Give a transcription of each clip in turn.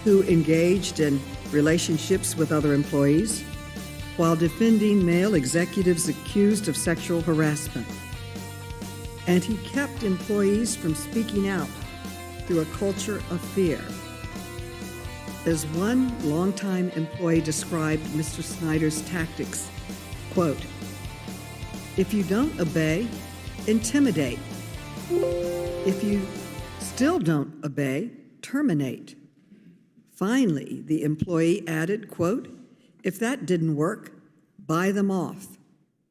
who engaged in relationships with other employees while defending male executives accused of sexual harassment. And he kept employees from speaking out through a culture of fear. As one longtime employee described Mr. Snyder's tactics, quote, "If you don't obey, intimidate. If you still don't obey, terminate." Finally, the employee added, quote, "If that didn't work, buy them off,"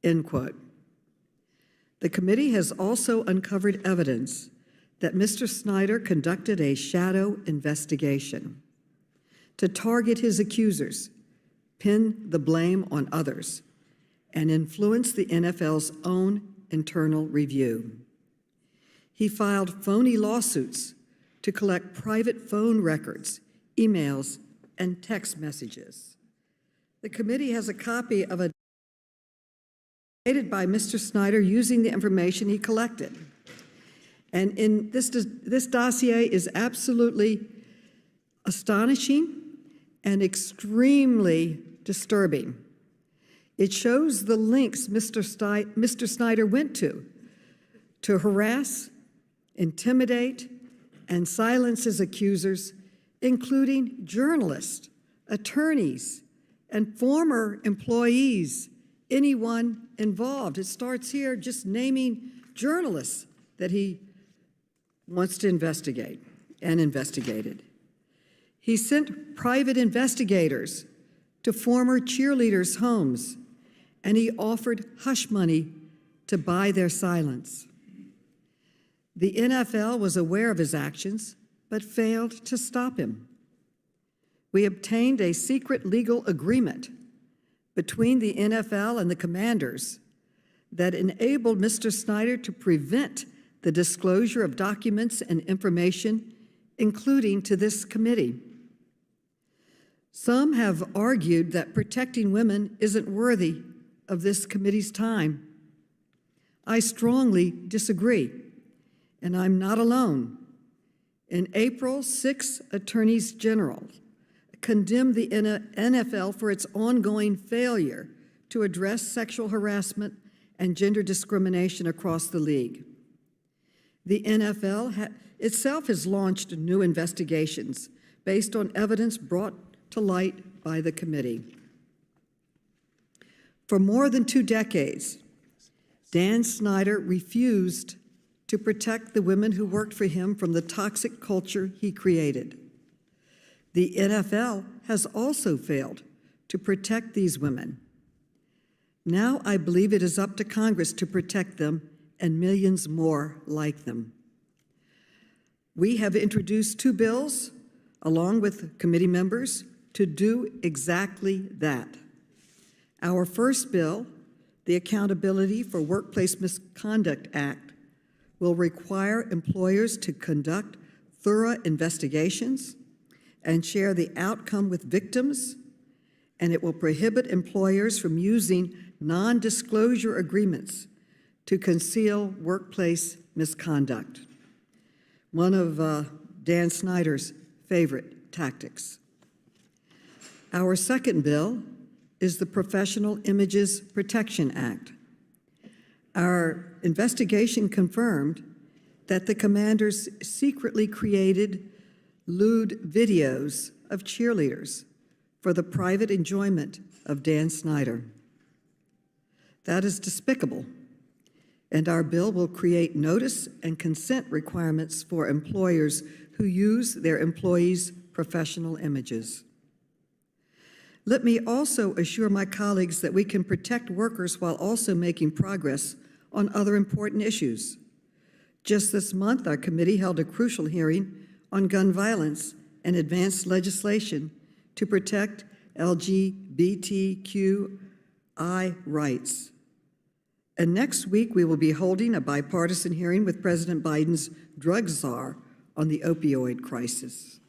end quote. The committee has also uncovered evidence that Mr. Snyder conducted a shadow investigation to target his accusers, pin the blame on others, and influence the NFL's own internal review. He filed phony lawsuits to collect private phone records, emails, and text messages. The committee has a copy of a created by Mr. Snyder using the information he collected. And in this dossier is absolutely astonishing and extremely disturbing. It shows the links Mr. Snyder went to harass, intimidate, and silence his accusers, including journalists, attorneys, and former employees, anyone involved. It starts here just naming journalists that he wants to investigate and investigated. He sent private investigators to former cheerleaders' homes, and he offered hush money to buy their silence. The NFL was aware of his actions, but failed to stop him. We obtained a secret legal agreement between the NFL and the Commanders that enabled Mr. Snyder to prevent the disclosure of documents and information, including to this committee. Some have argued that protecting women isn't worthy of this committee's time. I strongly disagree, and I'm not alone. In April, 6 attorneys general condemned the NFL for its ongoing failure to address sexual harassment and gender discrimination across the league. The NFL itself has launched new investigations based on evidence brought to light by the committee. For more than 2 decades, Dan Snyder refused to protect the women who worked for him from the toxic culture he created. The NFL has also failed to protect these women. Now I believe it is up to Congress to protect them and millions more like them. We have introduced 2 bills, along with committee members, to do exactly that. Our first bill, the Accountability for Workplace Misconduct Act, will require employers to conduct thorough investigations and share the outcome with victims, and it will prohibit employers from using non-disclosure agreements to conceal workplace misconduct, one of Dan Snyder's favorite tactics. Our second bill is the Professional Images Protection Act. Our investigation confirmed that the Commanders secretly created lewd videos of cheerleaders for the private enjoyment of Dan Snyder. That is despicable, and our bill will create notice and consent requirements for employers who use their employees' professional images. Let me also assure my colleagues that we can protect workers while also making progress on other important issues. Just this month, our committee held a crucial hearing on gun violence and advanced legislation to protect LGBTQI rights. And next week, we will be holding a bipartisan hearing with President Biden's drug czar on the opioid crisis.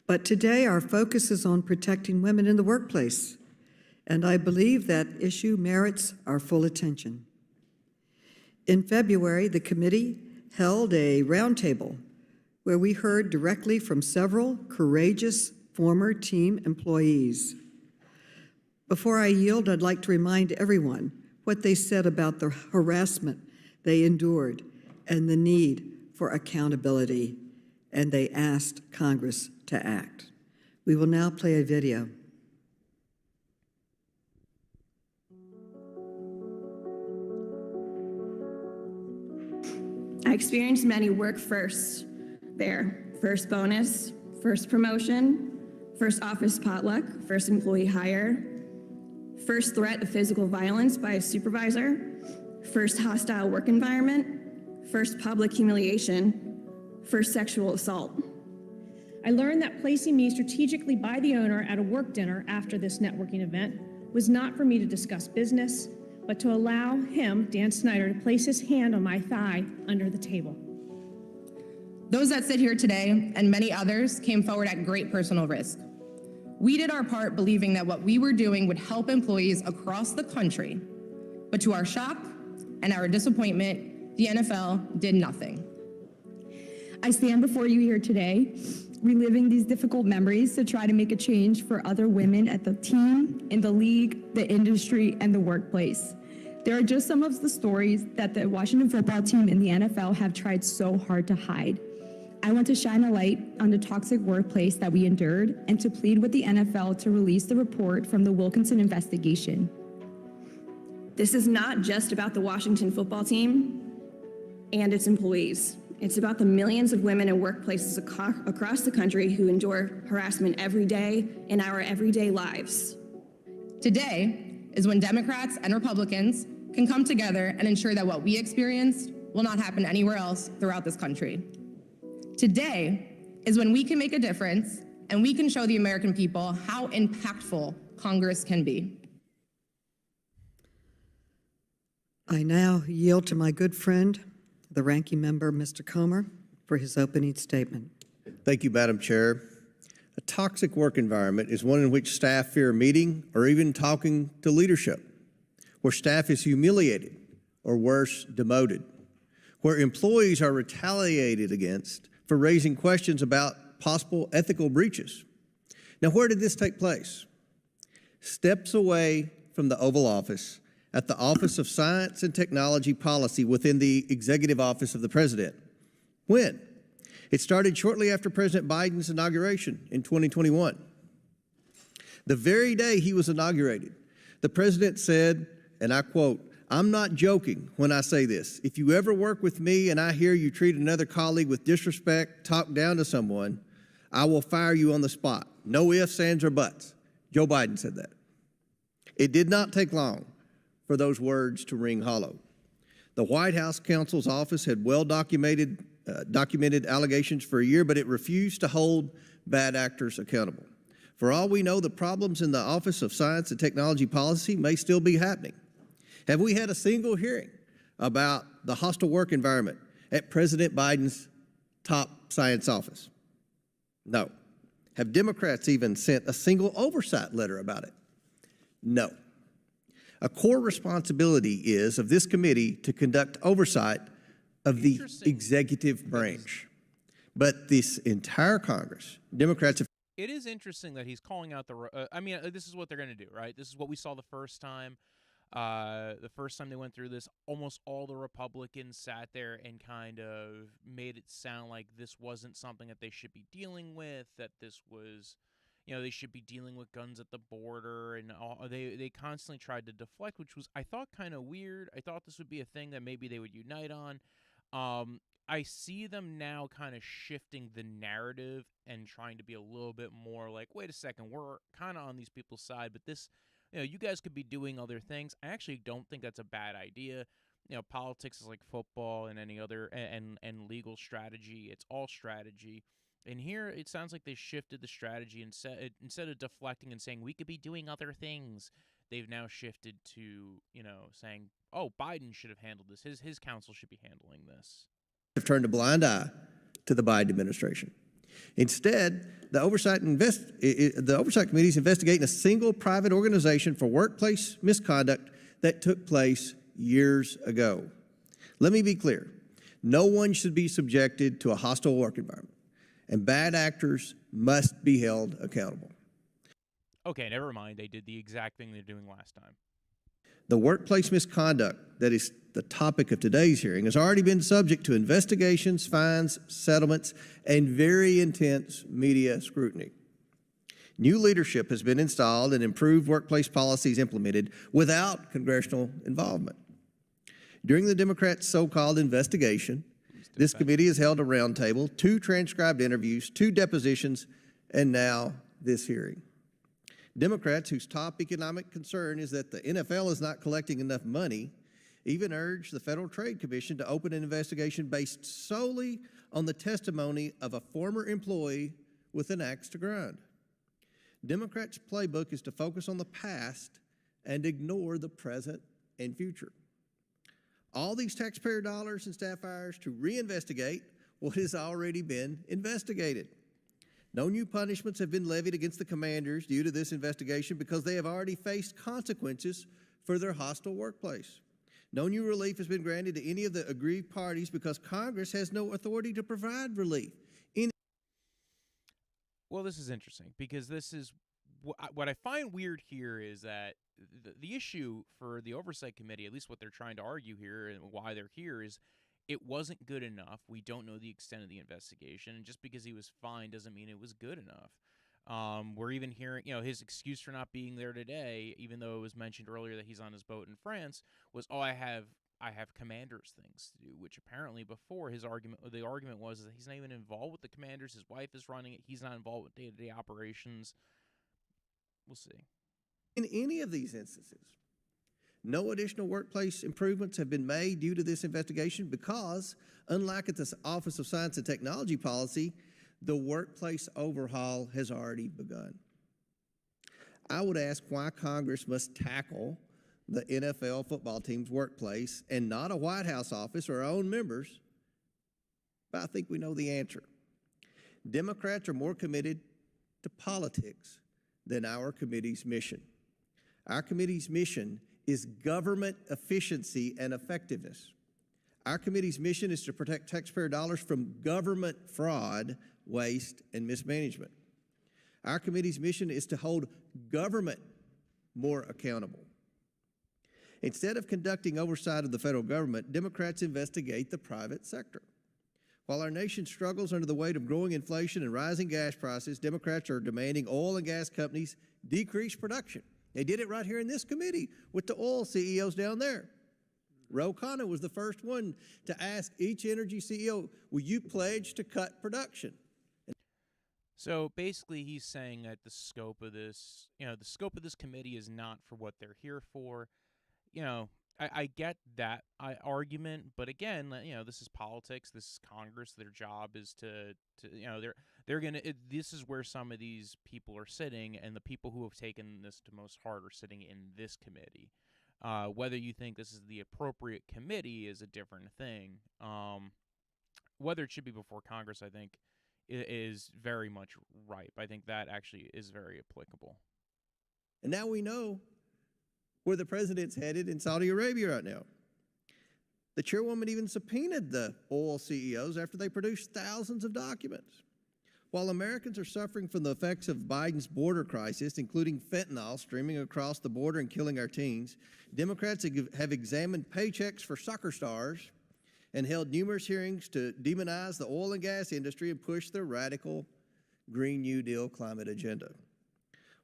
But today, our focus is on protecting women in the workplace, and I believe that issue merits our full attention. In February, the committee held a roundtable where we heard directly from several courageous former team employees. Before I yield, I'd like to remind everyone what they said about the harassment they endured and the need for accountability, and they asked Congress to act. We will now play a video. I experienced many work firsts there. First bonus, first promotion, first office potluck, first employee hire, first threat of physical violence by a supervisor, first hostile work environment, first public humiliation, first sexual assault. I learned that placing me strategically by the owner at a work dinner after this networking event was not for me to discuss business, but to allow him, Dan Snyder, to place his hand on my thigh under the table. Those that sit here today, and many others, came forward at great personal risk. We did our part believing that what we were doing would help employees across the country, but to our shock and our disappointment, the NFL did nothing. I stand before you here today, reliving these difficult memories to try to make a change for other women at the team, in the league, the industry, and the workplace. There are just some of the stories that the Washington football team and the NFL have tried so hard to hide. I want to shine a light on the toxic workplace that we endured and to plead with the NFL to release the report from the Wilkinson investigation. This is not just about the Washington football team and its employees. It's about the millions of women in workplaces across the country who endure harassment every day in our everyday lives. Today is when Democrats and Republicans can come together and ensure that what we experienced will not happen anywhere else throughout this country. Today is when we can make a difference and we can show the American people how impactful Congress can be. I now yield to my good friend, the ranking member, Mr. Comer, for his opening statement. Thank you, Madam Chair. A toxic work environment is one in which staff fear meeting or even talking to leadership, where staff is humiliated or worse, demoted, where employees are retaliated against for raising questions about possible ethical breaches. Now, where did this take place? Steps away from the Oval Office at the Office of Science and Technology Policy within the Executive Office of the President. When? It started shortly after President Biden's inauguration in 2021. The very day he was inaugurated, the President said, and I quote, "I'm not joking when I say this. If you ever work with me and I hear you treat another colleague with disrespect, talk down to someone, I will fire you on the spot. No ifs, ands, or buts." Joe Biden said that. It did not take long for those words to ring hollow. The White House counsel's office had documented allegations for a year, but it refused to hold bad actors accountable. For all we know, the problems in the Office of Science and Technology Policy may still be happening. Have we had a single hearing about the hostile work environment at President Biden's top science office? No. Have Democrats even sent a single oversight letter about it? No. A core responsibility is of this committee to conduct oversight of the executive branch. But this entire Congress, Democrats have... It is interesting that he's calling out this is what they're going to do, right? This is what we saw the first time. The first time they went through this, almost all the Republicans sat there and kind of made it sound like this wasn't something that they should be dealing with, that this was... they should be dealing with guns at the border, and they constantly tried to deflect, which was, I thought, kind of weird. I thought this would be a thing that maybe they would unite on. I see them now kind of shifting the narrative and trying to be a little bit more like, wait a second, we're kind of on these people's side, but this, you guys could be doing other things. I actually don't think that's a bad idea. Politics is like football and any other, and legal strategy. It's all strategy. And here, it sounds like they shifted the strategy and instead of deflecting and saying we could be doing other things, they've now shifted to, saying, oh, Biden should have handled this. His counsel should be handling this. Have turned a blind eye to the Biden administration. Instead, the Oversight Committee is investigating a single private organization for workplace misconduct that took place years ago. Let me be clear. No one should be subjected to a hostile work environment. and bad actors must be held accountable. Okay, never mind. They did the exact thing they're doing last time. The workplace misconduct that is the topic of today's hearing has already been subject to investigations, fines, settlements, and very intense media scrutiny. New leadership has been installed and improved workplace policies implemented without congressional involvement. During the Democrats' so-called investigation, this committee has held a roundtable, 2 transcribed interviews, 2 depositions, and now this hearing. Democrats, whose top economic concern is that the NFL is not collecting enough money, even urged the Federal Trade Commission to open an investigation based solely on the testimony of a former employee with an axe to grind. Democrats' playbook is to focus on the past and ignore the present and future. All these taxpayer dollars and staff hours to reinvestigate what has already been investigated. No new punishments have been levied against the commanders due to this investigation because they have already faced consequences for their hostile workplace. No new relief has been granted to any of the aggrieved parties because Congress has no authority to provide relief. Well, this is interesting because this is what I find weird here is that the issue for the Oversight Committee, at least what they're trying to argue here and why they're here, is it wasn't good enough. We don't know the extent of the investigation, and just because he was fined doesn't mean it was good enough. We're even hearing, his excuse for not being there today, even though it was mentioned earlier that he's on his boat in France, was, I have commanders things to do, which apparently before the argument was that he's not even involved with the commanders. His wife is running it. He's not involved with day-to-day operations. We'll see. In any of these instances, no additional workplace improvements have been made due to this investigation because, unlike at the Office of Science and Technology Policy, the workplace overhaul has already begun. I would ask why Congress must tackle the NFL football team's workplace and not a White House office or our own members, but I think we know the answer. Democrats are more committed to politics than our committee's mission. Our committee's mission is government efficiency and effectiveness. Our committee's mission is to protect taxpayer dollars from government fraud, waste, and mismanagement. Our committee's mission is to hold government more accountable. Instead of conducting oversight of the federal government, Democrats investigate the private sector. While our nation struggles under the weight of growing inflation and rising gas prices, Democrats are demanding oil and gas companies decrease production. They did it right here in this committee with the oil CEOs down there. Ro Khanna was the first one to ask each energy CEO, will you pledge to cut production? So basically he's saying that the scope of this committee is not for what they're here for. I get that argument, but again, this is politics. This is Congress. Their job is they're gonna. This is where some of these people are sitting, and the people who have taken this to most heart are sitting in this committee. Whether you think this is the appropriate committee is a different thing. Whether it should be before Congress, I think, is very much ripe. I think that actually is very applicable. And now we know where the president's headed in Saudi Arabia right now. The chairwoman even subpoenaed the oil CEOs after they produced thousands of documents. While Americans are suffering from the effects of Biden's border crisis, including fentanyl streaming across the border and killing our teens, Democrats have examined paychecks for soccer stars and held numerous hearings to demonize the oil and gas industry and push their radical Green New Deal climate agenda.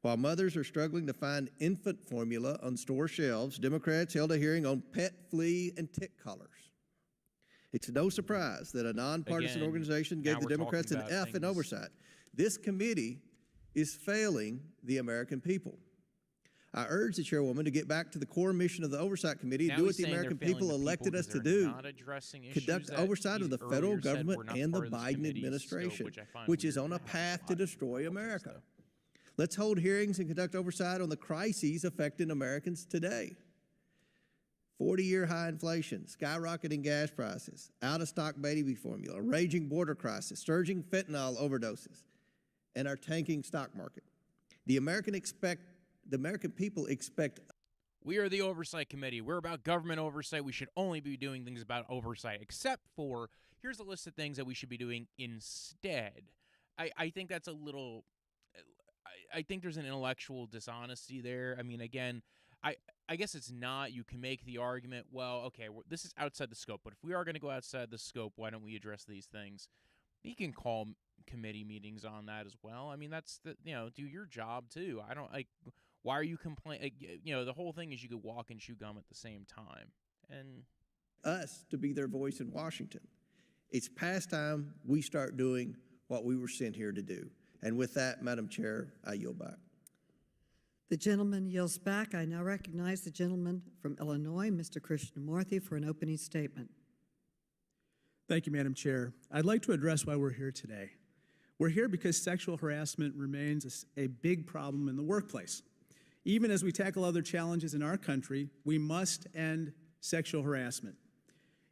While mothers are struggling to find infant formula on store shelves, Democrats held a hearing on pet, flea, and tick collars. It's no surprise that a nonpartisan organization gave the Democrats an F in oversight. This committee is failing the American people. I urge the chairwoman to get back to the core mission of the Oversight Committee and do what the American people elected us to do. Conduct oversight of the federal government and the Biden administration, which is on a path to destroy America. Let's hold hearings and conduct oversight on the crises affecting Americans today. 40-year high inflation, skyrocketing gas prices, out-of-stock baby formula, raging border crisis, surging fentanyl overdoses, and our tanking stock market. The American people expect. We are the Oversight Committee. We're about government oversight. We should only be doing things about oversight, except for, here's a list of things that we should be doing instead. I think that's a little. I think there's an intellectual dishonesty there. I mean, again, I guess it's not. You can make the argument, well, okay, this is outside the scope, but if we are going to go outside the scope, why don't we address these things? You can call committee meetings on that as well. I mean, that's do your job too. I don't like. Why are you complaining? The whole thing is you could walk and chew gum at the same time, and us to be their voice in Washington. It's past time we start doing what we were sent here to do. And with that, Madam Chair, I yield back. The gentleman yields back. I now recognize the gentleman from Illinois, Mr. Krishnamurthy, for an opening statement. Thank you, Madam Chair. I'd like to address why we're here today. We're here because sexual harassment remains a big problem in the workplace. Even as we tackle other challenges in our country, we must end sexual harassment.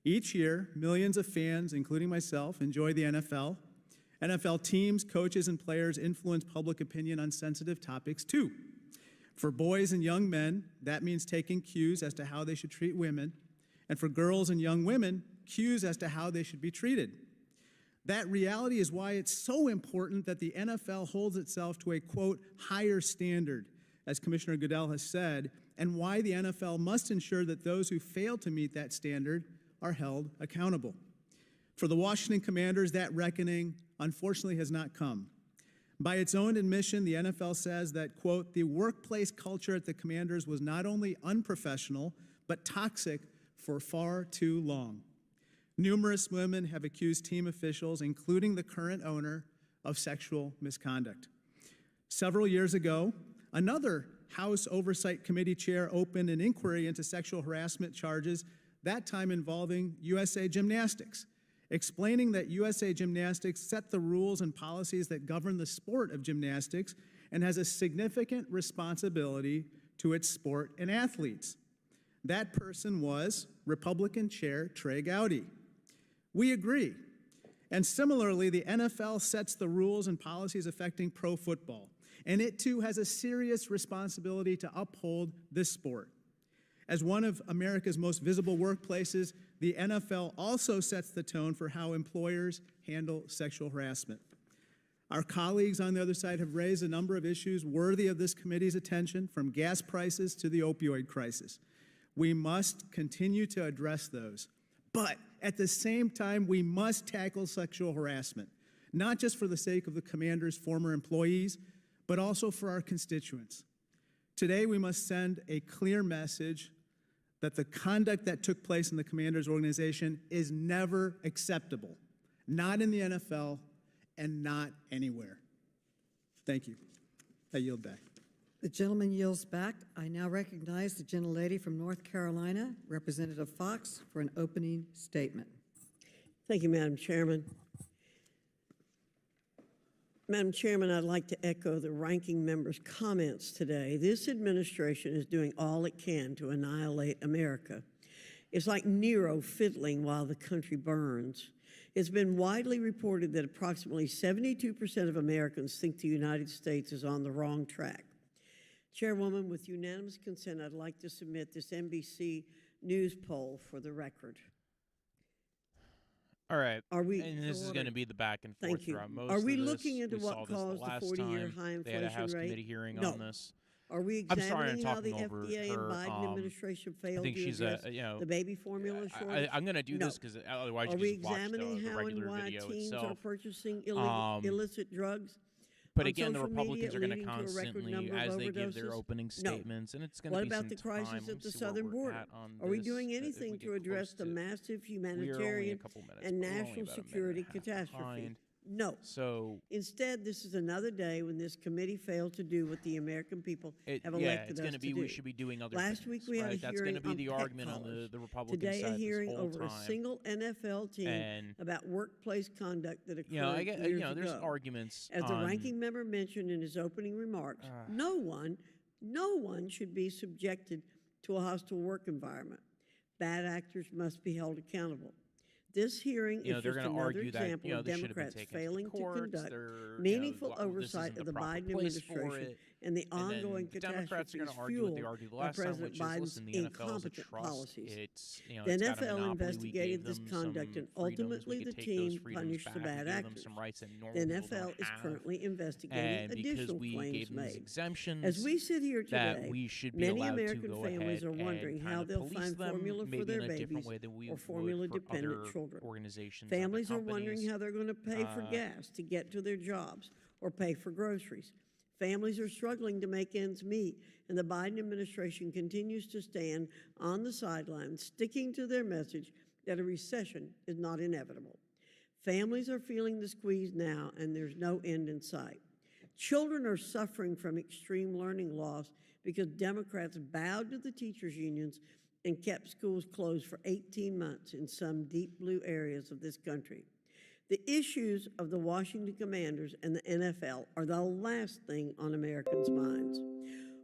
Each year, millions of fans, including myself, enjoy the NFL. NFL teams, coaches, and players influence public opinion on sensitive topics too. For boys and young men, that means taking cues as to how they should treat women, and for girls and young women, cues as to how they should be treated. That reality is why it's so important that the NFL holds itself to a, quote, higher standard, as Commissioner Goodell has said, and why the NFL must ensure that those who fail to meet that standard are held accountable. For the Washington Commanders, that reckoning, unfortunately, has not come. By its own admission, the NFL says that, quote, the workplace culture at the Commanders was not only unprofessional, but toxic for far too long. Numerous women have accused team officials, including the current owner, of sexual misconduct. Several years ago, another House Oversight Committee chair opened an inquiry into sexual harassment charges, that time involving USA Gymnastics, explaining that USA Gymnastics set the rules and policies that govern the sport of gymnastics and has a significant responsibility to its sport and athletes. That person was Republican Chair Trey Gowdy. We agree. And similarly, the NFL sets the rules and policies affecting pro football, and it too has a serious responsibility to uphold this sport. As one of America's most visible workplaces, the NFL also sets the tone for how employers handle sexual harassment. Our colleagues on the other side have raised a number of issues worthy of this committee's attention, from gas prices to the opioid crisis. We must continue to address those. But at the same time, we must tackle sexual harassment, not just for the sake of the Commander's former employees, but also for our constituents. Today, we must send a clear message that the conduct that took place in the Commanders organization is never acceptable, not in the NFL and not anywhere. Thank you. I yield back. The gentleman yields back. I now recognize the gentlelady from North Carolina, Representative Fox, for an opening statement. Thank you, Madam Chairman. Madam Chairman, I'd like to echo the ranking member's comments today. This administration is doing all it can to annihilate America. It's like Nero fiddling while the country burns. It's been widely reported that approximately 72% of Americans think the United States is on the wrong track. Chairwoman, with unanimous consent, I'd like to submit this NBC News poll for the record. All right. Are we? And this is going to be the back and forth Thank you. throughout most Are we of this. looking into We what saw this caused the last 40-year time. high They had a inflation House rate? committee hearing No. on this. Are we I'm sorry, I'm examining how the talking over FDA her. and Biden administration I failed think to she's address the baby formula shortage? I'm going to do No. this because otherwise Are you we just watch examining the how and regular why video teens are itself. purchasing illicit drugs? But on again, the social Republicans media, are going to leading to a record constantly, number of as they give their overdoses? opening No. statements, and it's going What to be about some the crisis time. at the Let's see where southern we're border? at on Are we this, doing as we anything get to address close the to- massive we are only a humanitarian couple minutes, and we're only national about a minute security and a half catastrophe? behind. No. So Instead, this is another day when this committee failed to do what the American people have yeah, elected it's us going to to be do. we should be doing other Last things. week we had right? a That's hearing going to be on the pet argument on collars. the Republican Today, side a hearing this whole over time. a single NFL team And, about workplace conduct that occurred I get, years there's ago. arguments. As the on, ranking member mentioned in his opening remarks, no one should be subjected to a hostile work environment. Bad actors must be held accountable. This hearing is they're just going to another argue that example of this should have been Democrats taken failing to to the courts. conduct They're, meaningful this oversight isn't of the proper Biden place for administration it. and the And then ongoing the Democrats are going catastrophes to argue what they fueled argued by last time, President which is, Biden's listen, the NFL is a incompetent trust. policies. It's, you know, The it's got a NFL monopoly. We investigated gave this them conduct, some and freedoms. ultimately We the could take team those freedoms punished back. the We bad gave them actors. some rights that The normal people NFL don't is have. currently investigating And because additional we claims gave them these made. exemptions, As we sit here that today, we should be many allowed American to go families ahead are wondering and how kind of they'll police find them, formula for maybe their in a different babies way than we or would formula-dependent for other children. organizations. Families other are wondering companies. how they're going to pay for gas to get to their jobs or pay for groceries. Families are struggling to make ends meet, and the Biden administration continues to stand on the sidelines, sticking to their message that a recession is not inevitable. Families are feeling the squeeze now, and there's no end in sight. Children are suffering from extreme learning loss because Democrats bowed to the teachers' unions and kept schools closed for 18 months in some deep blue areas of this country. The issues of the Washington Commanders and the NFL are the last thing on Americans' minds.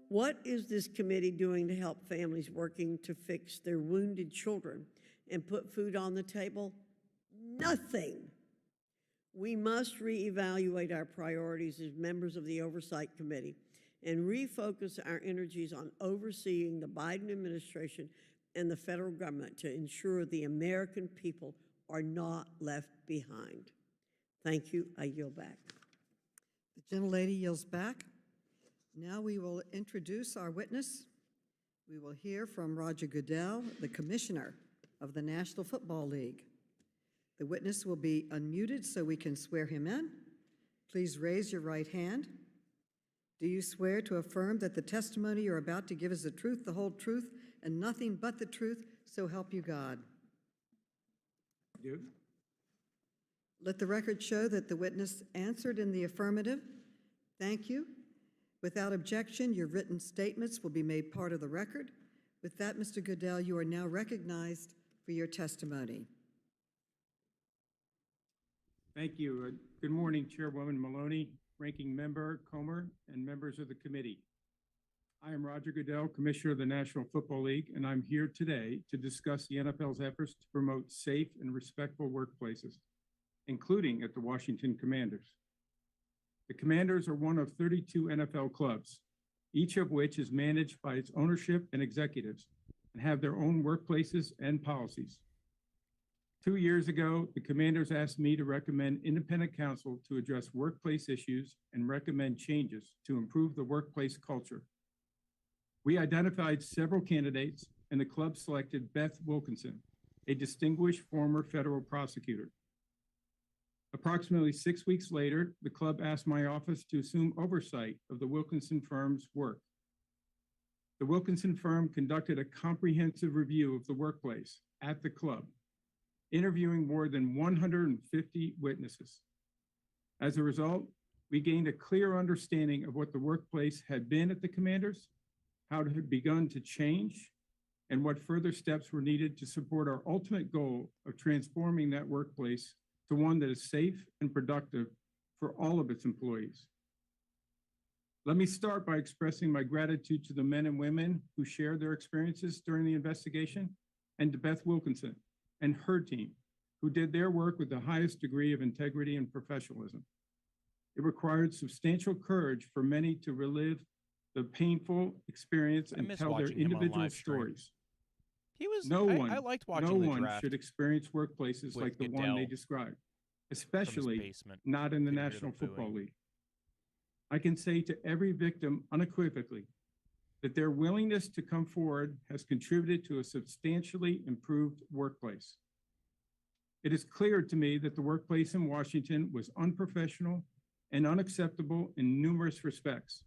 What is this committee doing to help families working to fix their wounded children and put food on the table? Nothing. We must reevaluate our priorities as members of the Oversight Committee and refocus our energies on overseeing the Biden administration and the federal government to ensure the American people are not left behind. Thank you. I yield back. The gentlelady yields back. Now we will introduce our witness. We will hear from Roger Goodell, the Commissioner of the National Football League. The witness will be unmuted so we can swear him in. Please raise your right hand. Do you swear to affirm that the testimony you're about to give is the truth, the whole truth, and nothing but the truth, so help you God? I do. Let the record show that the witness answered in the affirmative. Thank you. Without objection, your written statements will be made part of the record. With that, Mr. Goodell, you are now recognized for your testimony. Thank you. Good morning, Chairwoman Maloney, Ranking Member Comer, and members of the committee. I am Roger Goodell, Commissioner of the National Football League, and I'm here today to discuss the NFL's efforts to promote safe and respectful workplaces, including at the Washington Commanders. The Commanders are one of 32 NFL clubs, each of which is managed by its ownership and executives and have their own workplaces and policies. 2 years ago, the Commanders asked me to recommend independent counsel to address workplace issues and recommend changes to improve the workplace culture. We identified several candidates, and the club selected Beth Wilkinson, a distinguished former federal prosecutor. Approximately 6 weeks later, the club asked my office to assume oversight of the Wilkinson firm's work. The Wilkinson firm conducted a comprehensive review of the workplace at the club, interviewing more than 150 witnesses. As a result, we gained a clear understanding of what the workplace had been at the Commanders, how it had begun to change, and what further steps were needed to support our ultimate goal of transforming that workplace to one that is safe and productive for all of its employees. Let me start by expressing my gratitude to the men and women who shared their experiences during the investigation, and to Beth Wilkinson and her team, who did their work with the highest degree of integrity and professionalism. It required substantial courage for many to relive the painful experience and tell their individual stories. He was. No I liked watching the one draft should experience workplaces with like the one Goodell they described, especially basement. not in the Could hear the National Football booing. League. I can say to every victim unequivocally that their willingness to come forward has contributed to a substantially improved workplace. It is clear to me that the workplace in Washington was unprofessional and unacceptable in numerous respects.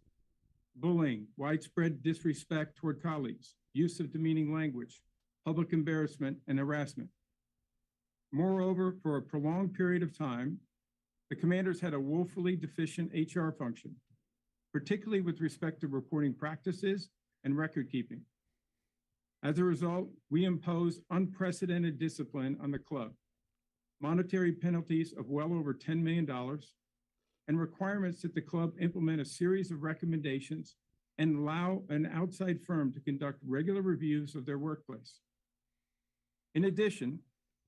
Bullying, widespread disrespect toward colleagues, use of demeaning language, public embarrassment, and harassment. Moreover, for a prolonged period of time, the Commanders had a woefully deficient HR function, particularly with respect to reporting practices and record keeping. As a result, we imposed unprecedented discipline on the club, monetary penalties of well over $10 million, and requirements that the club implement a series of recommendations and allow an outside firm to conduct regular reviews of their workplace. In addition,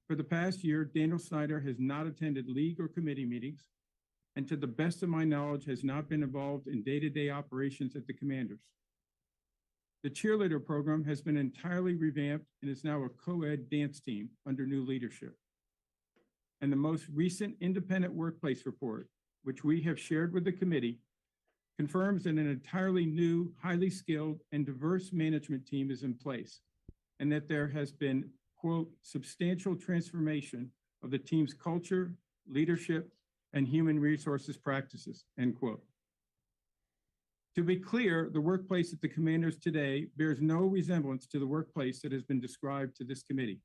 for the past year, Daniel Snyder has not attended league or committee meetings, and to the best of my knowledge has not been involved in day-to-day operations at the Commanders. The cheerleader program has been entirely revamped and is now a co-ed dance team under new leadership. And the most recent independent workplace report, which we have shared with the committee, confirms that an entirely new, highly skilled, and diverse management team is in place, and that there has been, quote, substantial transformation of the team's culture, leadership, and human resources practices, end quote. To be clear, the workplace at the Commanders today bears no resemblance to the workplace that has been described to this committee.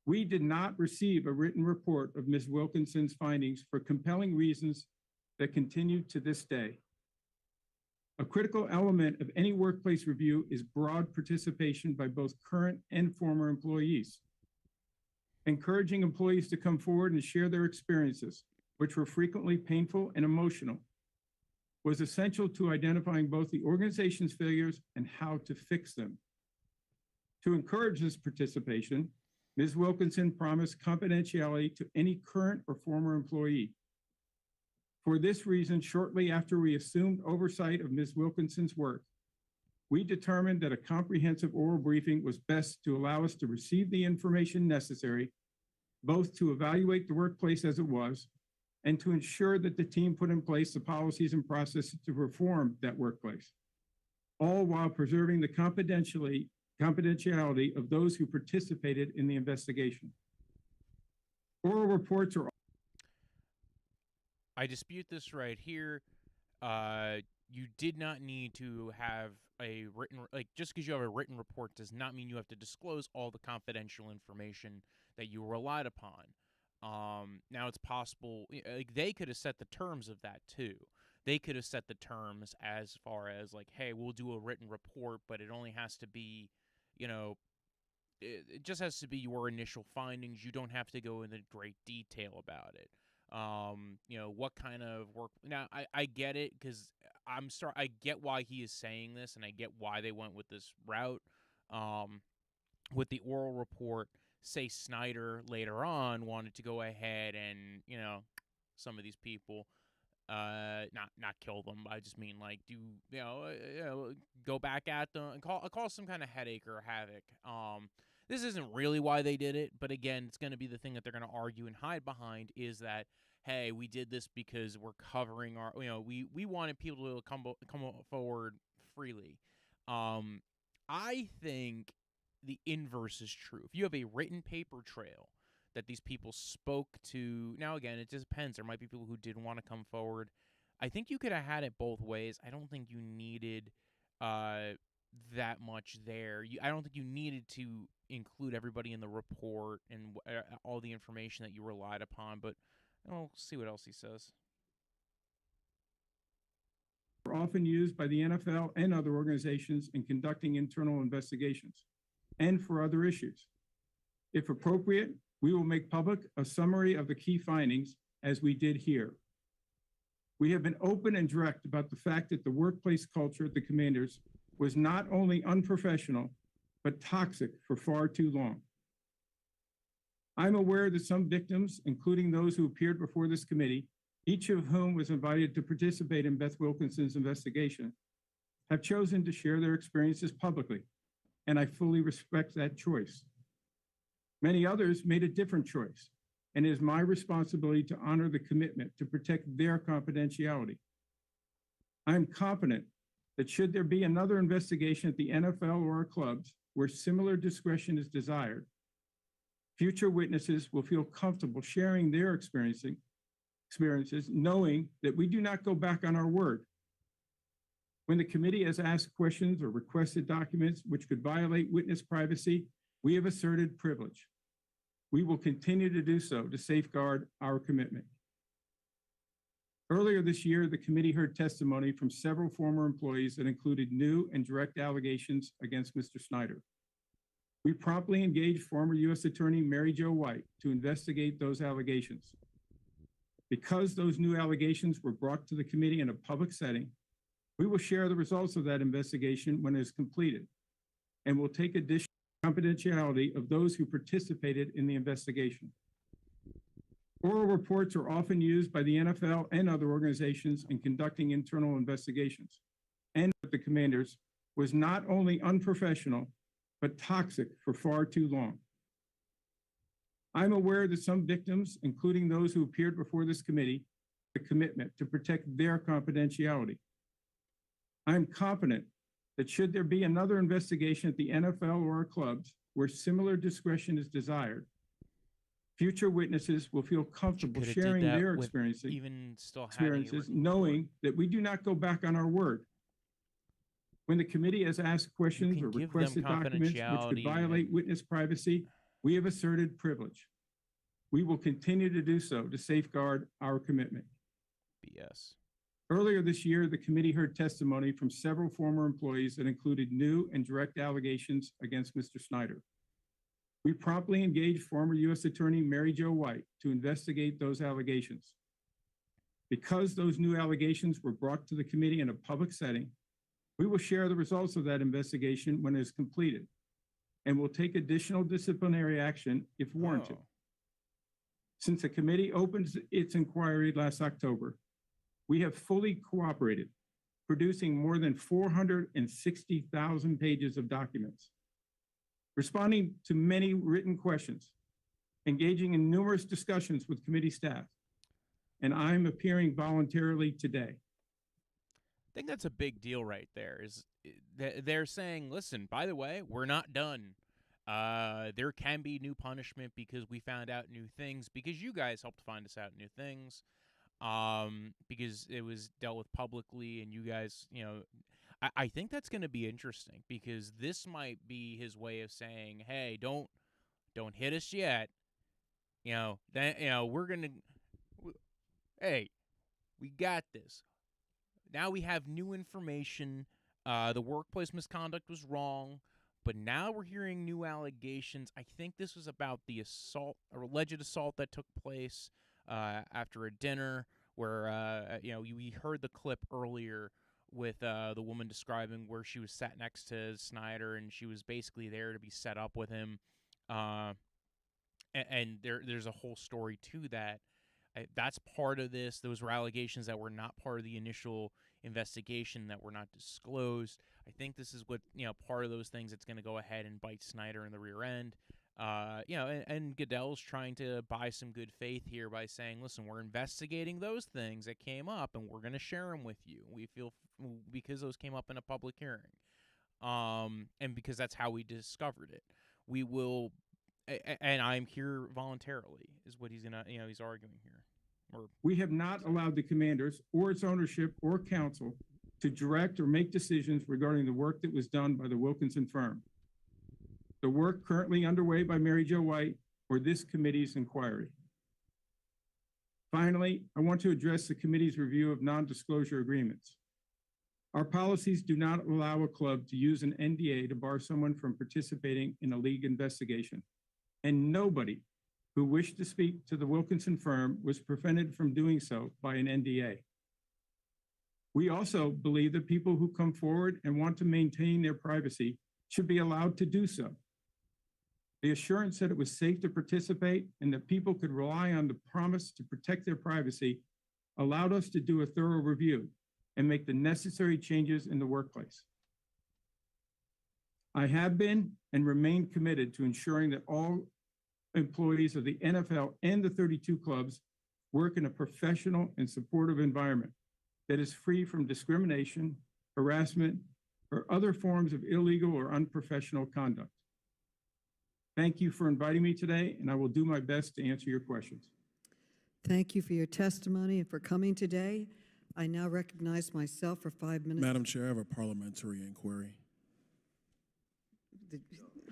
We did not receive a written report of Ms. Wilkinson's findings for compelling reasons that continue to this day. A critical element of any workplace review is broad participation by both current and former employees. Encouraging employees to come forward and share their experiences, which were frequently painful and emotional, was essential to identifying both the organization's failures and how to fix them. To encourage this participation, Ms. Wilkinson promised confidentiality to any current or former employee. For this reason, shortly after we assumed oversight of Ms. Wilkinson's work, we determined that a comprehensive oral briefing was best to allow us to receive the information necessary, both to evaluate the workplace as it was, and to ensure that the team put in place the policies and processes to reform that workplace, all while preserving the confidentiality of those who participated in the investigation. Oral reports are... I dispute this right here. You did not need to have a written, just because you have a written report does not mean you have to disclose all the confidential information that you relied upon. Now it's possible, they could have set the terms of that too. They could have set the terms as far as hey, we'll do a written report, but it only has to be, it just has to be your initial findings. You don't have to go into great detail about it. What kind of work. Now, I get it, because I get why he is saying this, and I get why they went with this route. With the oral report, say Snyder later on wanted to go ahead and, some of these people, not kill them. I just mean go back at them and cause some kind of headache or havoc. This isn't really why they did it, but again, it's going to be the thing that they're going to argue and hide behind, is that, hey, we did this because we're covering our, we wanted people to come forward freely. I think the inverse is true. If you have a written paper trail that these people spoke to, now again, it just depends. There might be people who didn't want to come forward. I think you could have had it both ways. I don't think you needed that much there. I don't think you needed to include everybody in the report and all the information that you relied upon, but we'll see what else he says. Are often used by the NFL and other organizations in conducting internal investigations and for other issues. If appropriate, we will make public a summary of the key findings, as we did here. We have been open and direct about the fact that the workplace culture at the Commanders was not only unprofessional, but toxic for far too long. I'm aware that some victims, including those who appeared before this committee, each of whom was invited to participate in Beth Wilkinson's investigation, have chosen to share their experiences publicly, and I fully respect that choice. Many others made a different choice, and it is my responsibility to honor the commitment to protect their confidentiality. I am confident that should there be another investigation at the NFL or our clubs where similar discretion is desired, future witnesses will feel comfortable sharing their experiences, knowing that we do not go back on our word. When the committee has asked questions or requested documents which could violate witness privacy, we have asserted privilege. We will continue to do so to safeguard our commitment. Earlier this year, the committee heard testimony from several former employees that included new and direct allegations against Mr. Snyder. We promptly engaged former U.S. Attorney Mary Jo White to investigate those allegations. Because those new allegations were brought to the committee in a public setting, we will share the results of that investigation when it is completed, and will take additional confidentiality of those who participated in the investigation. Oral reports are often used by the NFL and other organizations in conducting internal investigations. And the Commanders was not only unprofessional, but toxic for far too long. I'm aware that some victims, including those who appeared before this committee, have a commitment to protect their confidentiality. I am confident that should there be another investigation at the NFL or our clubs where similar discretion is desired, future witnesses will feel comfortable Coulda did sharing that their with experiences, even still having a written report. knowing that we do not go back on our word. When the committee has asked questions can or give them requested documents which could confidentiality violate witness privacy, we have asserted privilege. We will continue to do so to safeguard our commitment. BS. Earlier this year, the committee heard testimony from several former employees that included new and direct allegations against Mr. Snyder. We promptly engaged former U.S. Attorney Mary Jo White to investigate those allegations. Because those new allegations were brought to the committee in a public setting, we will share the results of that investigation when it is completed, and will take additional disciplinary action if warranted. Oh. Since the committee opened its inquiry last October, we have fully cooperated, producing more than 460,000 pages of documents, responding to many written questions, engaging in numerous discussions with committee staff, and I'm appearing voluntarily today. I think that's a big deal right there. Is they're saying, listen, by the way, we're not done. There can be new punishment because we found out new things, because you guys helped find us out new things, because it was dealt with publicly, and you guys, I think that's going to be interesting, because this might be his way of saying, hey, don't hit us yet. We're going to, hey, we got this. Now we have new information. The workplace misconduct was wrong, but now we're hearing new allegations. I think this was about the assault or alleged assault that took place after a dinner where, we heard the clip earlier with the woman describing where she was sat next to Snyder, and she was basically there to be set up with him. And there's a whole story to that. That's part of this. Those were allegations that were not part of the initial investigation, that were not disclosed. I think this is what, part of those things that's going to go ahead and bite Snyder in the rear end. And Goodell's trying to buy some good faith here by saying, listen, we're investigating those things that came up, and we're going to share them with you. We feel, because those came up in a public hearing, and because that's how we discovered it. We will, and I'm here voluntarily, is what he's gonna, he's arguing here. We have not allowed the Commanders or its ownership or council to direct or make decisions regarding the work that was done by the Wilkinson firm, the work currently underway by Mary Jo White, or this committee's inquiry. Finally, I want to address the committee's review of non-disclosure agreements. Our policies do not allow a club to use an NDA to bar someone from participating in a league investigation, and nobody who wished to speak to the Wilkinson firm was prevented from doing so by an NDA. We also believe that people who come forward and want to maintain their privacy should be allowed to do so. The assurance that it was safe to participate and that people could rely on the promise to protect their privacy allowed us to do a thorough review and make the necessary changes in the workplace. I have been and remain committed to ensuring that all employees of the NFL and the 32 clubs work in a professional and supportive environment that is free from discrimination, harassment, or other forms of illegal or unprofessional conduct. Thank you for inviting me today, and I will do my best to answer your questions. Thank you for your testimony and for coming today. I now recognize myself for 5 minutes. Madam Chair, I have a parliamentary inquiry.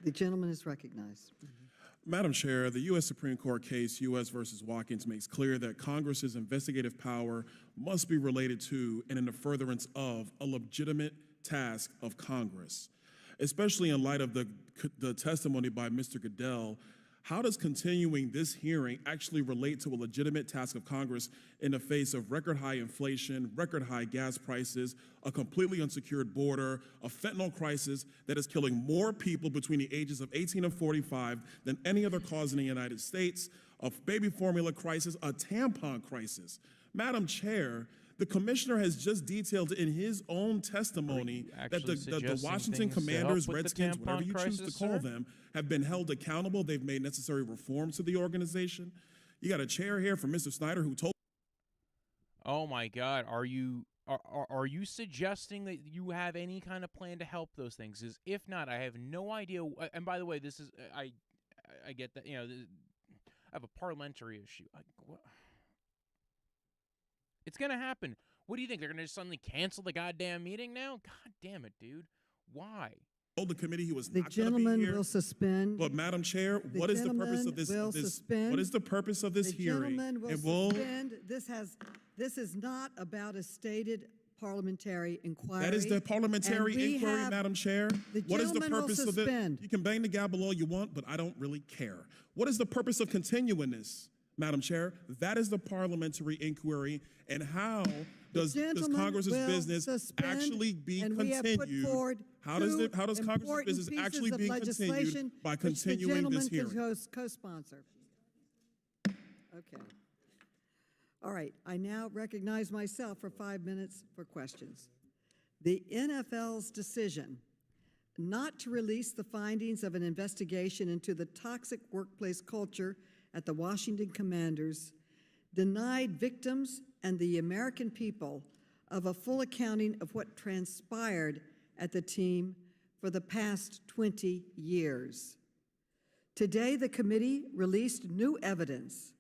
The gentleman is recognized. Madam Chair, the U.S. Supreme Court case U.S. versus Watkins makes clear that Congress's investigative power must be related to and in the furtherance of a legitimate task of Congress. Especially in light of the testimony by Mr. Goodell, How does continuing this hearing actually relate to a legitimate task of Congress in the face of record high inflation, record high gas prices, a completely unsecured border, a fentanyl crisis that is killing more people between the ages of 18 and 45 than any other cause in the United States, a baby formula crisis, a tampon crisis? Madam Chair, the commissioner has just detailed in his own testimony that the Washington Commanders, Redskins, whatever you choose to call them, have been held accountable. They've made necessary reforms to the organization. You got a chair here from Mr. Snyder who told. Oh my God, are you suggesting that you have any kind of plan to help those things? Because if not, I have no idea. And by the way, this is I get that, I have a parliamentary issue. It's going to happen. What do you think? They're going to just suddenly cancel the goddamn meeting now? God damn it, dude. Why? Told the committee he was The not going to be gentleman here. will suspend. But Madam Chair, what is the purpose of this? What is the purpose of this hearing? The gentleman will suspend. This is not about a stated parliamentary inquiry. That is the parliamentary inquiry, Madam Chair. What is the purpose of it? You can bang the gavel all you want, but I don't really care. What is the purpose of continuing this, Madam Chair? That is the parliamentary inquiry. And how does Congress's business actually be continued? How does Congress's business actually be continued by continuing this hearing? The gentleman can co-sponsor. Okay. All right. I now recognize myself for 5 minutes for questions. The NFL's decision not to release the findings of an investigation into the toxic workplace culture at the Washington Commanders denied victims and the American people of a full accounting of what transpired at the team for the past 20 years. Today, the committee released new evidence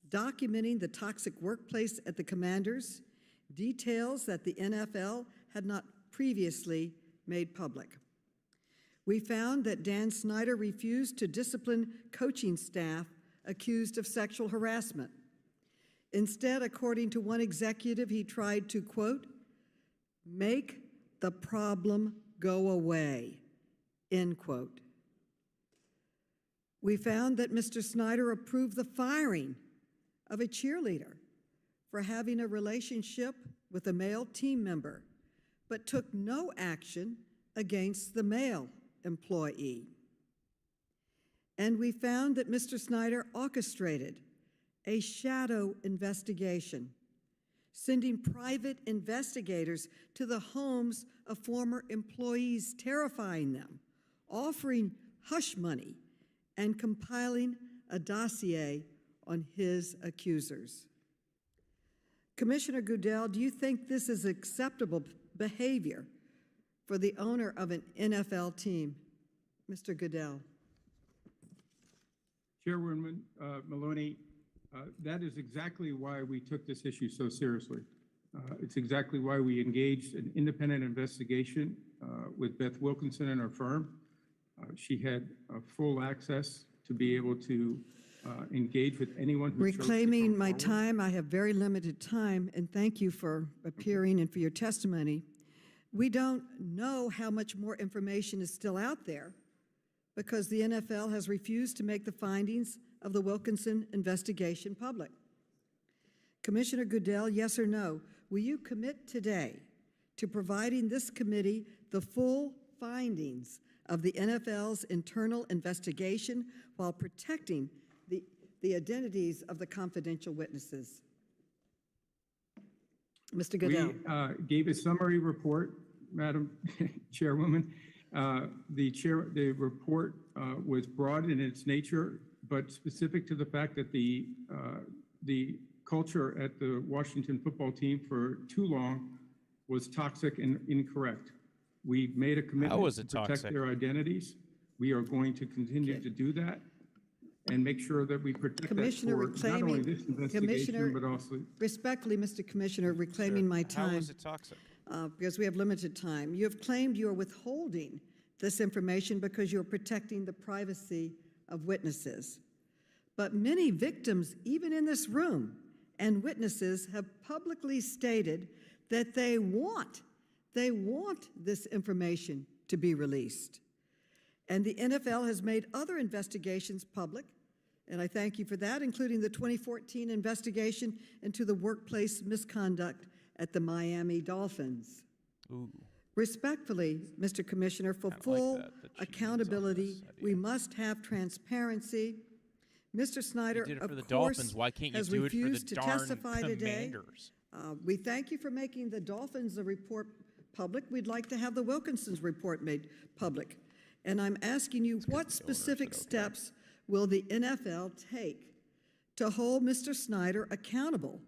documenting the toxic workplace at the Commanders, details that the NFL had not previously made public. We found that Dan Snyder refused to discipline coaching staff accused of sexual harassment. Instead, according to one executive, he tried to, quote, make the problem go away, end quote. We found that Mr. Snyder approved the firing of a cheerleader for having a relationship with a male team member, but took no action against the male employee. And we found that Mr. Snyder orchestrated a shadow investigation, sending private investigators to the homes of former employees, terrifying them, offering hush money, and compiling a dossier on his accusers. Commissioner Goodell, do you think this is acceptable behavior for the owner of an NFL team? Mr. Goodell. Chairwoman Maloney, that is exactly why we took this issue so seriously. It's exactly why we engaged an independent investigation with Beth Wilkinson and her firm. She had full access to be able to engage with anyone who chose to Reclaiming come my forward. time, I have very limited time, and thank you for appearing and for your testimony. We don't know how much more information is still out there because the NFL has refused to make the findings of the Wilkinson investigation public. Commissioner Goodell, yes or no, will you commit today to providing this committee the full findings of the NFL's internal investigation while protecting the identities of the confidential witnesses? Mr. Goodell. We gave a summary report, Madam Chairwoman. The report was broad in its nature, but specific to the fact that the culture at the Washington football team for too long was toxic and incorrect. We made a commitment to protect their identities. We are going to continue to do that and make sure that we protect Commissioner, that for not only this investigation, but also... Respectfully, Mr. Commissioner, reclaiming my time. How is it toxic? Because we have limited time. You have claimed you are withholding this information because you're protecting the privacy of witnesses. But many victims, even in this room, and witnesses have publicly stated that they want this information to be released. And the NFL has made other investigations public And I thank you for that, including the 2014 investigation into the workplace misconduct at the Miami Dolphins. Ooh. Respectfully, Mr. Commissioner, for full that cheese on accountability, this idea. we must have transparency. Mr. Snyder, You did it of for the course, Dolphins. Why can't you has do it for the refused to darn testify today. Commanders? We thank you for making the Dolphins report public. We'd like to have the Wilkinson's report made public. And I'm asking you, what specific steps will the NFL take to hold Mr. Snyder accountable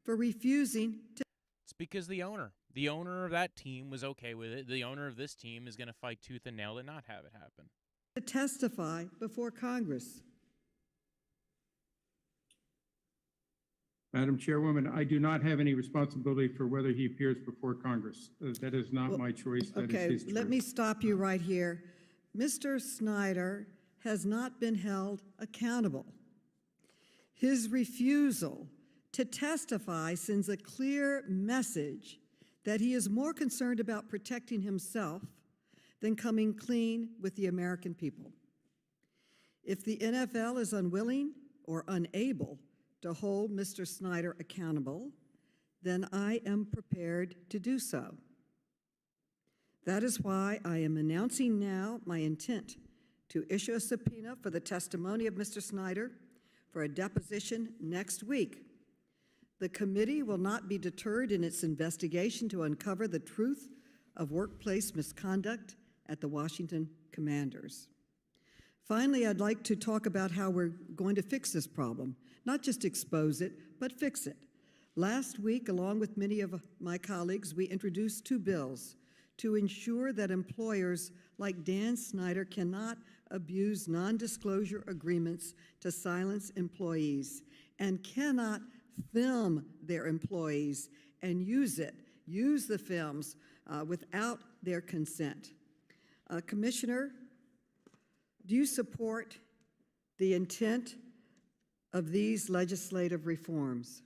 for refusing to It's because the owner of that team was okay with it. The owner of this team is going to fight tooth and nail to not have it happen. testify before Congress? Madam Chairwoman, I do not have any responsibility for whether he appears before Congress. That is not my choice. That is Okay, his choice. let me stop you right here. Mr. Snyder has not been held accountable. His refusal to testify sends a clear message that he is more concerned about protecting himself than coming clean with the American people. If the NFL is unwilling or unable to hold Mr. Snyder accountable, then I am prepared to do so. That is why I am announcing now my intent to issue a subpoena for the testimony of Mr. Snyder for a deposition next week. The committee will not be deterred in its investigation to uncover the truth of workplace misconduct at the Washington Commanders. Finally, I'd like to talk about how we're going to fix this problem, not just expose it, but fix it. Last week, along with many of my colleagues, we introduced 2 bills to ensure that employers like Dan Snyder cannot abuse non-disclosure agreements to silence employees and cannot film their employees and use the films without their consent. Commissioner, do you support the intent of these legislative reforms?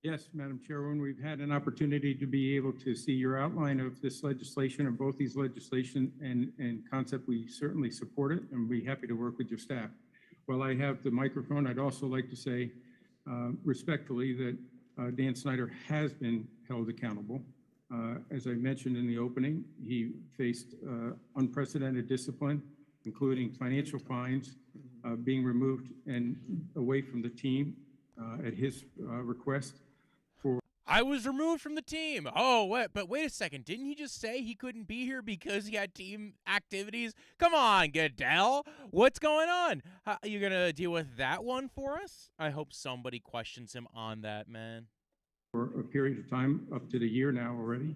Yes, Madam Chairwoman, we've had an opportunity to be able to see your outline of this legislation, or both these legislation and concept. We certainly support it, and we'll be happy to work with your staff. While I have the microphone, I'd also like to say respectfully that Dan Snyder has been held accountable. As I mentioned in the opening, he faced unprecedented discipline, including financial fines, being removed and away from the team at his request. I was removed from the team. Oh, but wait a second. Didn't he just say he couldn't be here because he had team activities? Come on, Goodell. What's going on? How, are you going to deal with that one for us? I hope somebody questions him on that, man. For a period of time, up to the year now already.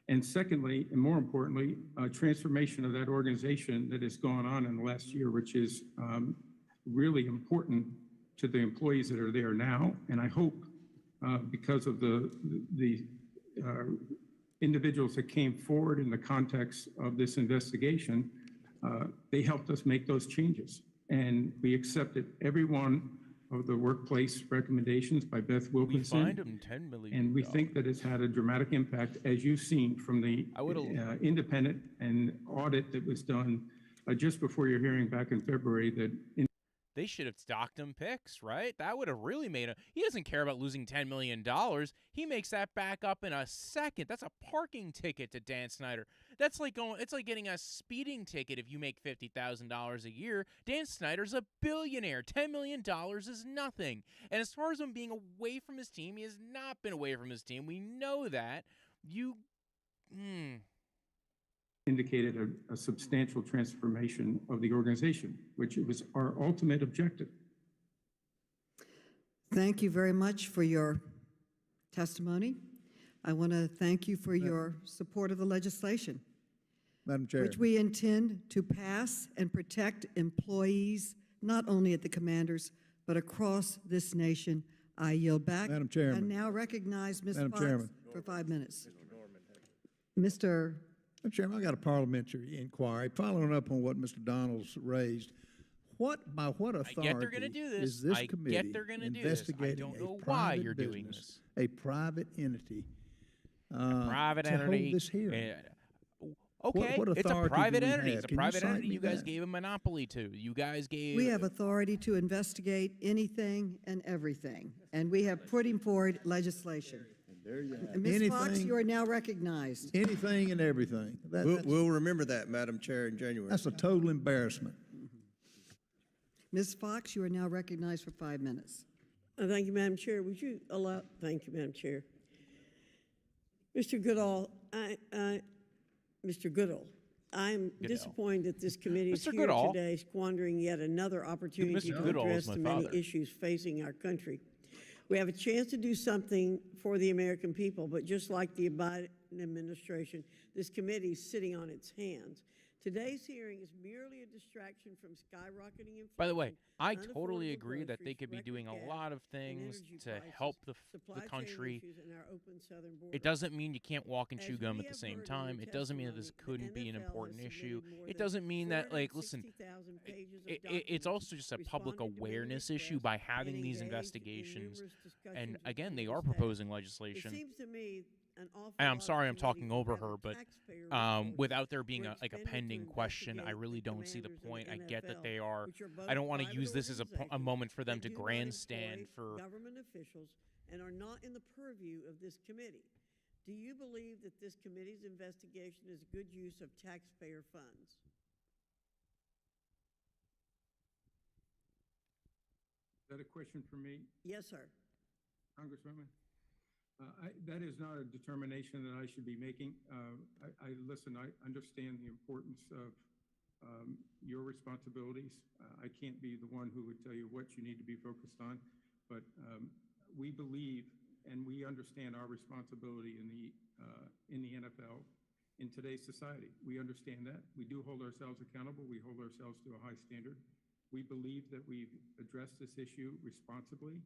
And secondly, and more importantly, transformation of that organization that has gone on in the last year, which is really important to the employees that are there now. And I hope because of the individuals that came forward in the context of this investigation, they helped us make those changes. And we accepted every one of the workplace recommendations by Beth Wilkinson. We fined him $10 million. And we think that it's had a dramatic impact, as you've seen from the independent and audit that was done just before your hearing back in February. They should have stocked him picks, right? That would have really made him. He doesn't care about losing $10 million. He makes that back up in a second. That's a parking ticket to Dan Snyder. It's like getting a speeding ticket if you make $50,000 a year. Dan Snyder's a billionaire. $10 million is nothing. And as far as him being away from his team, he has not been away from his team. We know that. Indicated a substantial transformation of the organization, which was our ultimate objective. Thank you very much for your testimony. I want to thank you for your support of the legislation, Madam Chair. which we intend to pass and protect employees, not only at the Commanders, but across this nation. I yield back. Madam Chairman. And now recognize Ms. Madam Potts Chairman. for 5 minutes. Mr. Madam Chairman, I got a parliamentary inquiry following up on what Mr. Donalds raised. By what authority I get they're going to do this. is this I committee get they're going to do this. I investigating don't know a why private you're doing business, this. a private entity, Private to entity. hold this hearing? Okay, what it's a authority do private we entity. have? It's a Can you private cite entity. me You guys that? gave a monopoly to. You guys gave. We have authority to investigate anything and everything, and we have putting forward legislation. Ms. Fox, Anything- you are now recognized. Anything and everything. We'll remember that, Madam Chair, in January. That's a total embarrassment. Ms. Fox, you are now recognized for 5 minutes. Thank you, Madam Chair. Would you allow? Thank you, Madam Chair. Mr. Goodall, Mr. Goodall, I'm disappointed that this committee is Mr. here Goodall. today squandering yet another opportunity Mr. to Goodall address is my the many father. issues facing our country. We have a chance to do something for the American people, but just like the Biden administration, this committee is sitting on its hands. Today's hearing is merely a distraction from skyrocketing inflation. By the way, I unaffordable totally agree that they groceries, could be record doing a gas, lot of and things energy to prices, help the supply chain country. issues, and our open southern border. It doesn't mean you can't walk and As chew gum we at the have same heard in time. your It doesn't mean that this testimony, the couldn't be an NFL has important submitted issue. more It than doesn't mean that, like, listen, 460,000 pages of it's documents, also just a public responded to many awareness issue requests, by and having these engaged in investigations. numerous discussions And with again, they senior are staff. proposing It legislation. seems to me an awful And I'm lot sorry of I'm talking committees over have her, the but taxpayer resources without there being were a expended to pending question, I investigate really the don't see the Commanders point. I and get that NFL, they are. which both I don't want to private use this as a organizations moment for them that to do not grandstand employ for. government officials and are not in the purview of this committee. Do you believe that this committee's investigation is good use of taxpayer funds? Is that a question for me, Yes, sir. Congresswoman? That is not a determination that I should be making. Listen, I understand the importance of your responsibilities. I can't be the one who would tell you what you need to be focused on, but we believe and we understand our responsibility in the NFL in today's society. We understand that. We do hold ourselves accountable. We hold ourselves to a high standard. We believe that we've addressed this issue responsibly,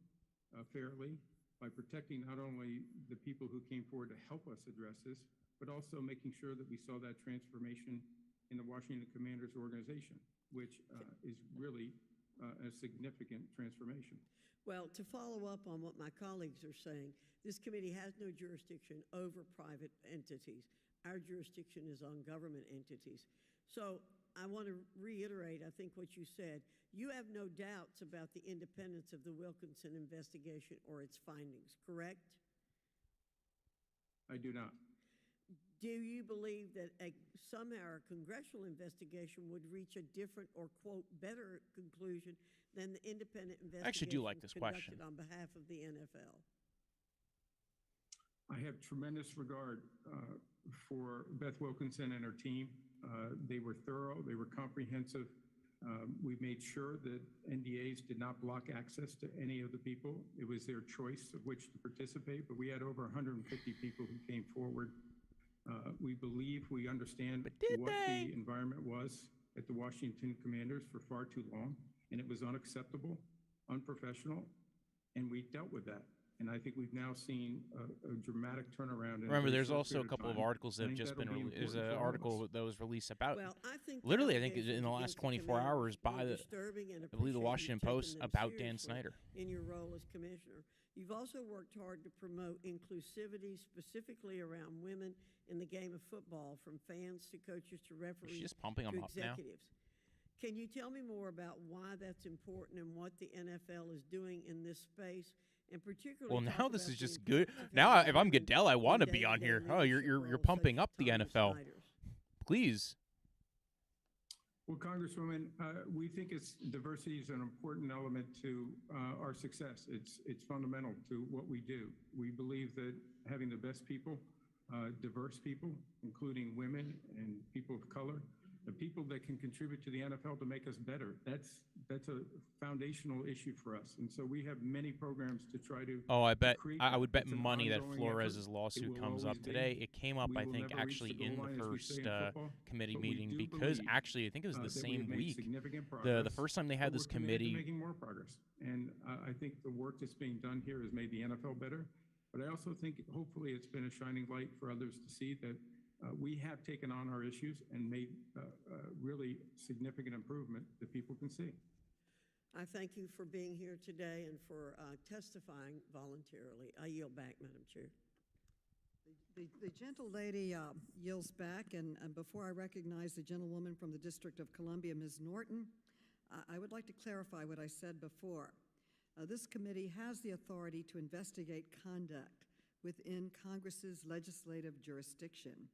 fairly, by protecting not only the people who came forward to help us address this, but also making sure that we saw that transformation in the Washington Commanders organization, which is really a significant transformation. Well, to follow up on what my colleagues are saying, this committee has no jurisdiction over private entities. Our jurisdiction is on government entities. So I want to reiterate, I think, what you said. You have no doubts about the independence of the Wilkinson investigation or its findings, correct? I do not. Do you believe that somehow a congressional investigation would reach a different or, quote, better conclusion than the independent investigation I actually do like this question. on behalf of the NFL? I have tremendous regard for Beth Wilkinson and her team. They were thorough, they were comprehensive. We made sure that NDAs did not block access to any of the people. It was their choice of which to participate, but we had over 150 people who came forward. We believe we understand what the environment was at the Washington Commanders for far too long, and it was unacceptable, unprofessional, and we dealt with that. And I think we've now seen a dramatic turnaround. Remember, there's also a couple of articles that have just been released. There's an article that was released about, literally, I think in the last 24 hours by the, I believe the Washington Post, about Dan Snyder. In your role as commissioner, you've also worked hard to promote inclusivity, specifically around women in the game of football, from fans to coaches to referees. She's just pumping them up now. Can you tell me more about why that's important and what the NFL is doing in this space? And particularly, well, now this is just good. Now, if I'm Goodell, I want to be on here. Oh, you're pumping up the NFL. Please. Well, Congresswoman, we think diversity is an important element to our success. It's fundamental to what we do. We believe that having the best people, diverse people, including women and people of color, the people that can contribute to the NFL to make us better. That's a foundational issue for us. And so we have many programs to try to. Oh, I bet I would bet it's an money that ongoing Flores' effort. lawsuit It will comes up always be. today. It came up, We I will think, never reach actually the goal in the line, as we first say in football, committee but we meeting do because believe, actually I think it was the that we same have made week. significant The progress, first time they had but this we're committed to committee. making more progress. And I think the work that's being done here has made the NFL better. But I also think hopefully it's been a shining light for others to see that we have taken on our issues and made really significant improvement that people can see. I thank you for being here today and for testifying voluntarily. I yield back, Madam Chair. The gentle lady yields back, and before I recognize the gentlewoman from the District of Columbia, Ms. Norton, I would like to clarify what I said before. This committee has the authority to investigate conduct within Congress's legislative jurisdiction,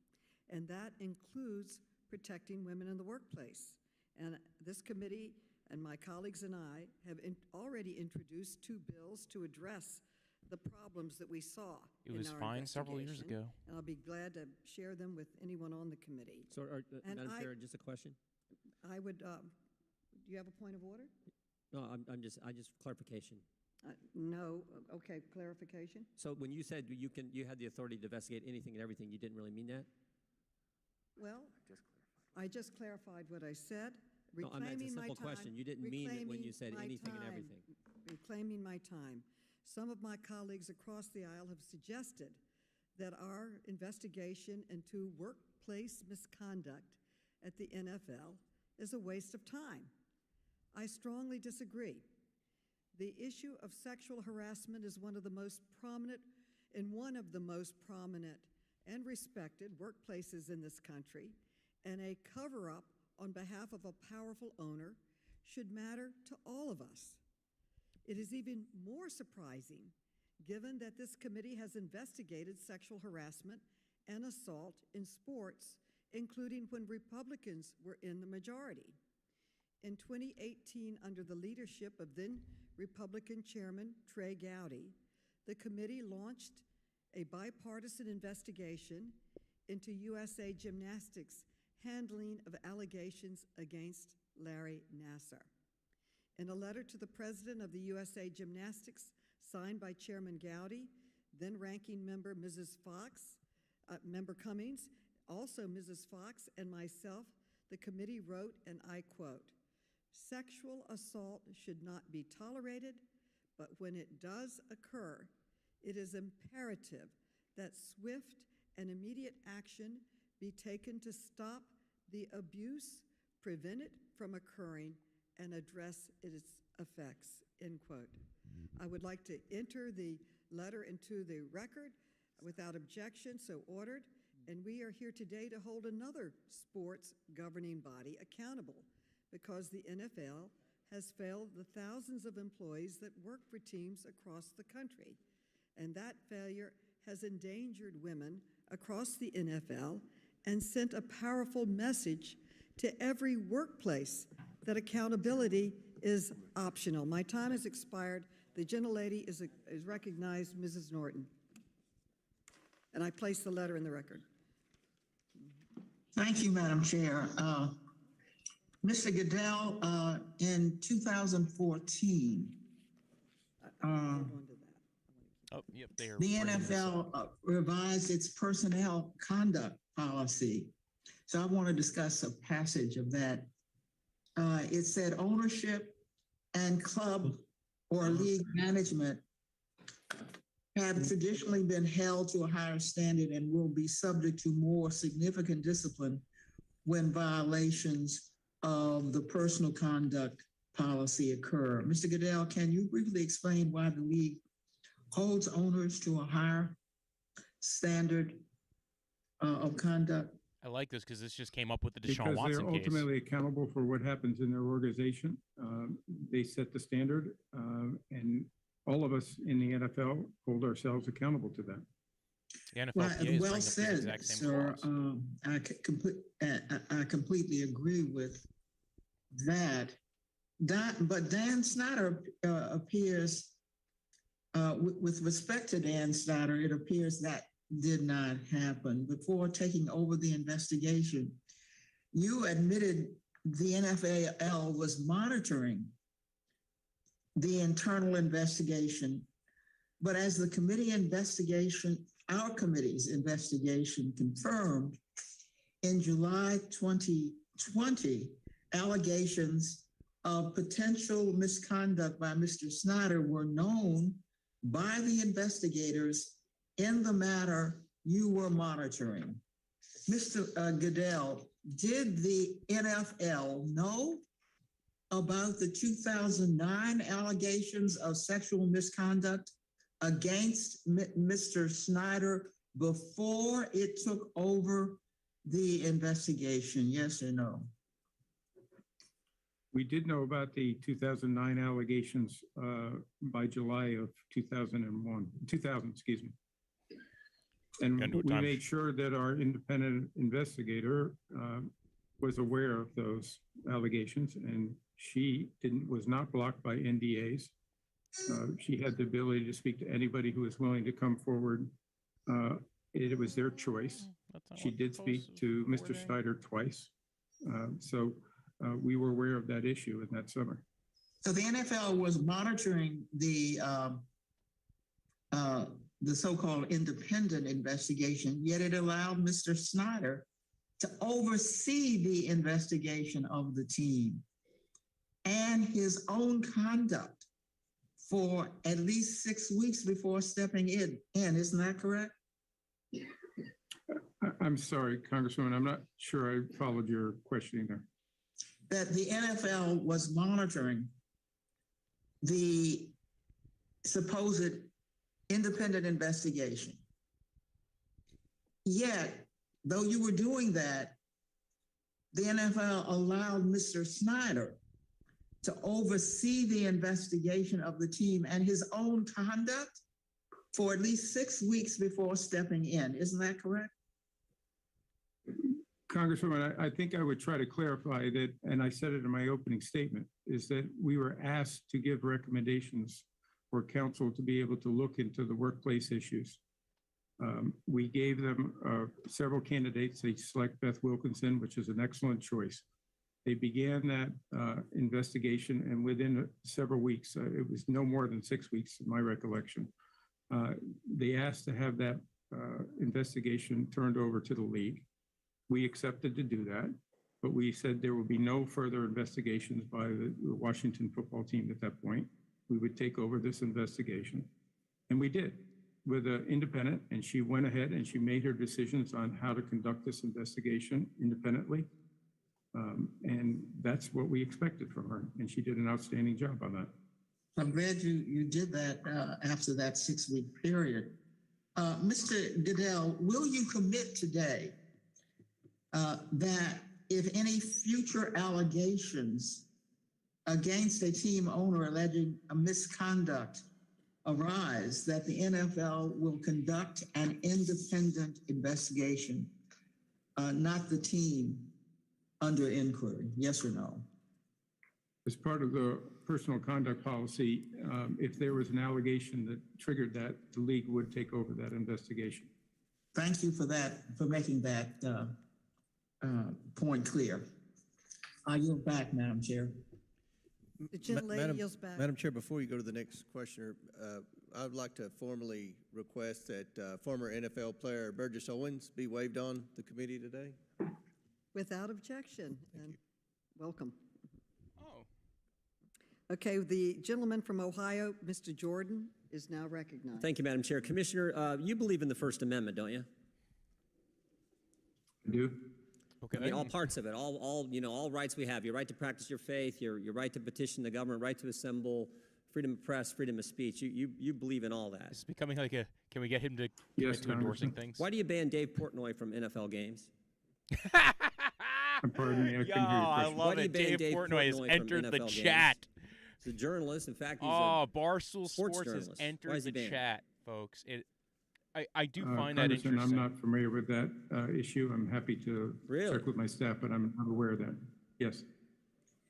and that includes protecting women in the workplace. And this committee and my colleagues and I have already introduced 2 bills to address the problems that we saw. It was fine several years ago. And I'll be glad to share them with anyone on the committee. So, Madam Chair, just a question. I would. Do you have a point of order? No, I just clarification. No. Okay, clarification. So when you said you had the authority to investigate anything and everything, you didn't really mean that? Well, I just clarified what I said. No, I meant it's a simple question. You didn't mean it when you said anything and everything. Reclaiming my time. Some of my colleagues across the aisle have suggested that our investigation into workplace misconduct at the NFL is a waste of time. I strongly disagree. The issue of sexual harassment is one of the most prominent and respected workplaces in this country, and a cover-up on behalf of a powerful owner should matter to all of us. It is even more surprising, given that this committee has investigated sexual harassment and assault in sports, including when Republicans were in the majority. In 2018, under the leadership of then Republican Chairman Trey Gowdy, the committee launched a bipartisan investigation into USA Gymnastics' handling of allegations against Larry Nassar. In a letter to the president of the USA Gymnastics, signed by Chairman Gowdy, then ranking member Mrs. Fox, Member Cummings, also Mrs. Fox, and myself, the committee wrote, and I quote, "Sexual assault should not be tolerated, but when it does occur, it is imperative that swift and immediate action be taken to stop the abuse, prevent it from occurring, and address its effects," end quote. I would like to enter the letter into the record without objection, so ordered, and we are here today to hold another sports governing body accountable because the NFL has failed the thousands of employees that work for teams across the country, and that failure has endangered women across the NFL and sent a powerful message to every workplace that accountability is optional. My time has expired. The gentlelady is recognized, Mrs. Norton. And I place the letter in the record. Thank you, Madam Chair. Mr. Goodell, in 2014, Oh, yep, they are. the NFL revised its personnel conduct policy. So I want to discuss a passage of that. It said ownership and club or league management have traditionally been held to a higher standard and will be subject to more significant discipline when violations of the personal conduct policy occur. Mr. Goodell, can you briefly explain why the league holds owners to a higher standard of conduct? I like this because this just came up with the Deshaun Because Watson they're case. ultimately accountable for what happens in their organization. They set the standard, and all of us in the NFL hold ourselves accountable to that. The NFLPA Well said, sir. I completely agree with that. But Dan Snyder appears, with respect to Dan Snyder, it appears that did not happen. Before taking over the investigation, you admitted the NFL was monitoring the internal investigation, but as the committee investigation, our committee's investigation confirmed, in July 2020, allegations of potential misconduct by Mr. Snyder were known by the investigators in the matter you were monitoring. Mr. Goodell, did the NFL know about the 2009 allegations of sexual misconduct against Mr. Snyder before it took over the investigation? Yes or no? We did know about the 2009 allegations by July of 2000, excuse me. And we made sure that our independent investigator was aware of those allegations, and she was not blocked by NDAs. She had the ability to speak to anybody who was willing to come forward. It was their choice. She did speak to Mr. Snyder twice. So we were aware of that issue in that summer. So the NFL was monitoring the so-called independent investigation, yet it allowed Mr. Snyder to oversee the investigation of the team and his own conduct for at least 6 weeks before stepping in. Isn't that correct? I'm sorry, Congresswoman, I'm not sure I followed your questioning there. That the NFL was monitoring the supposed independent investigation. Yet, though you were doing that, the NFL allowed Mr. Snyder to oversee the investigation of the team and his own conduct for at least 6 weeks before stepping in. Isn't that correct? Congresswoman, I think I would try to clarify that, and I said it in my opening statement, is that we were asked to give recommendations for council to be able to look into the workplace issues. We gave them several candidates. They select Beth Wilkinson, which is an excellent choice. They began that investigation, and within several weeks, it was no more than 6 weeks, in my recollection, they asked to have that investigation turned over to the league. We accepted to do that, but we said there would be no further investigations by the Washington football team at that point. We would take over this investigation, and we did with an independent, and she went ahead and she made her decisions on how to conduct this investigation independently. And that's what we expected from her, and she did an outstanding job on that. I'm glad you did that after that 6 week period. Mr. Goodell, will you commit today that if any future allegations against a team owner alleging a misconduct arise, that the NFL will conduct an independent investigation, not the team under inquiry? Yes or no? As part of the personal conduct policy, if there was an allegation that triggered that, the league would take over that investigation. Thank you for that, for making that point clear. I yield back, Madam Chair. The gentlelady yields back. Madam Chair, before you go to the next questioner, I would like to formally request that former NFL player Burgess Owens be waived on the committee today. Without objection. Thank you. Welcome. Oh. Okay, the gentleman from Ohio, Mr. Jordan, is now recognized. Thank you, Madam Chair. Commissioner, you believe in the First Amendment, don't you? I do. Okay. I mean, all parts of it, all rights we have. Your right to practice your faith, your right to petition the government, right to assemble, freedom of press, freedom of speech. You believe in all that. It's becoming like a. Can we get him to commit to endorsing things? Why do you ban Dave Portnoy from NFL games? Pardon me, I couldn't hear your I question. love it. Dave Portnoy has entered the chat. He's a journalist. In fact, he's Barstool Sports has entered the chat, folks. I do find that interesting. I'm not familiar with that issue. I'm happy to check with my staff, but I'm not aware of that. Yes.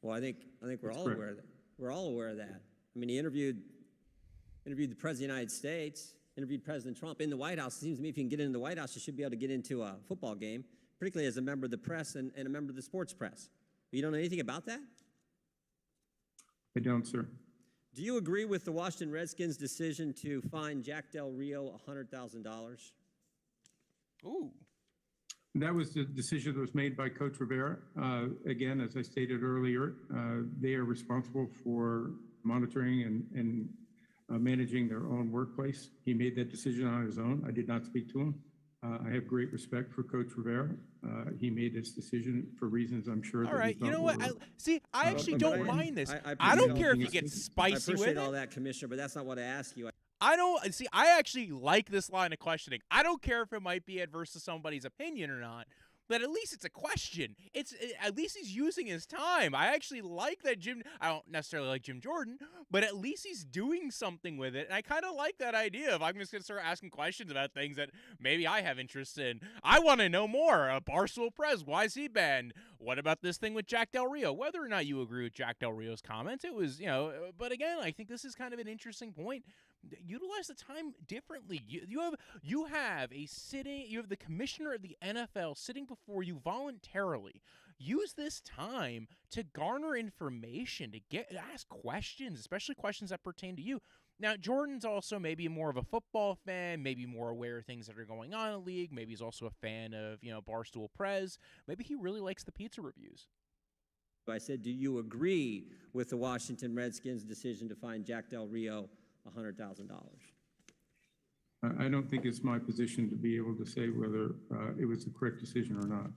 Well, I think we're all aware of that. We're all aware of that. I mean, he interviewed the President of the United States, interviewed President Trump in the White House. It seems to me if you can get into the White House, you should be able to get into a football game, particularly as a member of the press and a member of the sports press. You don't know anything about that? I don't, sir. Do you agree with the Washington Redskins' decision to fine Jack Del Rio $100,000? Ooh. That was the decision that was made by Coach Rivera. Again, as I stated earlier, they are responsible for monitoring and managing their own workplace. He made that decision on his own. I did not speak to him. I have great respect for Coach Rivera. He made this decision for reasons I'm sure. All right, you know what? I actually don't mind this. I don't care if he gets spicy with it. I appreciate all that, Commissioner, but that's not what I asked you. I don't see. I actually like this line of questioning. I don't care if it might be adverse to somebody's opinion or not, but at least it's a question. At least he's using his time. I actually like that Jim. I don't necessarily like Jim Jordan, but at least he's doing something with it. And I kind of like that idea of I'm just gonna start asking questions about things that maybe I have interest in. I want to know more. Barstool Prez, why is he banned? What about this thing with Jack Del Rio? Whether or not you agree with Jack Del Rio's comments, it was, but again, I think this is kind of an interesting point. Utilize the time differently. You have the commissioner of the NFL sitting before you voluntarily. Use this time to garner information, to ask questions, especially questions that pertain to you. Now, Jordan's also maybe more of a football fan, maybe more aware of things that are going on in the league. Maybe he's also a fan of, Barstool Prez. Maybe he really likes the pizza reviews. I said, do you agree with the Washington Redskins' decision to fine Jack Del Rio $100,000? I don't think it's my position to be able to say whether it was the correct decision or not.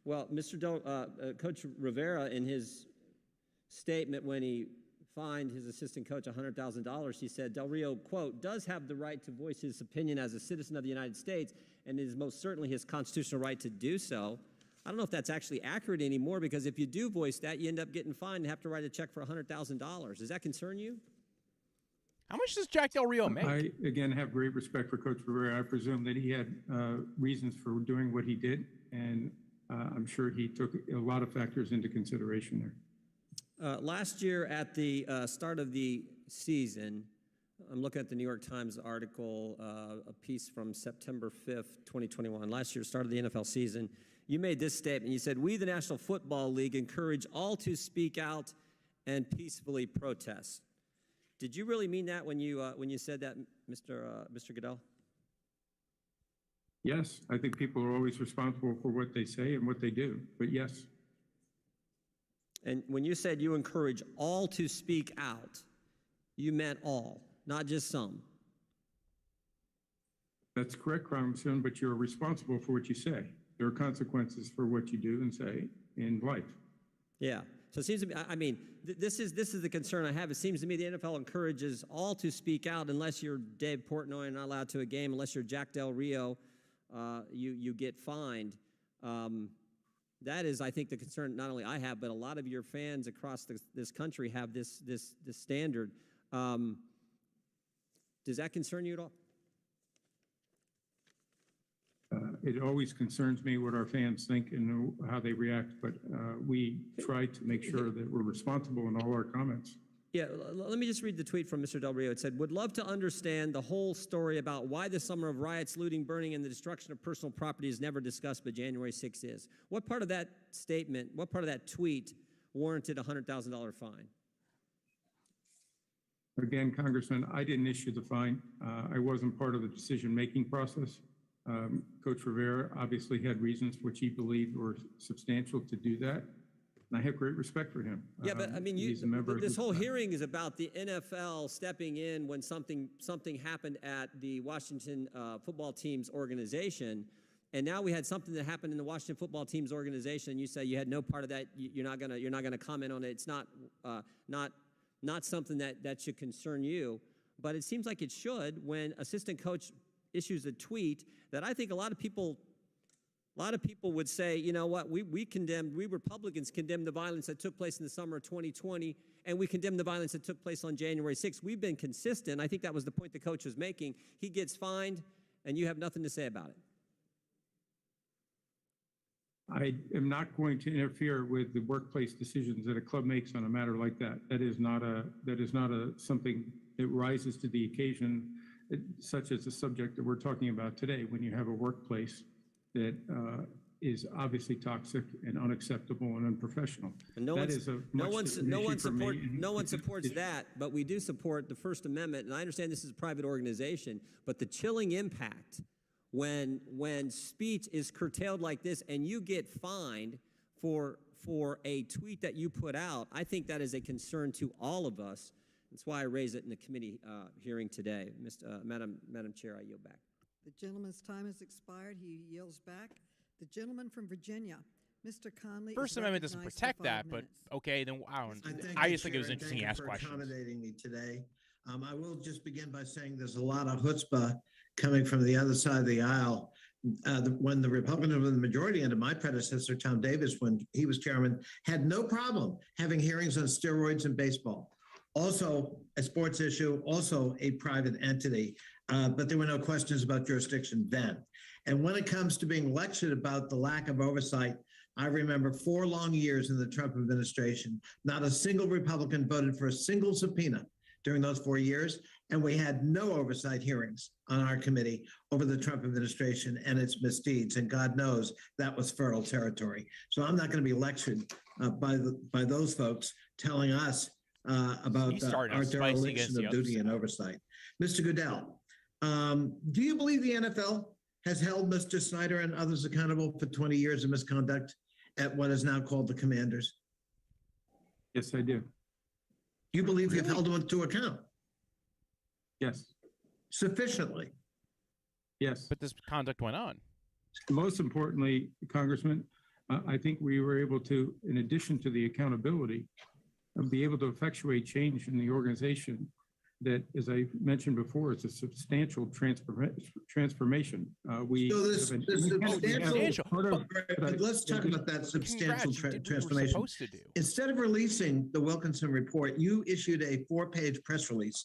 Well, Coach Rivera, in his statement when he fined his assistant coach $100,000, he said, Del Rio, quote, does have the right to voice his opinion as a citizen of the United States, and it is most certainly his constitutional right to do so. I don't know if that's actually accurate anymore, because if you do voice that, you end up getting fined and have to write a check for $100,000. Does that concern you? How much does Jack Del Rio make? I, again, have great respect for Coach Rivera. I presume that he had reasons for doing what he did, and I'm sure he took a lot of factors into consideration there. Last year at the start of the season, I'm looking at the New York Times article, a piece from September 5th, 2021. Last year, start of the NFL season, you made this statement. You said, we, the National Football League, encourage all to speak out and peacefully protest. Did you really mean that when you said that, Mr. Goodell? Yes, I think people are always responsible for what they say and what they do, but yes. And when you said you encourage all to speak out, you meant all, not just some. That's correct, Congressman, but you're responsible for what you say. There are consequences for what you do and say in life. Yeah. So it seems to me, I mean, this is the concern I have. It seems to me the NFL encourages all to speak out unless you're Dave Portnoy and not allowed to a game, unless you're Jack Del Rio, you get fined. That is, I think, the concern not only I have, but a lot of your fans across this country have this standard. Does that concern you at all? It always concerns me what our fans think and how they react, but we try to make sure that we're responsible in all our comments. Yeah, let me just read the tweet from Mr. Del Rio. It said, would love to understand the whole story about why the summer of riots, looting, burning, and the destruction of personal property is never discussed, but January 6th is. What part of that statement, what part of that tweet warranted a $100,000 fine? Again, Congressman, I didn't issue the fine. I wasn't part of the decision-making process. Coach Rivera obviously had reasons which he believed were substantial to do that, and I have great respect for him. Yeah, but I mean, this whole hearing is about the NFL stepping in when something happened at the Washington football team's organization, and now we had something that happened in the Washington football team's organization, and you say you had no part of that. You're not gonna comment on it. It's not something that should concern you, but it seems like it should when assistant coach issues a tweet that I think a lot of people would say, you know what, we Republicans condemned the violence that took place in the summer of 2020, and we condemned the violence that took place on January 6th. We've been consistent. I think that was the point the coach was making. He gets fined, and you have nothing to say about it. I am not going to interfere with the workplace decisions that a club makes on a matter like that. That is not something that rises to the occasion, such as the subject that we're talking about today, when you have a workplace that is obviously toxic and unacceptable and unprofessional. And no one supports that, but we do support the First Amendment. And I understand this is a private organization, but the chilling impact when speech is curtailed like this and you get fined for a tweet that you put out, I think that is a concern to all of us. That's why I raised it in the committee hearing today. Madam Chair, I yield back. The gentleman's time has expired. He yields back. The gentleman from Virginia, Mr. Conley. First Amendment doesn't protect that, but okay, then I just think it was interesting to ask questions. Thank you for accommodating me today. I will just begin by saying there's a lot of chutzpah coming from the other side of the aisle. When the Republicans were in the majority under my predecessor, Tom Davis, when he was chairman, had no problem having hearings on steroids in baseball. Also a sports issue, also a private entity, but there were no questions about jurisdiction then. And when it comes to being lectured about the lack of oversight, I remember 4 long years in the Trump administration, not a single Republican voted for a single subpoena during those 4 years, and we had no oversight hearings on our committee over the Trump administration and its misdeeds, and God knows that was fertile territory. So I'm not going to be lectured by those folks telling us about our dereliction of duty and oversight. Mr. Goodell, do you believe the NFL has held Mr. Snyder and others accountable for 20 years of misconduct at what is now called the Commanders? Yes, I do. You believe you've held them to account? Yes. Sufficiently? Yes. But this conduct went on. Most importantly, Congressman, I think we were able to, in addition to the accountability, be able to effectuate change in the organization that, as I mentioned before, it's a substantial transformation. Let's talk about that substantial transformation. Instead of releasing the Wilkinson report, you issued a 4-page press release.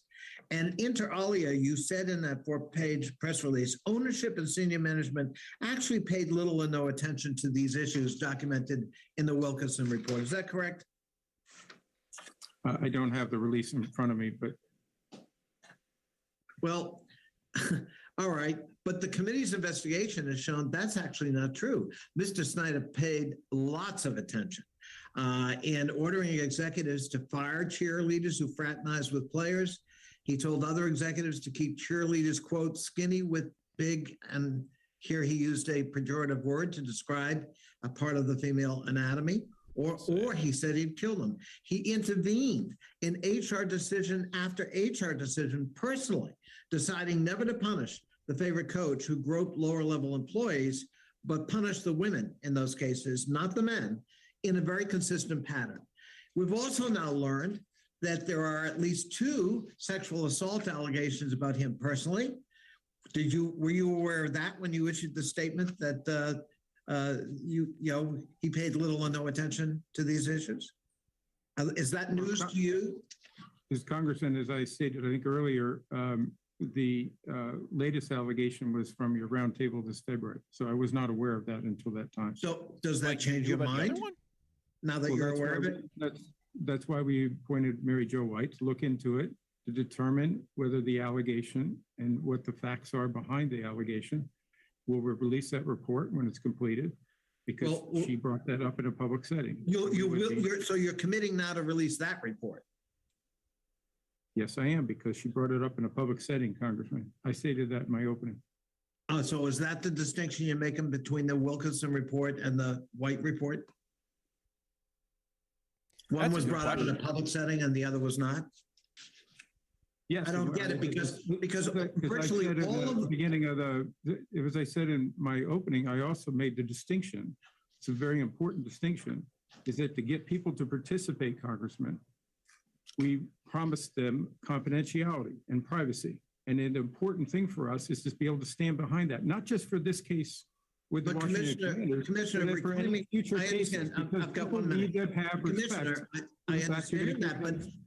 And inter alia, you said in that 4-page press release, ownership and senior management actually paid little or no attention to these issues documented in the Wilkinson report. Is that correct? I don't have the release in front of me, but. Well, all right. But the committee's investigation has shown that's actually not true. Mr. Snyder paid lots of attention in ordering executives to fire cheerleaders who fraternize with players. He told other executives to keep cheerleaders, quote, skinny with big, and here he used a pejorative word to describe a part of the female anatomy. Or he said he'd kill them. He intervened in HR decision after HR decision personally, deciding never to punish the favorite coach who groped lower level employees, but punish the women in those cases, not the men, in a very consistent pattern. We've also now learned that there are at least 2 sexual assault allegations about him personally. Were you aware of that when you issued the statement that he paid little or no attention to these issues? Is that news to you? As Congressman, as I stated, I think earlier, the latest allegation was from your roundtable this February. So I was not aware of that until that time. So does that change your mind now that you're aware of it? That's why we appointed Mary Jo White to look into it, to determine whether the allegation and what the facts are behind the allegation. We'll release that report when it's completed, because she brought that up in a public setting. So you're committing now to release that report? Yes, I am, because she brought it up in a public setting, Congressman. I stated that in my opening. So is that the distinction you're making between the Wilkinson report and the White report? One was brought up in a public setting and the other was not? Yes, I don't get it because virtually all of the beginning of as I said in my opening, I also made the distinction. It's a very important distinction, is that to get people to participate, Congressman, we promised them confidentiality and privacy. And an important thing for us is to be able to stand behind that, not just for this case with the Washington Commissioner, for any future cases. I've got 1 minute. Commissioner, I understand that,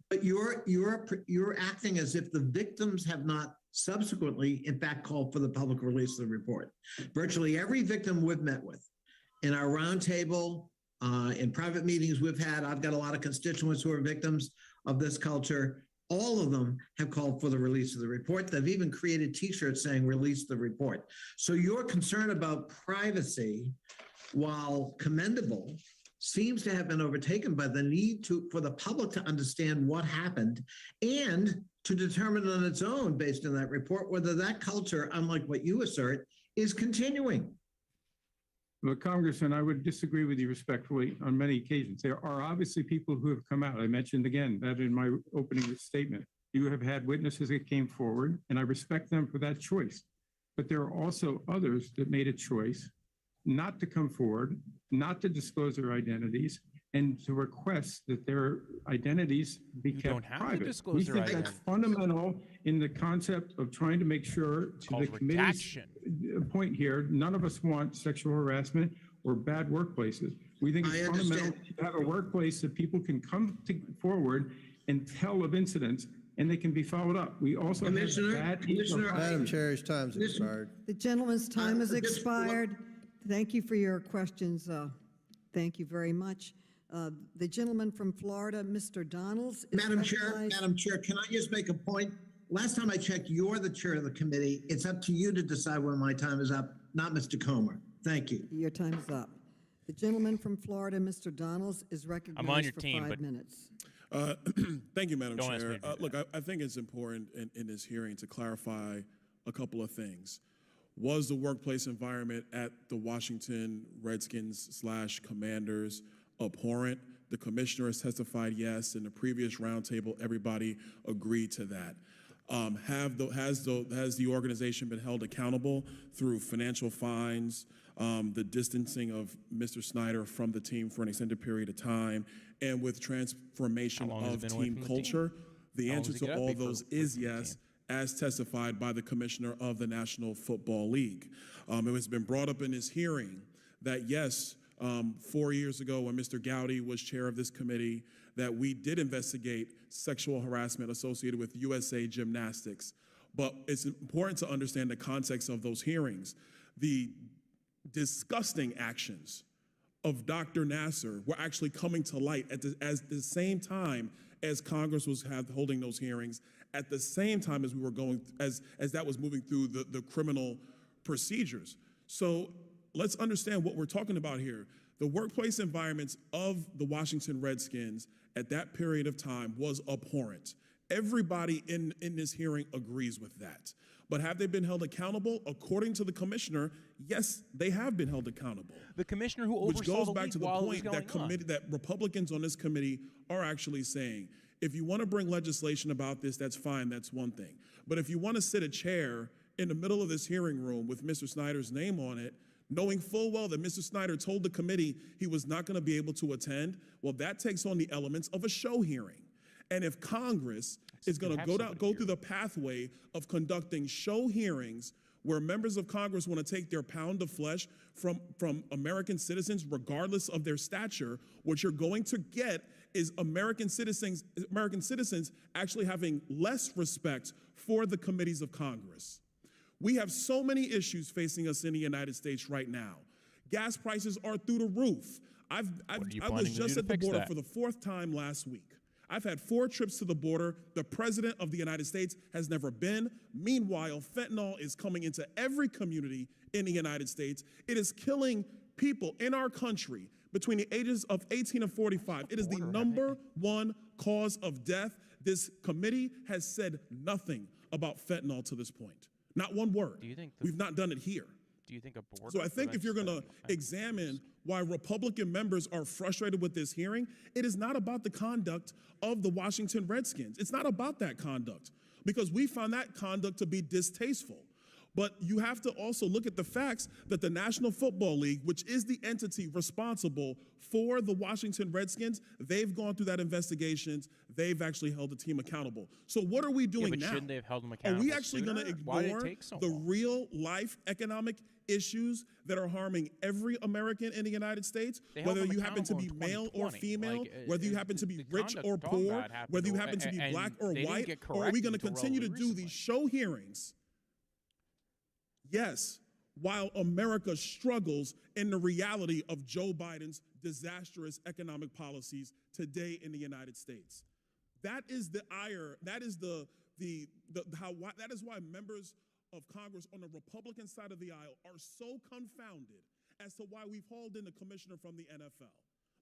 but you're acting as if the victims have not subsequently, in fact, called for the public release of the report. Virtually every victim we've met with in our roundtable, in private meetings we've had, I've got a lot of constituents who are victims of this culture. All of them have called for the release of the report. They've even created T-shirts saying release the report. So your concern about privacy, while commendable, seems to have been overtaken by the need for the public to understand what happened and to determine on its own, based on that report, whether that culture, unlike what you assert, is continuing. Well, Congressman, I would disagree with you respectfully on many occasions. There are obviously people who have come out. I mentioned again that in my opening statement. You have had witnesses that came forward, and I respect them for that choice. But there are also others that made a choice not to come forward, not to disclose their identities, and to request that their identities be You kept don't have to private. disclose We their think that's identities. fundamental in the concept of trying to make sure, to Called the committee's redaction. point here, none of us want sexual harassment or bad workplaces. We think it's I fundamental understand. to have a workplace that people can come forward and tell of incidents, and they can be followed up. We also have bad Madam Chair, his time's expired. The gentleman's time has just- expired. Thank you for your questions. Thank you very much. The gentleman from Florida, Mr. Donalds, is Madam Chair, recognized. can I just make a point? Last time I checked, you're the chair of the committee. It's up to you to decide when my time is up, not Mr. Comer. Thank you. Your time is up. The gentleman from Florida, Mr. Donalds, is recognized your for team, 5 but- minutes. Thank you, Madam Don't ask Chair. me to do Look, I think it's important in this hearing to clarify a couple of things. Was the workplace environment at the Washington Redskins / Commanders abhorrent? The commissioner has testified yes. In the previous roundtable, everybody agreed to that. Has the organization been held accountable through financial fines, the distancing of Mr. Snyder from the team for an extended period of time, and with transformation How long has he of been away team from the team? culture? The How long answer does he to get all up those before is from the yes, team? as testified by the commissioner of the National Football League. It has been brought up in this hearing that yes, 4 years ago when Mr. Gowdy was chair of this committee, that we did investigate sexual harassment associated with USA Gymnastics. But it's important to understand the context of those hearings. The disgusting actions of Dr. Nasser were actually coming to light at the same time as Congress was holding those hearings, at the same time as we were going, as that was moving through the criminal procedures. So let's understand what we're talking about here. The workplace environments of the Washington Redskins at that period of time was abhorrent. Everybody in this hearing agrees with that. But have they been held accountable? According to the commissioner, yes, they have been held accountable. The commissioner who oversaw Which goes the back league to the while it was point that going on. that Republicans on this committee are actually saying, if you want to bring legislation about this, that's fine, that's one thing. But if you want to sit a chair in the middle of this hearing room with Mr. Snyder's name on it, knowing full well that Mr. Snyder told the committee he was not going to be able to attend, well, that takes on the elements of a show hearing. And if Congress is going to go through the pathway of conducting show hearings where members of Congress want to take their pound of flesh from American citizens, regardless of their stature, what you're going to get is American citizens actually having less respect for the committees of Congress. We have so many issues facing us in the United States right now. Gas prices are through the roof. I was just at the border for the 4th time last week. I've had 4 trips to the border. The president of the United States has never been. Meanwhile, fentanyl is coming into every community in the United States. It is killing people in our country between the ages of 18 and 45. It is the #1 cause of death. This committee has said nothing about fentanyl to this point. Not one word. We've not done it here. Do you think a border? So I think if you're going to examine why Republican members are frustrated with this hearing, it is not about the conduct of the Washington Redskins. It's not about that conduct, because we found that conduct to be distasteful. But you have to also look at the facts that the National Football League, which is the entity responsible for the Washington Redskins, they've gone through that investigations. They've actually held the team accountable. So what are we doing but now? shouldn't they have held them accountable Are we actually going to sooner? Why did it ignore take so the long? real life economic issues that are harming every American in the United States, They held whether them you happen to be accountable in male or 2020. female, Like, whether you happen to be the rich conduct or we're talking poor, about happened whether you to- happen to be and black or they didn't white, get or are we going to corrected until continue to relatively do these show hearings? Yes, while America struggles in the reality of Joe Biden's disastrous economic policies today in the United States. That is the ire. That is that is why members of Congress on the Republican side of the aisle are so confounded as to why we've hauled in the commissioner from the NFL.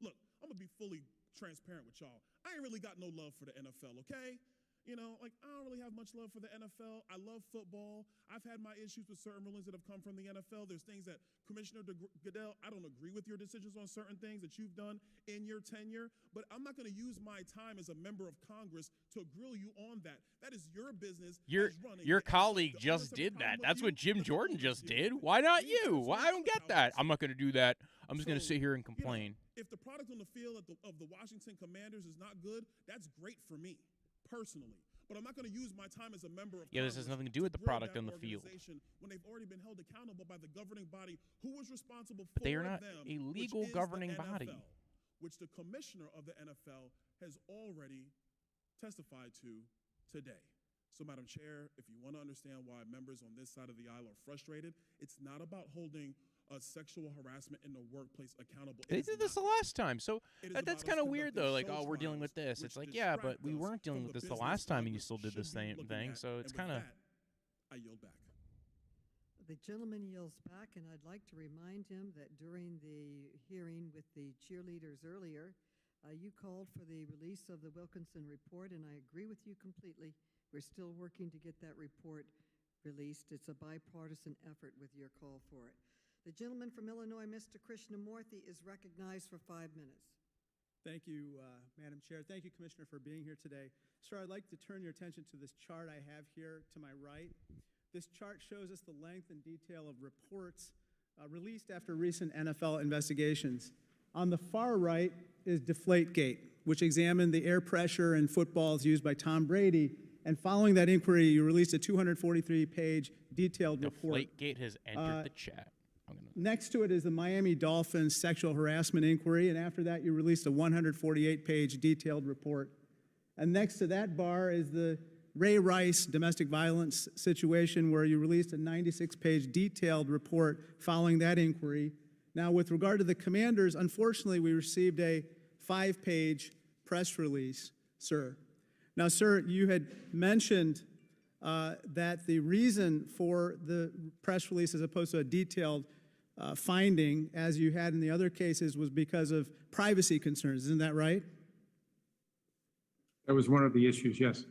Look, I'm gonna be fully transparent with y'all. I ain't really got no love for the NFL, okay? You know, like, I don't really have much love for the NFL. I love football. I've had my issues with certain rulings that have come from the NFL. There's things that Commissioner Goodell, I don't agree with your decisions on certain things that you've done in your tenure, but I'm not going to use my time as a member of Congress to grill you on that. That is your business. Your colleague just did that. That's what Jim Jordan just did. Why not you? I don't get that. I'm not going to do that. I'm just going to sit here and complain. If the product on the field of the Washington Commanders is not good, that's great for me personally. But I'm not going to use my time as a member of Congress. This has nothing to do with the product on the field. When they've already been held accountable by the governing body who was responsible for but they are not them, a legal governing body. Which the commissioner of the NFL has already testified to today. So, Madam Chair, if you want to understand why members on this side of the aisle are frustrated, it's not about holding sexual harassment in the workplace accountable. They did this the last time. So that's kind of weird, though. Like, oh, we're dealing with this. It's like, yeah, but we weren't dealing with this the last time, and you still did the same thing. So it's kind of. I yield back. The gentleman yields back, and I'd like to remind him that during the hearing with the cheerleaders earlier, you called for the release of the Wilkinson report, and I agree with you completely. We're still working to get that report released. It's a bipartisan effort with your call for it. The gentleman from Illinois, Mr. Krishnamurthy, is recognized for 5 minutes. Thank you, Madam Chair. Thank you, Commissioner, for being here today. Sir, I'd like to turn your attention to this chart I have here to my right. This chart shows us the length and detail of reports released after recent NFL investigations. On the far right is Deflategate, which examined the air pressure in footballs used by Tom Brady. And following that inquiry, you released a 243-page detailed report. Deflategate has entered the chat. Next to it is the Miami Dolphins sexual harassment inquiry, and after that you released a 148-page detailed report. And next to that bar is the Ray Rice domestic violence situation, where you released a 96-page detailed report following that inquiry. Now, with regard to the Commanders, unfortunately, we received a 5-page press release, sir. Now, sir, you had mentioned that the reason for the press release as opposed to a detailed finding, as you had in the other cases, was because of privacy concerns. Isn't that right? That was one of the issues, yes.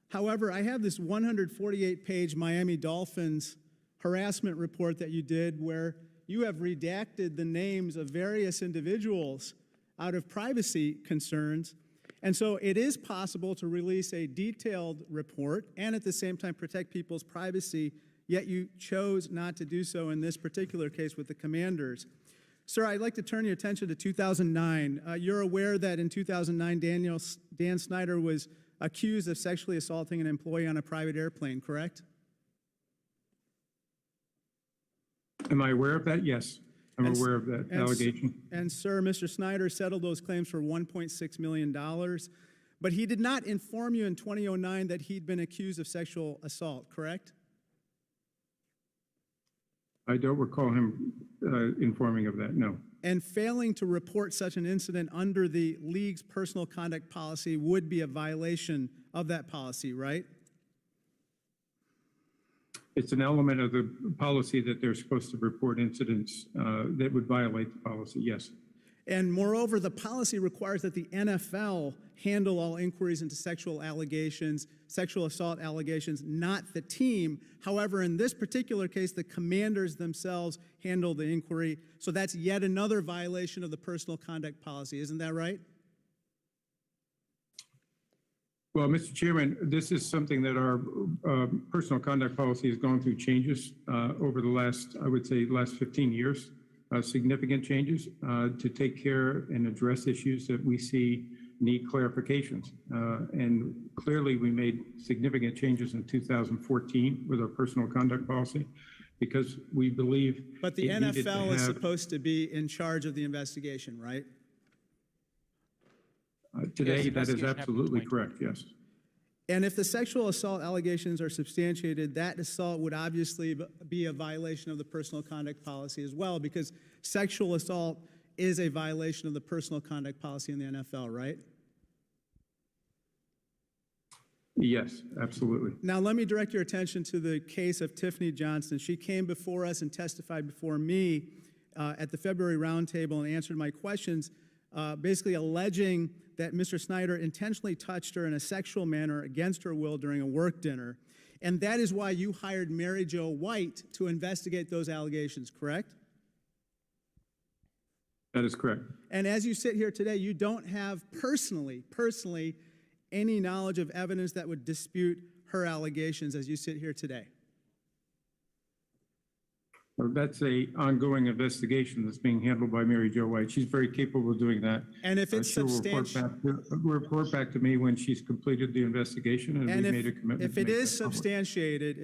However, I have this 148-page Miami Dolphins harassment report that you did where you have redacted the names of various individuals out of privacy concerns. And so it is possible to release a detailed report and at the same time protect people's privacy, yet you chose not to do so in this particular case with the Commanders. Sir, I'd like to turn your attention to 2009. You're aware that in 2009, Dan Snyder was accused of sexually assaulting an employee on a private airplane, correct? Am I aware of that? Yes. I'm aware of that allegation. And sir, Mr. Snyder settled those claims for $1.6 million, but he did not inform you in 2009 that he'd been accused of sexual assault, correct? I don't recall him informing of that, no. And failing to report such an incident under the league's personal conduct policy would be a violation of that policy, right? It's an element of the policy that they're supposed to report incidents that would violate the policy, yes. And moreover, the policy requires that the NFL handle all inquiries into sexual allegations, sexual assault allegations, not the team. However, in this particular case, the Commanders themselves handle the inquiry. So that's yet another violation of the personal conduct policy. Isn't that right? Well, Mr. Chairman, this is something that our personal conduct policy has gone through changes over the last, I would say, last 15 years. Significant changes to take care and address issues that we see need clarifications. And clearly we made significant changes in 2014 with our personal conduct policy because we believe. But the NFL is supposed to be in charge of the investigation, right? Today, yes, that is absolutely correct, yes. And if the sexual assault allegations are substantiated, that assault would obviously be a violation of the personal conduct policy as well, because sexual assault is a violation of the personal conduct policy in the NFL, right? Yes, absolutely. Now, let me direct your attention to the case of Tiffany Johnson. She came before us and testified before me at the February roundtable and answered my questions basically alleging that Mr. Snyder intentionally touched her in a sexual manner against her will during a work dinner. And that is why you hired Mary Jo White to investigate those allegations, correct? That is correct. And as you sit here today, you don't have personally, any knowledge of evidence that would dispute her allegations as you sit here today. Well, that's a ongoing investigation that's being handled by Mary Jo White. She's very capable of doing that. And if it's She will report back to me when she's completed the investigation, and we made a commitment. If it is substantiated,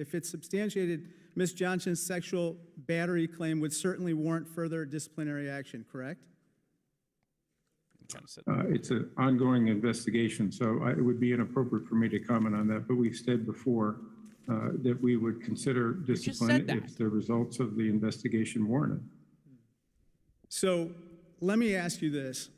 Ms. Johnson's sexual battery claim would certainly warrant further disciplinary action, correct? It's an ongoing investigation, so it would be inappropriate for me to comment on that. But we've said before that we would consider discipline if the results of the investigation warranted. So let me ask you this.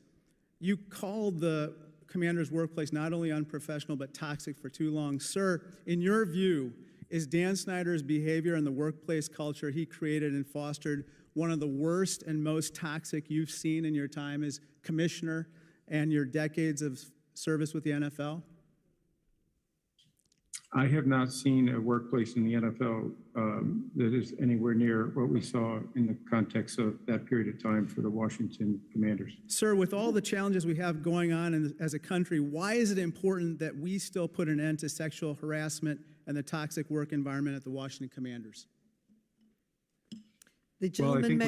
You called the commander's workplace not only unprofessional but toxic for too long. Sir, in your view, is Dan Snyder's behavior and the workplace culture he created and fostered one of the worst and most toxic you've seen in your time as commissioner and your decades of service with the NFL? I have not seen a workplace in the NFL that is anywhere near what we saw in the context of that period of time for the Washington Commanders. Sir, with all the challenges we have going on as a country, why is it important that we still put an end to sexual harassment and the toxic work environment at the Washington Commanders? The gentleman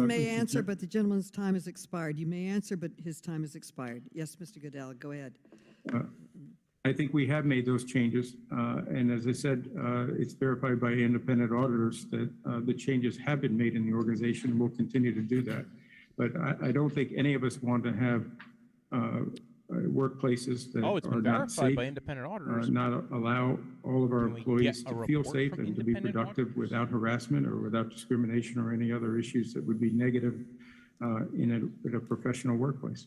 may answer, but the gentleman's time has expired. You may answer, but his time has expired. Yes, Mr. Goodell, go ahead. I think we have made those changes, and as I said, it's verified by independent auditors that the changes have been made in the organization, and we'll continue to do that. But I don't think any of us want to have workplaces that are not safe, by independent auditors. not allow all of our employees to feel safe and to be productive without harassment or without discrimination or any other issues that would be negative in a professional workplace.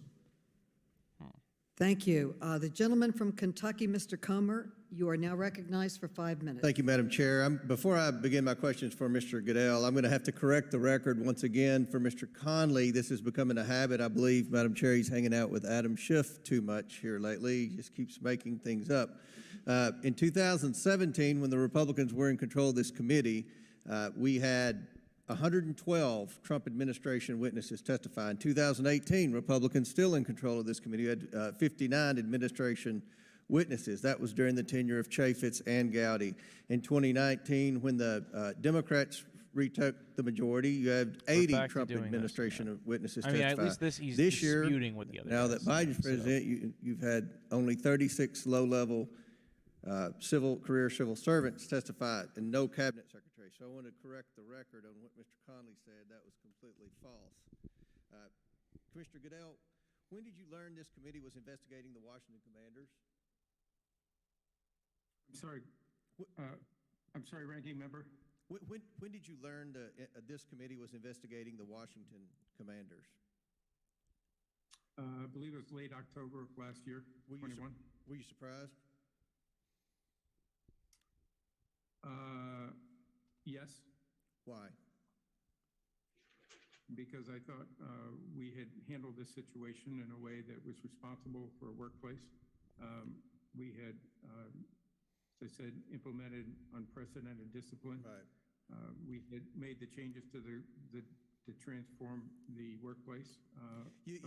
Thank you. The gentleman from Kentucky, Mr. Comer, you are now recognized for 5 minutes. Thank you, Madam Chair. Before I begin my questions for Mr. Goodell, I'm going to have to correct the record once again for Mr. Conley. This is becoming a habit. I believe, Madam Chair, he's hanging out with Adam Schiff too much here lately. He just keeps making things up. In 2017, when the Republicans were in control of this committee, we had 112 Trump administration witnesses testify. In 2018, Republicans still in control of this committee had 59 administration witnesses. That was during the tenure of Chaffetz and Gowdy. In 2019, when the Democrats retook the majority, you had 80 Trump administration witnesses testify. At least this he's this year, disputing with the other now guys, that Biden's president, you've had only 36 low-level career civil servants testify and no cabinet secretary. So I want to correct the record on what Mr. Conley said. That was completely false. Commissioner Goodell, when did you learn this committee was investigating the Washington Commanders? I'm sorry, Ranking Member. When did you learn this committee was investigating the Washington Commanders? I believe it was late October of last year, 21. Were you surprised? Yes. Why? Because I thought we had handled this situation in a way that was responsible for a workplace. We had, as I said, implemented unprecedented discipline. Right. We had made the changes to to transform the workplace. Let me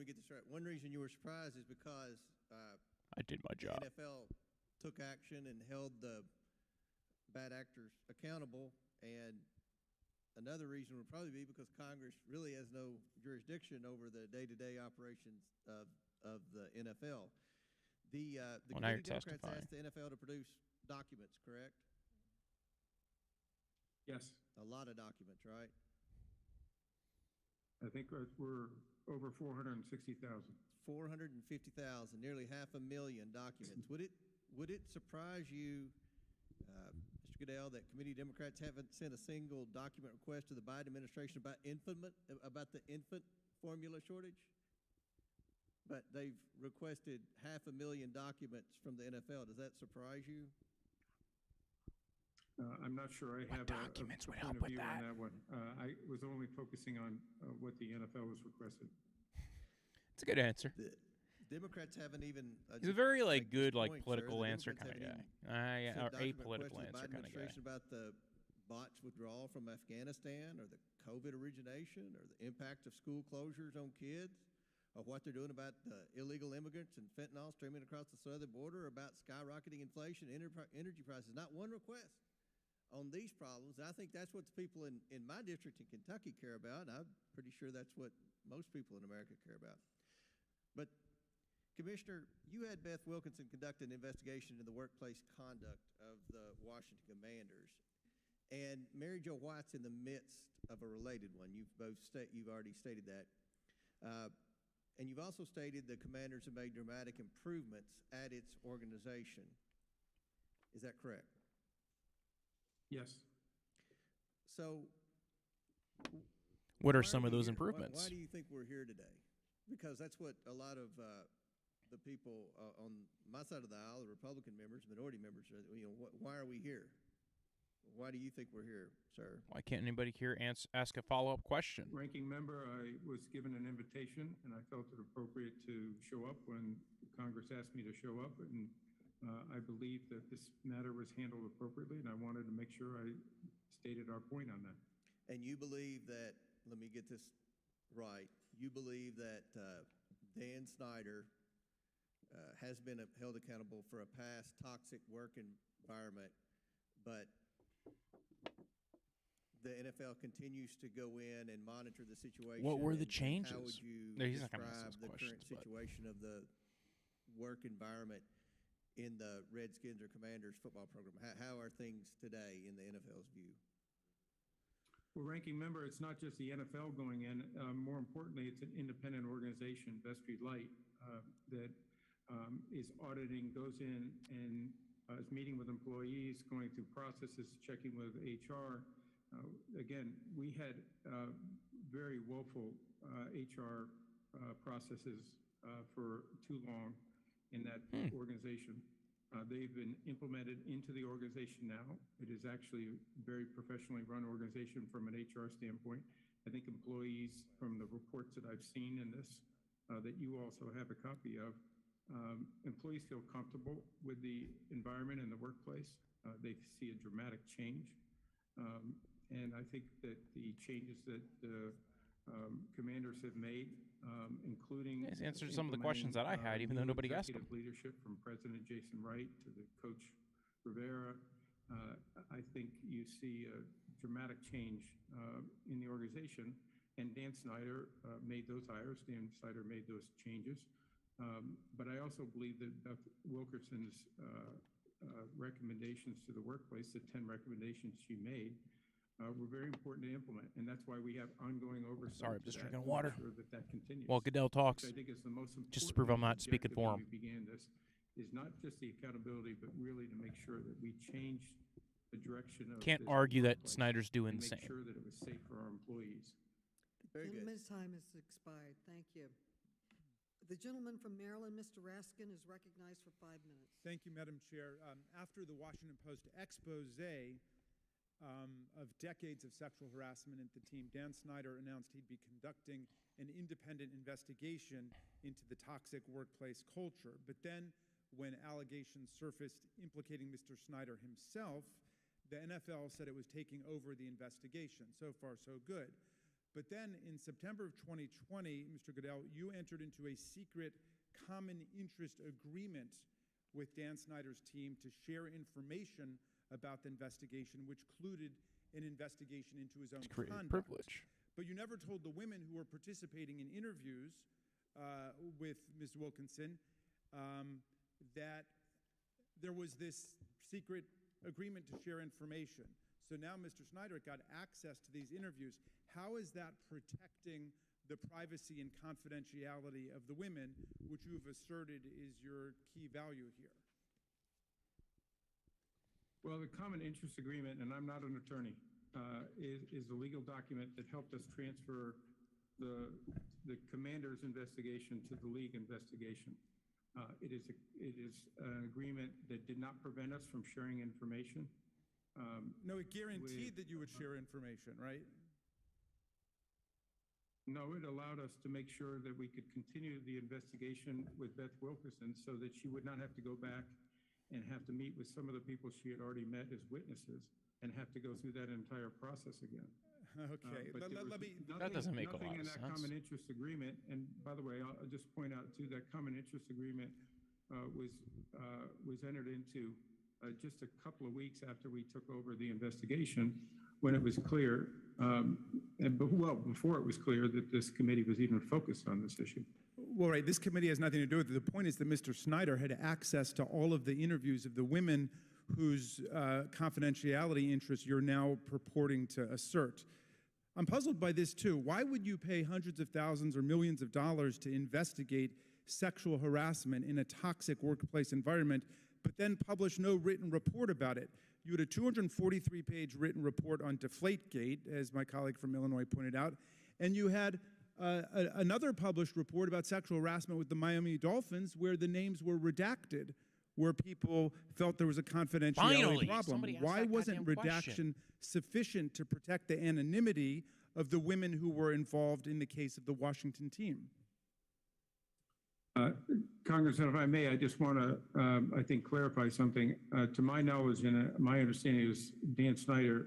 get this right. One reason you were surprised is because I did my job. The NFL took action and held the bad actors accountable, and another reason would probably be because Congress really has no jurisdiction over the day-to-day operations of the NFL. The Democrats asked the NFL to produce documents, correct? Yes. A lot of documents, right? I think we're over 460,000. 450,000, nearly 500,000 documents. Would it surprise you, Mr. Goodell, that committee Democrats haven't sent a single document request to the Biden administration about the infant formula shortage? But they've requested 500,000 documents from the NFL. Does that surprise you? I'm not sure I have a point of view on that one. I was was only focusing on what the NFL was requested. It's a good answer. The Democrats haven't even. He's a very make this good like point, political sir. The answer Democrats kind of haven't guy. even Or sent document apolitical questions to the answer Biden kind of guy. administration about the botched withdrawal from Afghanistan, or the COVID origination, or the impact of school closures on kids, or what they're doing about illegal immigrants and fentanyl streaming across the southern border, or about skyrocketing inflation, energy prices. Not one request on these problems. I think that's what the people in my district in Kentucky care about, and I'm pretty sure that's what most people in America care about. But, Commissioner, you had Beth Wilkinson conduct an investigation into the workplace conduct of the Washington Commanders, and Mary Jo White's in the midst of a related one. You've already stated that. And you've also stated the Commanders have made dramatic improvements at its organization. Is that correct? Yes. So, what are some of those improvements? Why do you think we're here today? Because that's what a lot of the people on my side of the aisle, the Republican members, minority members, why are we here? Why do you think we're here, sir? Why can't anybody here ask a follow-up question? Ranking member, I was given an invitation, and I felt it appropriate to show up when Congress asked me to show up, and I believe that this matter was handled appropriately, and I wanted to make sure I stated our point on that. And you believe that, let me get this right, you believe that Dan Snyder has been held accountable for a past toxic work environment, but the NFL continues to go in and monitor the situation. What were the and changes? How would you He's not gonna describe ask the those current questions, situation of the work environment in the Redskins or Commanders football program? How are things today in the NFL's view? Well, ranking member, it's not just the NFL going in. More importantly, it's an independent organization, Vestry Light, that is auditing, goes in and is meeting with employees, going through processes, checking with HR. Again, we had very woeful HR processes for too long in that organization. They've been implemented into the organization now. It is actually a very professionally run organization from an HR standpoint. I think employees, from the reports that I've seen in this, that you also have a copy of, employees feel comfortable with the environment and the workplace. They see a dramatic change. And I think that the changes that the Commanders have made, including He's answered some of the questions that I had, even though nobody asked them. Leadership from President Jason Wright to the coach Rivera, I think you see a dramatic change in the organization. And Dan Snyder made those hires. Dan Snyder made those changes. But I also believe that Beth Wilkerson's recommendations to the workplace, the 10 recommendations she made, were very important to implement, and that's why we have ongoing oversight. Sorry, I'm just drinking water. Sure that continues. While Goodell talks, I think it's the most important, just to prove I'm not speaking for him. We began this is not just the accountability, but really to make sure that we change the direction of. Can't this argue that workplace Snyder's doing and the make same. sure that it was safe for our employees. Very good. Gentleman's time has expired. Thank you. The gentleman from Maryland, Mr. Raskin, is recognized for 5 minutes. Thank you, Madam Chair. After the Washington Post expose of decades of sexual harassment at the team, Dan Snyder announced he'd be conducting an independent investigation into the toxic workplace culture. But then, when allegations surfaced implicating Mr. Snyder himself, the NFL said it was taking over the investigation. So far, so good. But then in September of 2020, Mr. Goodell, you entered into a secret common interest agreement with Dan Snyder's team to share information about the investigation, which included an investigation into his own conduct. Privilege. But you never told the women who were participating in interviews with Ms. Wilkinson that there was this secret agreement to share information. So now Mr. Snyder got access to these interviews. How is that protecting the privacy and confidentiality of the women, which you have asserted is your key value here? Well, the common interest agreement, and I'm not an attorney, is a legal document that helped us transfer the Commanders investigation to the league investigation. It is an agreement that did not prevent us from sharing information. No, it guaranteed that you would share information, right? No, it allowed us to make sure that we could continue the investigation with Beth Wilkerson so that she would not have to go back and have to meet with some of the people she had already met as witnesses and have to go through that entire process again. Okay, But there was That doesn't make a lot nothing of in that sense. common interest agreement. And by the way, I'll just point out too, that common interest agreement was entered into just a couple of weeks after we took over the investigation, when it was clear, before it was clear that this committee was even focused on this issue. Well, right, this committee has nothing to do with it. The point is that Mr. Snyder had access to all of the interviews of the women whose confidentiality interests you're now purporting to assert. I'm puzzled by this too. Why would you pay hundreds of thousands or millions of dollars to investigate sexual harassment in a toxic workplace environment, but then publish no written report about it? You had a 243-page written report on Deflategate, as my colleague from Illinois pointed out, and you had another published report about sexual harassment with the Miami Dolphins where the names were redacted, where people felt there was a confidentiality problem. Why wasn't redaction sufficient to protect the anonymity of the women who were involved in the case of the Washington team? Congressman, if I may, I just want to, I think, clarify something. To my knowledge and my understanding is Dan Snyder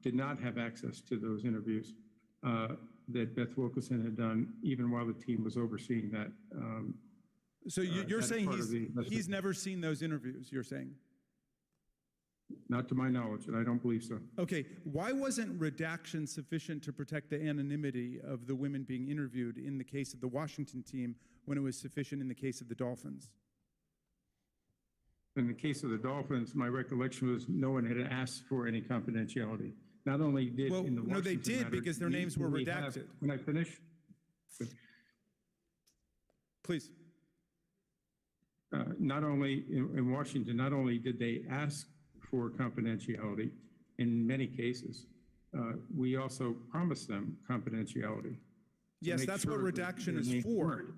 did not have access to those interviews that Beth Wilkerson had done, even while the team was overseeing that. So you're saying he's never seen those interviews, you're saying? Not to my knowledge, and I don't believe so. Okay, why wasn't redaction sufficient to protect the anonymity of the women being interviewed in the case of the Washington team when it was sufficient in the case of the Dolphins? In the case of the Dolphins, my recollection was no one had asked for any confidentiality. Not only did in the Washington no, they did matter, because their names were redacted. When I finish? Please. Not only in Washington, not only did they ask for confidentiality in many cases, we also promised them confidentiality. Yes, that's what redaction is for.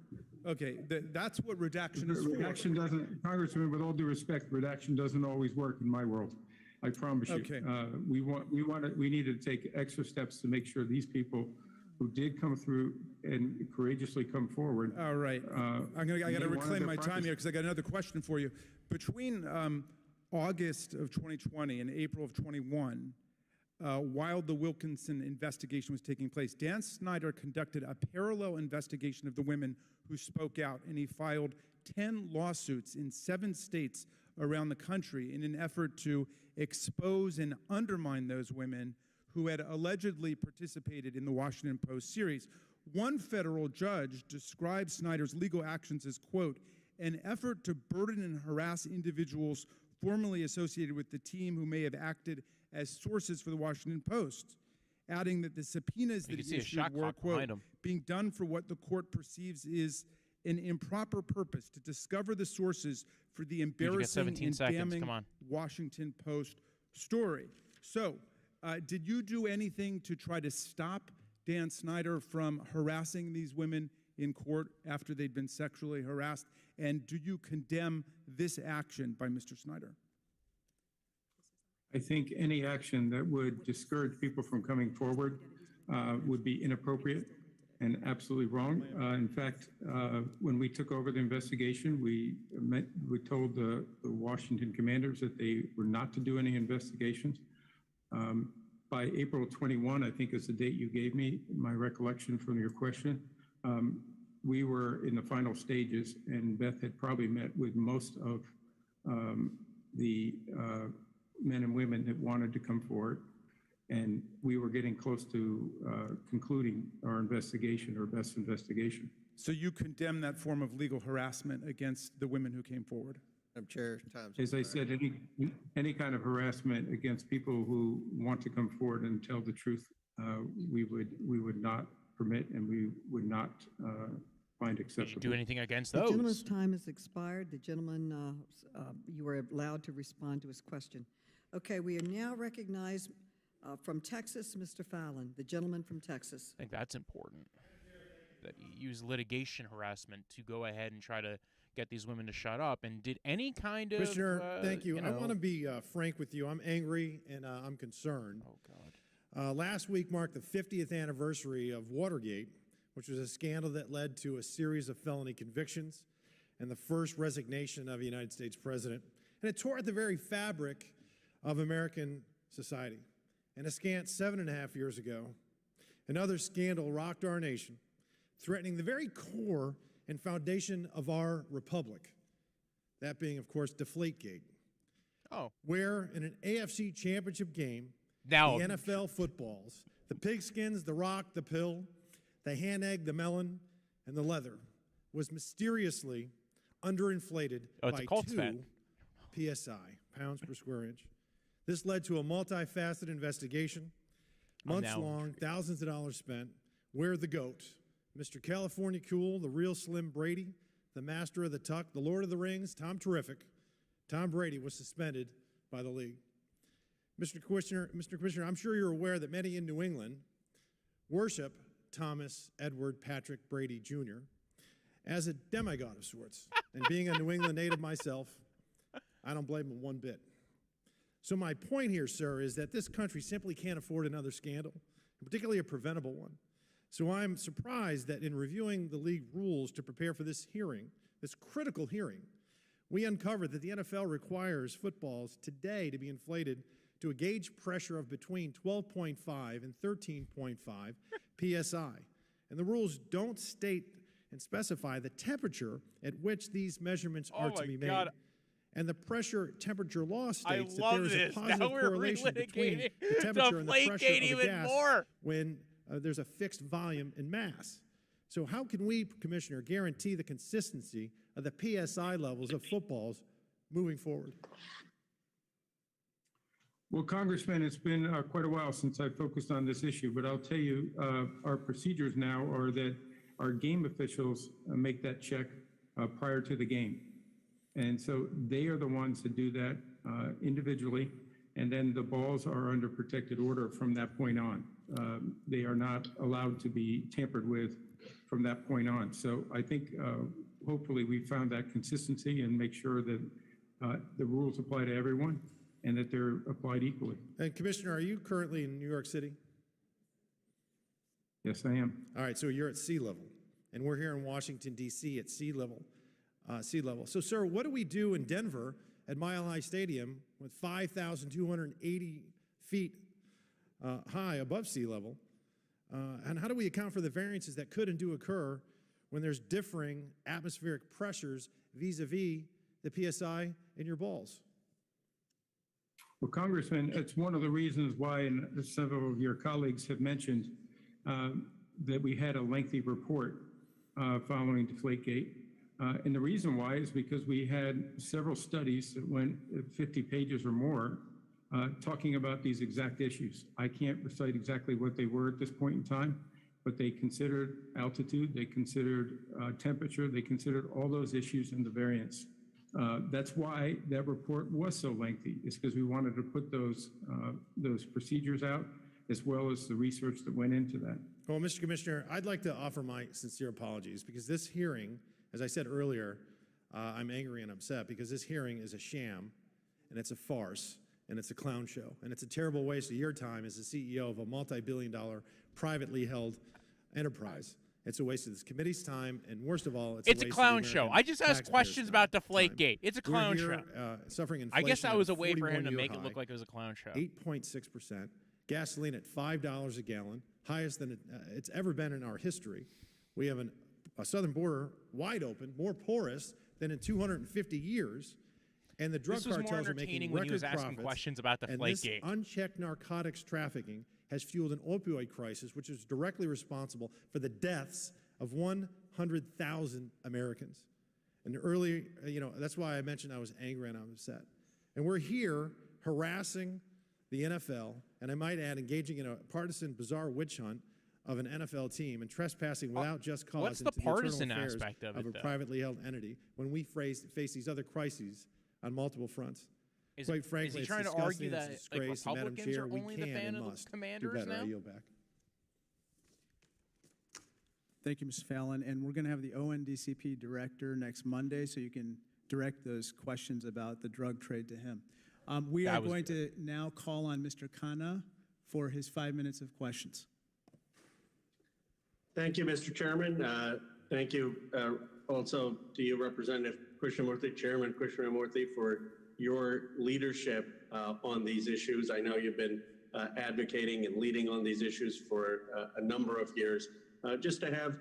Okay, that's what redaction is for. Redaction doesn't, Congressman, with all due respect, redaction doesn't always work in my world. I promise you. Okay. We need to take extra steps to make sure these people who did come through and courageously come forward. All right. I got to reclaim my time here because I got another question for you. Between August of 2020 and April of 21, while the Wilkinson investigation was taking place, Dan Snyder conducted a parallel investigation of the women who spoke out, and he filed 10 lawsuits in 7 states around the country in an effort to expose and undermine those women who had allegedly participated in the Washington Post series. One federal judge described Snyder's legal actions as, quote, an effort to burden and harass individuals formerly associated with the team who may have acted as sources for the Washington Post, adding that the subpoenas that he issued were, quote, being done for what the court perceives is an improper purpose to discover the sources for the embarrassing and damning Washington Post story. So, did you do anything to try to stop Dan Snyder from harassing these women in court after they'd been sexually harassed? And do you condemn this action by Mr. Snyder? I think any action that would discourage people from coming forward would be inappropriate and absolutely wrong. In fact, when we took over the investigation, we told the Washington Commanders that they were not to do any investigations. By April 21, I think is the date you gave me, my recollection from your question, we were in the final stages, and Beth had probably met with most of the men and women that wanted to come forward, and we were getting close to concluding our investigation, our best investigation. So you condemn that form of legal harassment against the women who came forward? Madam Chair, time's As I said, any kind of harassment against people who want to come forward and tell the truth, we would not permit, and we would not find acceptable. Do anything against The those? gentleman's time has expired. The gentleman, you were allowed to respond to his question. Okay, we now recognize from Texas, Mr. Fallon, the gentleman from Texas. I think that's important. That you use litigation harassment to go ahead and try to get these women to shut up. And did any kind of Commissioner, thank you. I know, want to be frank with you. I'm angry and I'm concerned. Oh God. Last week marked the 50th anniversary of Watergate, which was a scandal that led to a series of felony convictions and the first resignation of a United States president. And it tore at the very fabric of American society. And a scant 7.5 years ago, another scandal rocked our nation, threatening the very core and foundation of our republic. That being, of course, Deflategate. Oh. Where in an AFC championship game, now, the NFL footballs, the pigskins, the rock, the pill, the hand egg, the melon, and the leather was mysteriously underinflated by 2 PSI, pounds per square inch. This led to a multifaceted investigation, months long, thousands of dollars spent. Where the GOAT, Mr. California Cool, the real Slim Brady, the master of the tuck, the Lord of the Rings, Tom Terrific, Tom Brady was suspended by the league. Mr. Commissioner, I'm sure you're aware that many in New England worship Thomas Edward Patrick Brady Jr. as a demigod of sorts. And being a New England native myself, I don't blame him one bit. So my point here, sir, is that this country simply can't afford another scandal, particularly a preventable one. So I'm surprised that in reviewing the league rules to prepare for this hearing, this critical hearing, we uncovered that the NFL requires footballs today to be inflated to a gauge pressure of between 12.5 and 13.5 PSI. And the rules don't state and specify the temperature at which these measurements are to be made. And the pressure temperature law states that there is a positive correlation between the temperature and the pressure of the gas when there's a fixed volume and mass. So how can we, Commissioner, guarantee the consistency of the PSI levels of footballs moving forward? Well, Congressman, it's been quite a while since I focused on this issue, but I'll tell you, our procedures now are that our game officials make that check prior to the game. And so they are the ones that do that individually, and then the balls are under protected order from that point on. They are not allowed to be tampered with from that point on. So I think hopefully we found that consistency and make sure that the rules apply to everyone and that they're applied equally. And Commissioner, are you currently in New York City? Yes, I am. All right, so you're at sea level, and we're here in Washington, D.C. at sea level. So, sir, what do we do in Denver at Mile High Stadium with 5,280 feet high above sea level? And how do we account for the variances that could and do occur when there's differing atmospheric pressures vis-a-vis the PSI in your balls? Well, Congressman, it's one of the reasons why, and several of your colleagues have mentioned, that we had a lengthy report following Deflategate. And the reason why is because we had several studies that went 50 pages or more talking about these exact issues. I can't recite exactly what they were at this point in time, but they considered altitude, they considered temperature, they considered all those issues in the variance. That's why that report was so lengthy, is because we wanted to put those procedures out as well as the research that went into that. Well, Mr. Commissioner, I'd like to offer my sincere apologies because this hearing, as I said earlier, I'm angry and upset because this hearing is a sham and it's a farce and it's a clown show and it's a terrible waste of your time as the CEO of a multi-billion-dollar privately held enterprise. It's a waste of this committee's time, and worst of all, it's a clown show. I just asked questions about Deflategate. It's a clown show. Suffering inflation. I guess I was a way for him to make it look like it was a clown show. 8.6%. Gasoline at $5 a gallon, highest than it's ever been in our history. We have a southern border wide open, more porous than in 250 years. And the drug cartels are making record profits. Questions about Deflategate. And this unchecked narcotics trafficking has fueled an opioid crisis, which is directly responsible for the deaths of 100,000 Americans. And early, that's why I mentioned I was angry and I'm upset. And we're here harassing the NFL, and I might add, engaging in a partisan, bizarre witch hunt of an NFL team and trespassing without just cause what's into the partisan internal affairs aspect of it, a privately held entity when we face these other crises on multiple fronts. Quite frankly, is he trying to argue that Republicans are only the fan of the Commanders now? I yield back. Thank you, Mr. Fallon. And we're going to have the ONDCP director next Monday, so you can direct those questions about the drug trade to him. We are going to now call on Mr. Khanna for his 5 minutes of questions. Thank you, Mr. Chairman. Thank you also to you, Representative Krishnamurthy, Chairman Krishnamurthy, for your leadership on these issues. I know you've been advocating and leading on these issues for a number of years, just to have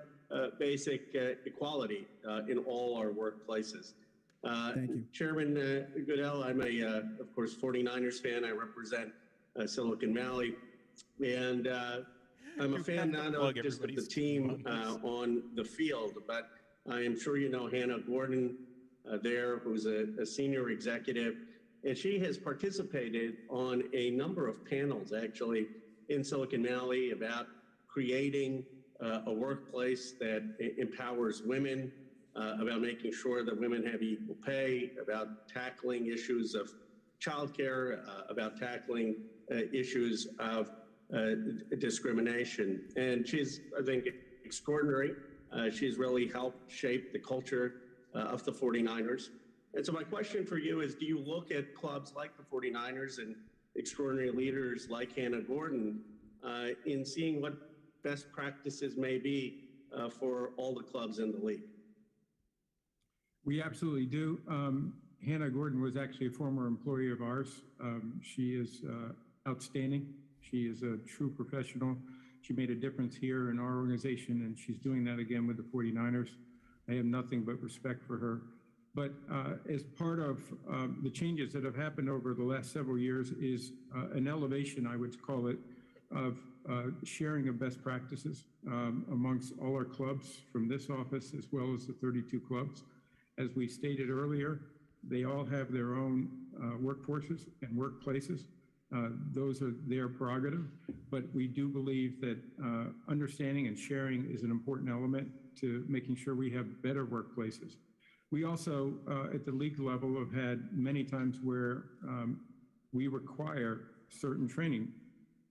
basic equality in all our workplaces. Thank you. Chairman Goodell, I'm of course, 49ers fan. I represent Silicon Valley, and I'm a fan not of just of the team on the field, but I am sure you know Hannah Gordon there, who's a senior executive, and she has participated on a number of panels actually in Silicon Valley about creating a workplace that empowers women, about making sure that women have equal pay, about tackling issues of childcare, about tackling issues of discrimination. And she's, I think, extraordinary. She's really helped shape the culture of the 49ers. And so my question for you is, do you look at clubs like the 49ers and extraordinary leaders like Hannah Gordon in seeing what best practices may be for all the clubs in the league? We absolutely do. Hannah Gordon was actually a former employee of ours. She is outstanding. She is a true professional. She made a difference here in our organization, and she's doing that again with the 49ers. I have nothing but respect for her. But as part of the changes that have happened over the last several years is an elevation, I would call it, of sharing of best practices amongst all our clubs from this office as well as the 32 clubs. As we stated earlier, they all have their own workforces and workplaces. Those are their prerogative, but we do believe that understanding and sharing is an important element to making sure we have better workplaces. We also, at the league level, have had many times where we require certain training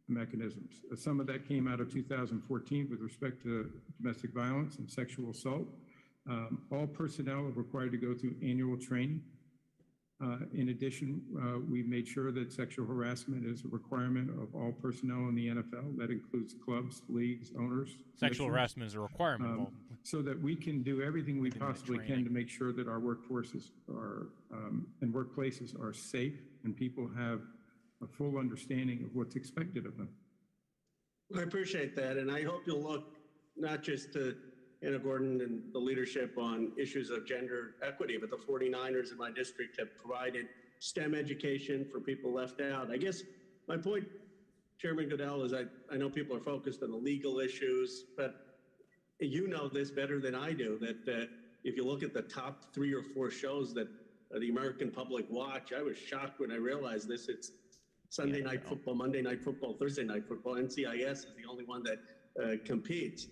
mechanisms. Some of that came out of 2014 with respect to domestic violence and sexual assault. All personnel are required to go through annual training. In addition, we made sure that sexual harassment is a requirement of all personnel in the NFL. That includes clubs, leagues, owners. Sexual harassment is a requirement. So that we can do everything we possibly can to make sure that our workforces are and workplaces are safe and people have a full understanding of what's expected of them. I appreciate that, and I hope you'll look not just to Hannah Gordon and the leadership on issues of gender equity, but the 49ers in my district have provided STEM education for people left out. I guess my point, Chairman Goodell, is I know people are focused on the legal issues, but you know this better than I do, that if you look at the top 3 or 4 shows that the American public watch, I was shocked when I realized this. It's Sunday night football, Monday night football, Thursday night football. NCIS is the only one that competes.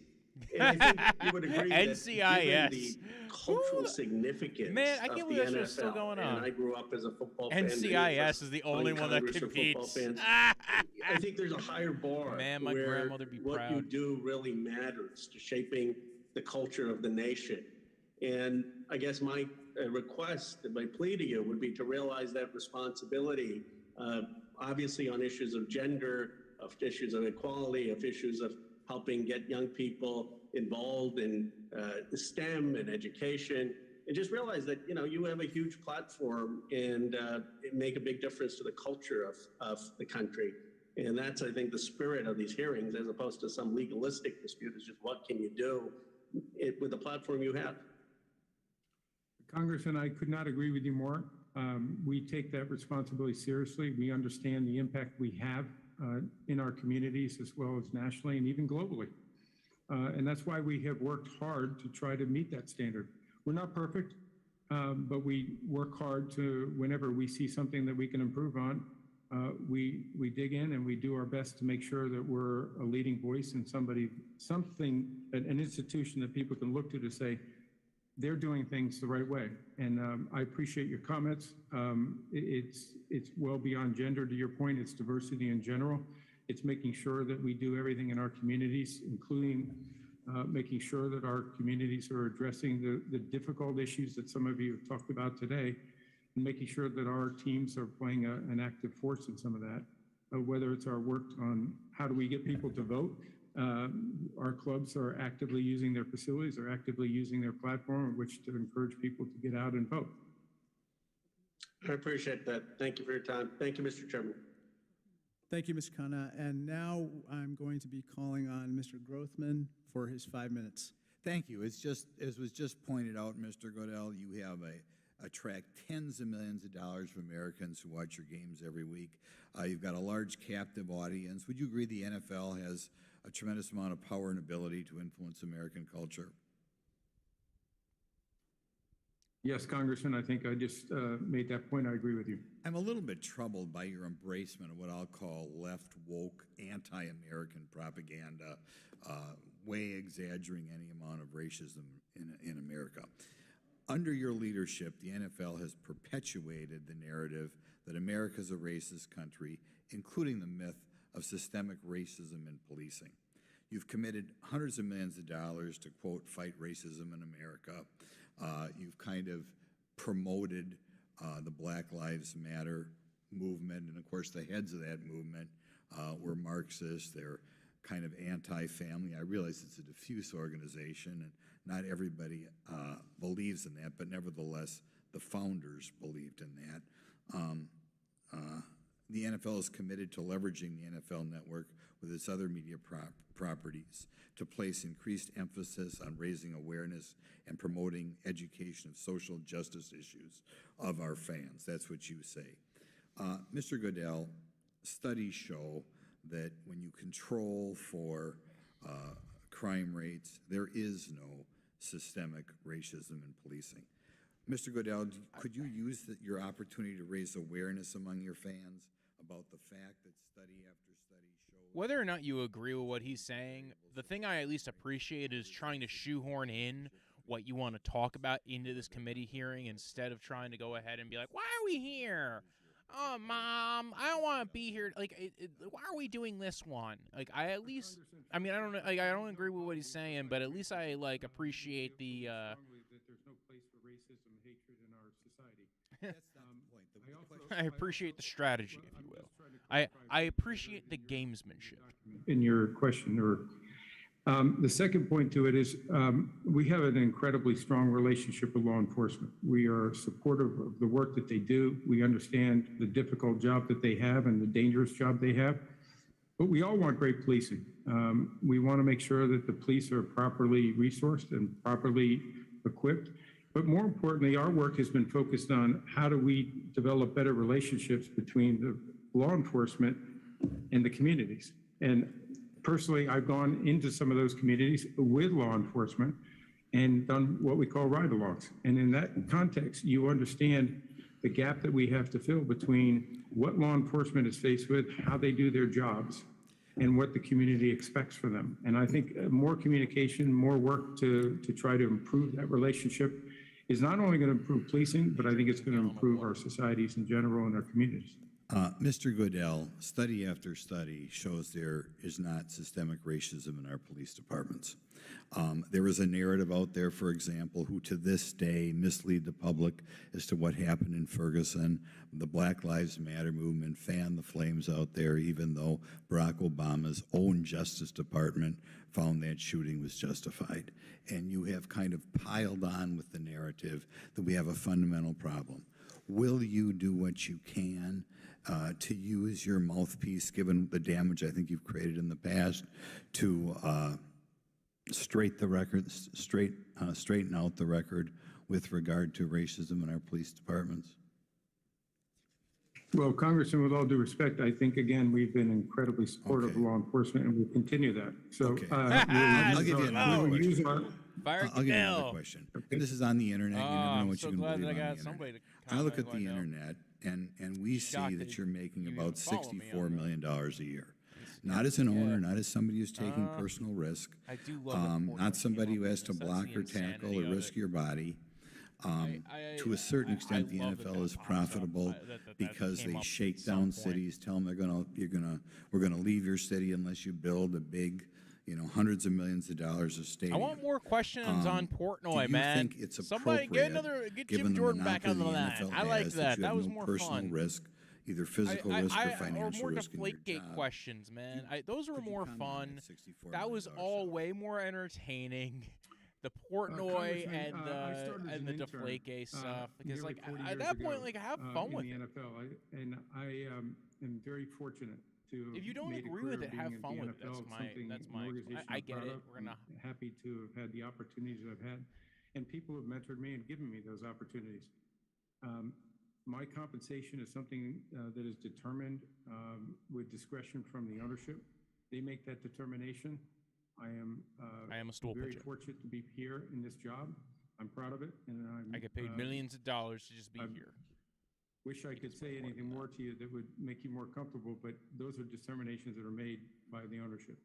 And I think you would agree that given the cultural significance Man, I can't of the believe NFL, that's still going on. and I grew up as a football fan. NCIS is the only one that competes. I think there's a higher bar Man, my where grandmother be what proud. you do really matters to shaping the culture of the nation. And I guess my request and my plea to you would be to realize that responsibility, obviously on issues of gender, of issues of equality, of issues of helping get young people involved in STEM and education, and just realize that, you know, you have a huge platform and make a big difference to the culture of the country. And that's, I think, the spirit of these hearings, as opposed to some legalistic dispute, is just what can you do with the platform you have. Congressman, I could not agree with you more. We take that responsibility seriously. We understand the impact we have in our communities as well as nationally and even globally. And that's why we have worked hard to try to meet that standard. We're not perfect, but we work hard to, whenever we see something that we can improve on, we dig in and we do our best to make sure that we're a leading voice and an institution that people can look to say, they're doing things the right way. And I appreciate your comments. It's well beyond gender, to your point. It's diversity in general. It's making sure that we do everything in our communities, including making sure that our communities are addressing the difficult issues that some of you have talked about today, and making sure that our teams are playing an active force in some of that. whether it's our work on how do we get people to vote. Our clubs are actively using their facilities, are actively using their platform in which to encourage people to get out and vote. I appreciate that. Thank you for your time. Thank you, Mr. Chairman. Thank you, Mr. Khanna. And now I'm going to be calling on Mr. Grothman for his 5 minutes. Thank you. It's just, as was just pointed out, Mr. Goodell, you have attract tens of millions of dollars from Americans who watch your games every week. You've got a large captive audience. Would you agree the NFL has a tremendous amount of power and ability to influence American culture? Yes, Congressman, I think I just made that point. I agree with you. I'm a little bit troubled by your embracement of what I'll call left woke anti-American propaganda, way exaggerating any amount of racism in America. Under your leadership, the NFL has perpetuated the narrative that America is a racist country, including the myth of systemic racism in policing. You've committed hundreds of millions of dollars to, quote, fight racism in America. You've kind of promoted the Black Lives Matter movement, and of course the heads of that movement were Marxists. They're kind of anti-family. I realize it's a diffuse organization, and not everybody believes in that, but nevertheless, the founders believed in that. The NFL is committed to leveraging the NFL network with its other media properties to place increased emphasis on raising awareness and promoting education of social justice issues of our fans. That's what you say. Mr. Goodell, studies show that when you control for crime rates, there is no systemic racism in policing. Mr. Goodell, could you use your opportunity to raise awareness among your fans about the fact that study after study shows... Whether or not you agree with what he's saying, the thing I at least appreciate is trying to shoehorn in what you want to talk about into this committee hearing instead of trying to go ahead and be like, why are we here? Oh, Mom, I don't want to be here. Like, why are we doing this one? Like, I at least, I mean, I don't know, like, I don't agree with what he's saying, but at least I, like, appreciate the, that there's no place for racism and hatred in our society. That's not the point. I appreciate the strategy, if you will. I appreciate the gamesmanship. In your question, or the second point to it is we have an incredibly strong relationship with law enforcement. We are supportive of the work that they do. We understand the difficult job that they have and the dangerous job they have. But we all want great policing. We want to make sure that the police are properly resourced and properly equipped. But more importantly, our work has been focused on how do we develop better relationships between the law enforcement and the communities. And personally, I've gone into some of those communities with law enforcement and done what we call ride-alongs. And in that context, you understand the gap that we have to fill between what law enforcement is faced with, how they do their jobs, and what the community expects from them. And I think more communication, more work to try to improve that relationship is not only going to improve policing, but I think it's going to improve our societies in general and our communities. Mr. Goodell, study after study shows there is not systemic racism in our police departments. There is a narrative out there, for example, who to this day mislead the public as to what happened in Ferguson. The Black Lives Matter movement fanned the flames out there, even though Barack Obama's own Justice Department found that shooting was justified. And you have kind of piled on with the narrative that we have a fundamental problem. Will you do what you can to use your mouthpiece, given the damage I think you've created in the past, to straighten out the record with regard to racism in our police departments? Well, Congressman, with all due respect, I think, again, we've been incredibly supportive of law enforcement, and we'll continue that. So I'll give you another question. I'll give you another question. And this is on the internet. You never know what you can believe on the internet. I look at the internet, and we see that you're making about $64 million a year. Not as an owner, not as somebody who's taking personal risk, not somebody who has to block or tackle or risk your body. To a certain extent, the NFL is profitable because they shake down cities, tell them we're gonna leave your city unless you build a big, hundreds of millions of dollars of stadium. I want more questions on Portnoy, man. Do you think it's Somebody appropriate, get given Jim the Jordan back on the monopoly line? NFL I like has, that. you That have was no more personal fun. risk, either physical risk or financial or more risk in your Deflategate job. questions, man. Those were more fun. 64 That was all way more entertaining. The Portnoy Congressman, I and started as the an intern, Deflategate stuff because, nearly like, 40 at years that ago, point, like, have fun with in the it. NFL, I am very fortunate to If you don't made a agree career with it, being have at fun the with it. NFL. That's An my. organization I I'm get proud it. of. We're gonna. I'm happy to have had the opportunities that I've had, and people have mentored me and given me those opportunities. My compensation is something that is determined with discretion from the ownership. They make that determination. I am a stool very pigeon. fortunate to be here in this job. I'm proud of it, and I get paid millions of dollars to just be here. Wish I could say anything more to you that would make you more comfortable, but those are determinations that are made by the ownership.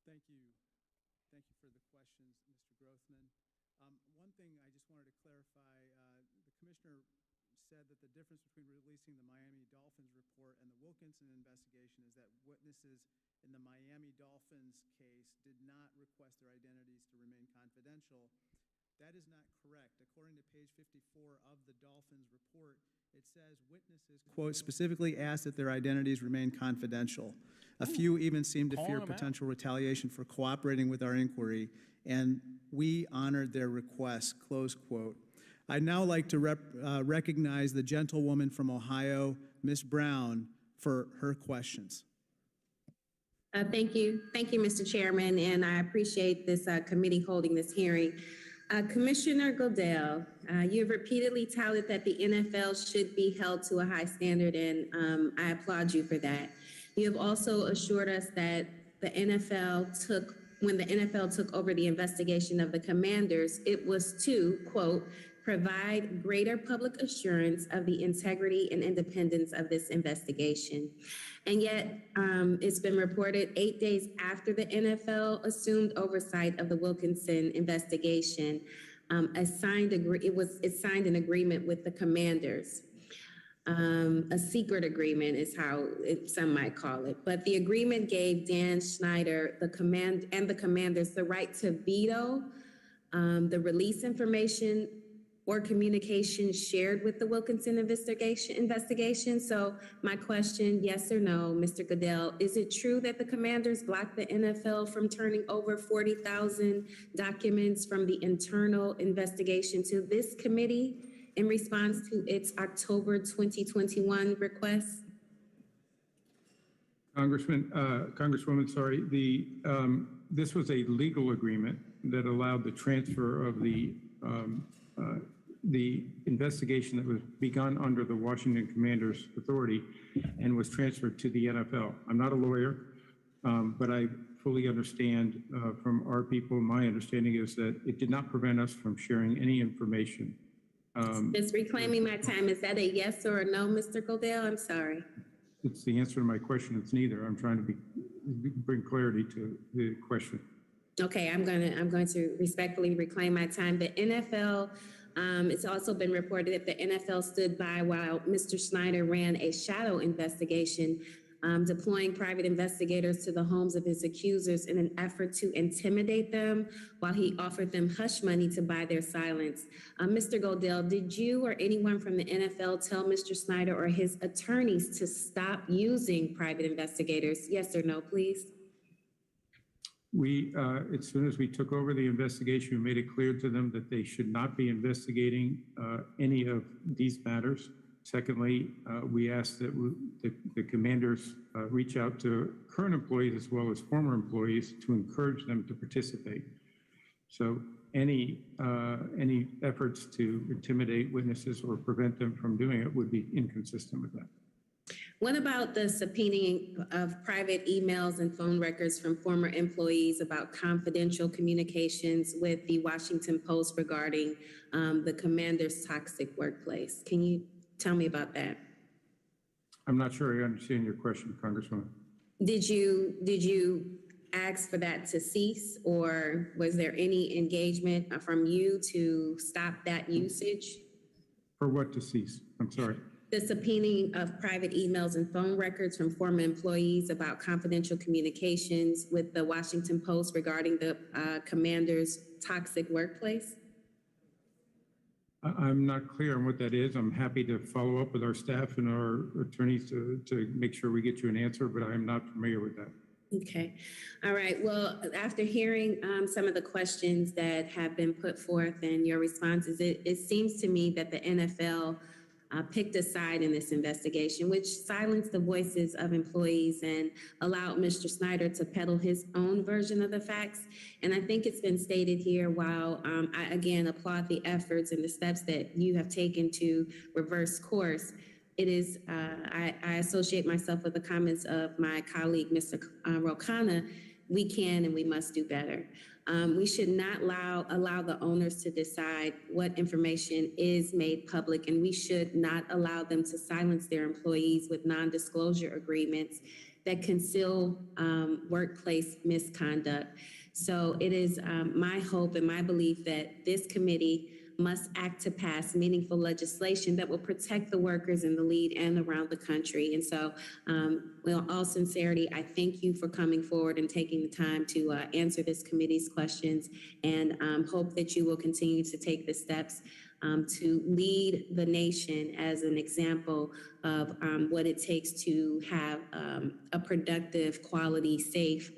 Thank you. Thank you for the questions, Mr. Grothman. One thing I just wanted to clarify, the commissioner said that the difference between releasing the Miami Dolphins report and the Wilkinson investigation is that witnesses in the Miami Dolphins case did not request their identities to remain confidential. That is not correct. According to page 54 of the Dolphins report, it says witnesses, quote, specifically asked that their identities remain confidential. A few even seemed to fear potential retaliation for cooperating with our inquiry, and we honored their request, close quote. I'd now like to recognize the gentlewoman from Ohio, Ms. Brown, for her questions. Thank you. Thank you, Mr. Chairman, and I appreciate this committee holding this hearing. Commissioner Goodell, you have repeatedly touted that the NFL should be held to a high standard, and I applaud you for that. You have also assured us that when the NFL took over the investigation of the Commanders, it was to, quote, provide greater public assurance of the integrity and independence of this investigation. And yet, it's been reported 8 days after the NFL assumed oversight of the Wilkinson investigation, it signed an agreement with the Commanders. A secret agreement is how some might call it. But the agreement gave Dan Snyder the Commanders the right to veto the release information or communication shared with the Wilkinson investigation. So my question, yes or no, Mr. Goodell, is it true that the Commanders blocked the NFL from turning over 40,000 documents from the internal investigation to this committee in response to its October 2021 request? Congresswoman, sorry, this was a legal agreement that allowed the transfer of the investigation that was begun under the Washington Commanders authority and was transferred to the NFL. I'm not a lawyer, but I fully understand from our people, my understanding is that it did not prevent us from sharing any information. Just reclaiming my time, is that a yes or a no, Mr. Goodell? I'm sorry. It's the answer to my question. It's neither. I'm trying to bring clarity to the question. Okay, I'm going to respectfully reclaim my time. The NFL, it's also been reported that the NFL stood by while Mr. Snyder ran a shadow investigation, deploying private investigators to the homes of his accusers in an effort to intimidate them while he offered them hush money to buy their silence. Mr. Goodell, did you or anyone from the NFL tell Mr. Snyder or his attorneys to stop using private investigators? Yes or no, please? We, as soon as we took over the investigation, we made it clear to them that they should not be investigating any of these matters. Secondly, we asked that the Commanders reach out to current employees as well as former employees to encourage them to participate. So any efforts to intimidate witnesses or prevent them from doing it would be inconsistent with that. What about the subpoenaing of private emails and phone records from former employees about confidential communications with the Washington Post regarding the Commanders' toxic workplace? Can you tell me about that? I'm not sure I understand your question, Congresswoman. Did you ask for that to cease, or was there any engagement from you to stop that usage? For what to cease? I'm sorry. The subpoenaing of private emails and phone records from former employees about confidential communications with the Washington Post regarding the Commanders' toxic workplace? I'm not clear on what that is. I'm happy to follow up with our staff and our attorneys to make sure we get you an answer, but I'm not familiar with that. Okay. All right. Well, after hearing some of the questions that have been put forth and your responses, it seems to me that the NFL picked a side in this investigation, which silenced the voices of employees and allowed Mr. Snyder to peddle his own version of the facts. And I think it's been stated here, while I again applaud the efforts and the steps that you have taken to reverse course, it is, I associate myself with the comments of my colleague, Mr. Rokana. We can and we must do better. We should not allow the owners to decide what information is made public, and we should not allow them to silence their employees with non-disclosure agreements that conceal workplace misconduct. So it is my hope and my belief that this committee must act to pass meaningful legislation that will protect the workers in the lead and around the country. And so, with all sincerity, I thank you for coming forward and taking the time to answer this committee's questions, and hope that you will continue to take the steps to lead the nation as an example of what it takes to have a productive, quality, safe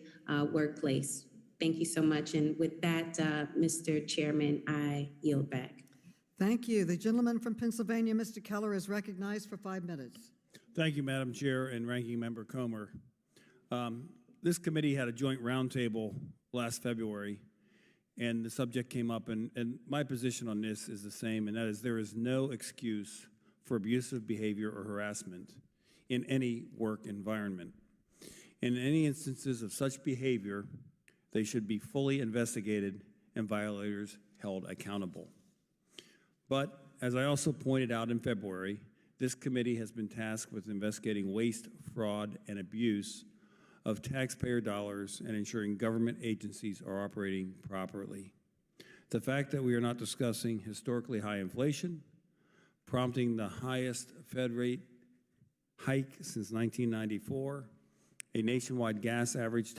workplace. Thank you so much. And with that, Mr. Chairman, I yield back. Thank you. The gentleman from Pennsylvania, Mr. Keller, is recognized for 5 minutes. Thank you, Madam Chair and Ranking Member Comer. This committee had a joint roundtable last February, and the subject came up, and my position on this is the same, and that is there is no excuse for abusive behavior or harassment in any work environment. In any instances of such behavior, they should be fully investigated and violators held accountable. But as I also pointed out in February, this committee has been tasked with investigating waste, fraud, and abuse of taxpayer dollars and ensuring government agencies are operating properly. The fact that we are not discussing historically high inflation, prompting the highest Fed rate hike since 1994, a nationwide gas average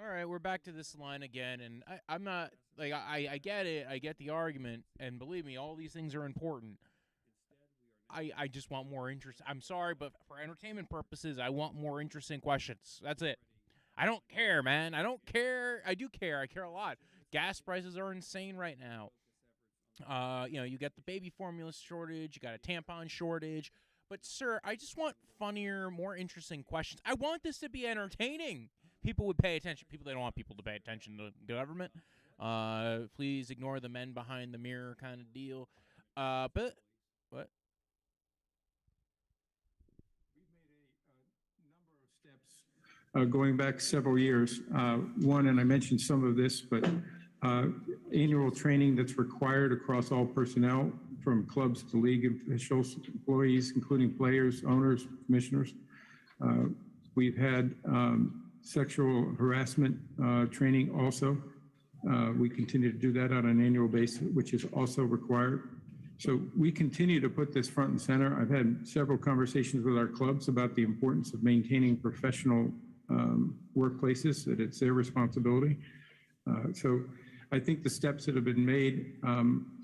All right, we're back to this line again, and I'm not, like, I get it, I get the argument, and believe me, all these things are important. I just want more interest. I'm sorry, but for entertainment purposes, I want more interesting questions. That's it. I don't care, man. I don't care. I do care. I care a lot. Gas prices are insane right now. You get the baby formula shortage, you got a tampon shortage, but sir, I just want funnier, more interesting questions. I want this to be entertaining. People would pay attention. They don't want people to pay attention to the government. Please ignore the men behind the mirror kind of deal. But what? Going back several years. One, and I mentioned some of this, but annual training that's required across all personnel, from clubs to league officials, employees, including players, owners, commissioners. We've had sexual harassment training also. We continue to do that on an annual basis, which is also required. So we continue to put this front and center. I've had several conversations with our clubs about the importance of maintaining professional workplaces, that it's their responsibility. So I think the steps that have been made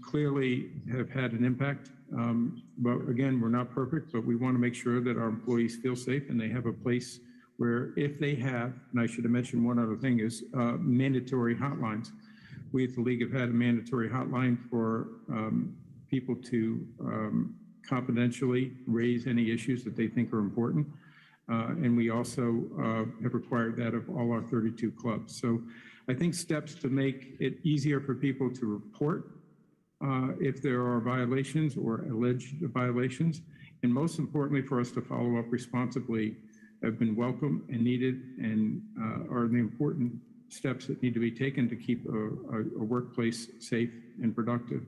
clearly have had an impact. But again, we're not perfect, but we want to make sure that our employees feel safe and they have a place where, if they have, and I should have mentioned one other thing, is mandatory hotlines. We at the League have had a mandatory hotline for people to confidentially raise any issues that they think are important. And we also have required that of all our 32 clubs. So I think steps to make it easier for people to report if there are violations or alleged violations, and most importantly for us to follow up responsibly, have been welcome and needed, and are the important steps that need to be taken to keep a workplace safe and productive.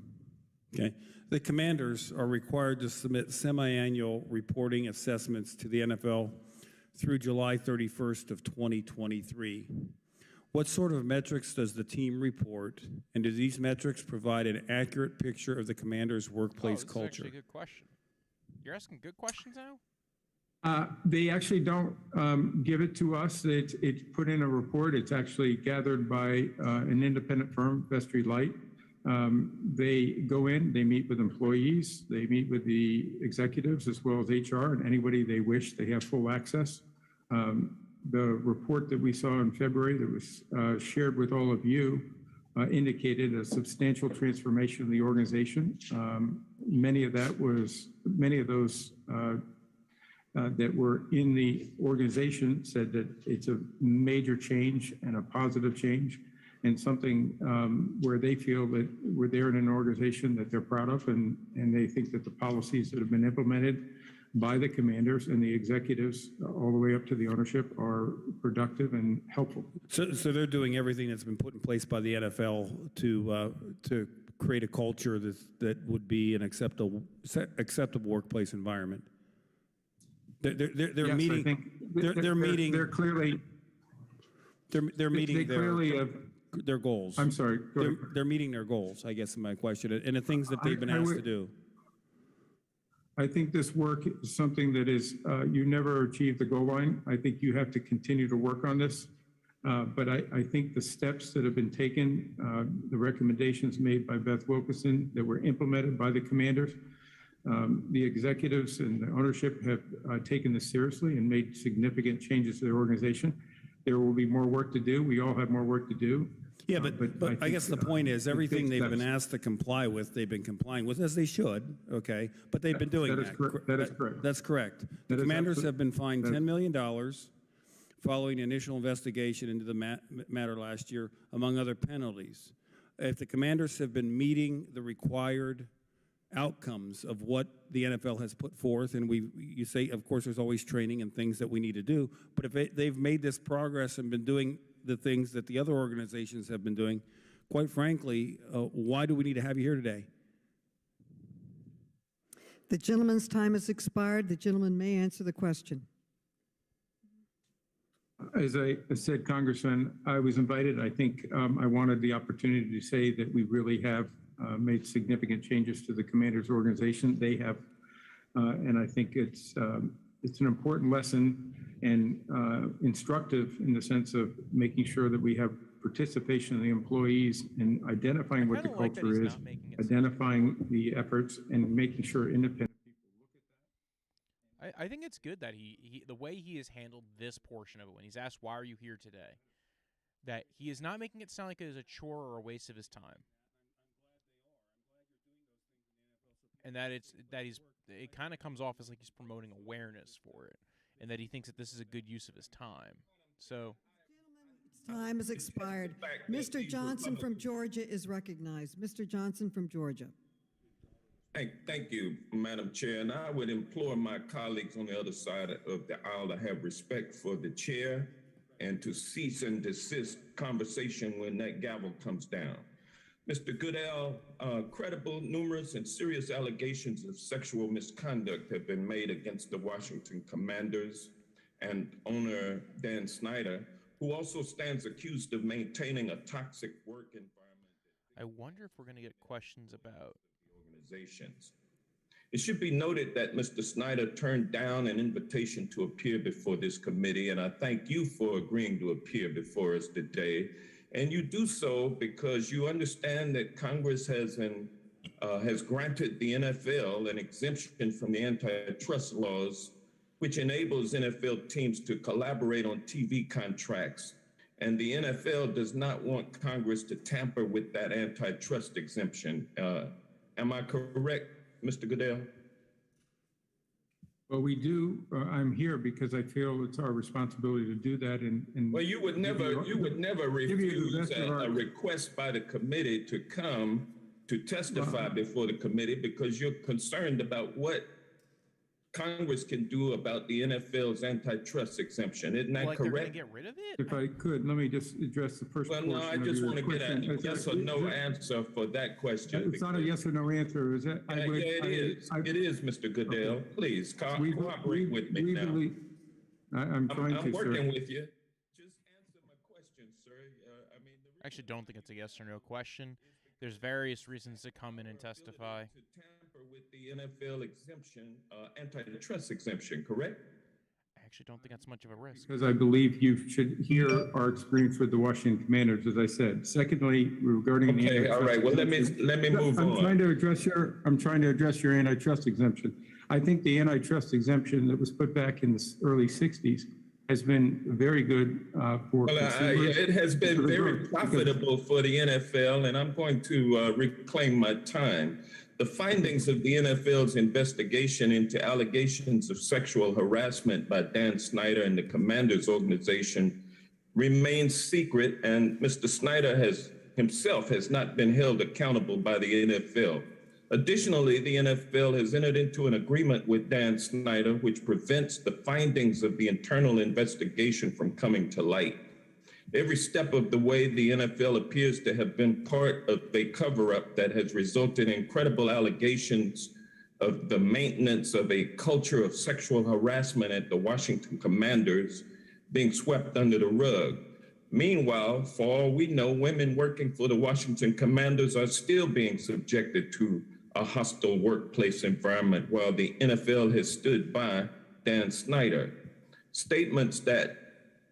Okay. The commanders are required to submit semi-annual reporting assessments to the NFL through July 31st of 2023. What sort of metrics does the team report, and do these metrics provide an accurate picture of the commanders' workplace culture? That's actually a good question. You're asking good questions now? They actually don't give it to us. It's put in a report. It's actually gathered by an independent firm, Vestry Light. They go in, they meet with employees, they meet with the executives as well as HR and anybody they wish. They have full access. The report that we saw in February that was shared with all of you indicated a substantial transformation of the organization. Many of those that were in the organization said that it's a major change and a positive change and something where they feel that they're in an organization that they're proud of and they think that the policies that have been implemented by the commanders and the executives all the way up to the ownership are productive and helpful. So they're doing everything that's been put in place by the NFL to create a culture that would be an acceptable workplace environment. They're Yes, meeting. I think They're meeting. They're clearly. They're meeting. They clearly have. Their goals. I'm sorry. They're meeting their goals, I guess, is my question, and the things that they've been asked to do. I think this work is something that is, you never achieve the goal line. I think you have to continue to work on this. But I think the steps that have been taken, the recommendations made by Beth Wilkinson that were implemented by the commanders, the executives and the ownership have taken this seriously and made significant changes to their organization. There will be more work to do. We all have more work to do. Yeah, but I guess the point is everything they've been asked to comply with, they've been complying with, as they should, okay? But they've been doing that. That is correct. That's correct. The commanders have been fined $10 million following initial investigation into the matter last year, among other penalties. If the commanders have been meeting the required outcomes of what the NFL has put forth, and you say, of course, there's always training and things that we need to do, but if they've made this progress and been doing the things that the other organizations have been doing, quite frankly, why do we need to have you here today? The gentleman's time has expired. The gentleman may answer the question. As I said, Congressman, I was invited. I think I wanted the opportunity to say that we really have made significant changes to the commanders organization. They have, and I think it's an important lesson and instructive in the sense of making sure that we have participation of the employees in identifying what the culture is, identifying the efforts, and making sure independent people look at that. I think it's good that he the way he has handled this portion of it when he's asked, why are you here today, that he is not making it sound like it is a chore or a waste of his time. And that it kind of comes off as like he's promoting awareness for it, and that he thinks that this is a good use of his time. So, time has expired. Mr. Johnson from Georgia is recognized. Mr. Johnson from Georgia. Thank you, Madam Chair. And I would implore my colleagues on the other side of the aisle to have respect for the chair and to cease and desist conversation when that gavel comes down. Mr. Goodell, credible, numerous, and serious allegations of sexual misconduct have been made against the Washington Commanders and owner Dan Snyder, who also stands accused of maintaining a toxic work environment. I wonder if we're going to get questions about organizations. It should be noted that Mr. Snyder turned down an invitation to appear before this committee, and I thank you for agreeing to appear before us today. And you do so because you understand that Congress has granted the NFL an exemption from the antitrust laws, which enables NFL teams to collaborate on TV contracts. And the NFL does not want Congress to tamper with that antitrust exemption. Am I correct, Mr. Goodell? Well, we do. I'm here because I feel it's our responsibility to do that. And well, you would never refuse a request by the committee to come to testify before the committee because you're concerned about what Congress can do about the NFL's antitrust exemption. Isn't that correct? They're going to get rid of it? If I could, let me just address the first portion. Well, no, I just want to get a yes or no answer for that question. It's not a yes or no answer, is it? It is, Mr. Goodell. Okay. Please cooperate with me now. I'm trying to, I'm working sir. with you. Just answer my question, sir. I actually don't think it's a yes or no question. There's various reasons to come in and testify. To tamper with the NFL exemption, antitrust exemption, correct? actually don't think that's much of a risk. Because I believe you should hear our experience with the Washington Commanders, as I said. Secondly, regarding the Okay, all right. Well, let me move on. I'm trying to address your antitrust exemption. I think the antitrust exemption that was put back in the early '60s has been very good for consumers. It has been very profitable for the NFL, and I'm going to reclaim my time. The findings of the NFL's investigation into allegations of sexual harassment by Dan Snyder and the Commanders organization remains secret, and Mr. Snyder himself has not been held accountable by the NFL. Additionally, the NFL has entered into an agreement with Dan Snyder, which prevents the findings of the internal investigation from coming to light. Every step of the way, the NFL appears to have been part of a cover-up that has resulted in credible allegations of the maintenance of a culture of sexual harassment at the Washington Commanders being swept under the rug. Meanwhile, for all we know, women working for the Washington Commanders are still being subjected to a hostile workplace environment while the NFL has stood by Dan Snyder. Statements that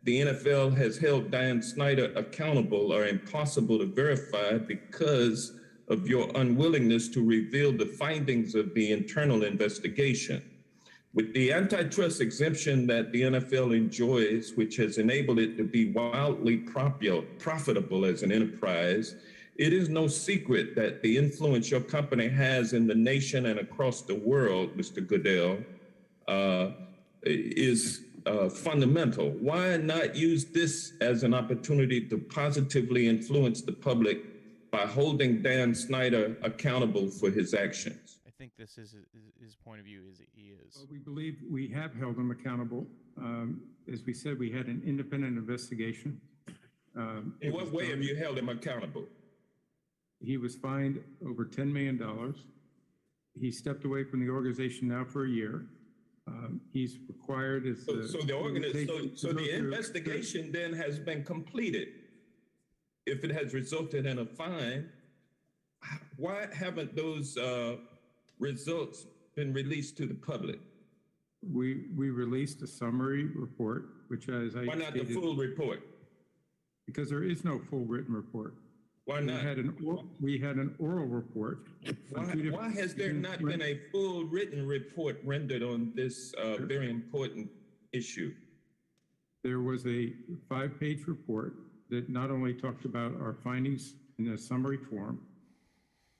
the NFL has held Dan Snyder accountable are impossible to verify because of your unwillingness to reveal the findings of the internal investigation. With the antitrust exemption that the NFL enjoys, which has enabled it to be wildly profitable as an enterprise, it is no secret that the influence your company has in the nation and across the world, Mr. Goodell, is fundamental. Why not use this as an opportunity to positively influence the public by holding Dan Snyder accountable for his actions? I think this is his point of view. He is. Well, we believe we have held him accountable. As we said, we had an independent investigation. In what way have you held him accountable? He was fined over $10 million. He stepped away from the organization now for a year. He's required as so the investigation then has been completed. If it has resulted in a fine, why haven't those results been released to the public? We released a summary report, which as I Why not the full report? Because there is no full written report. Why not? We had an oral report. Why has there not been a full written report rendered on this very important issue? There was a 5-page report that not only talked about our findings in a summary form,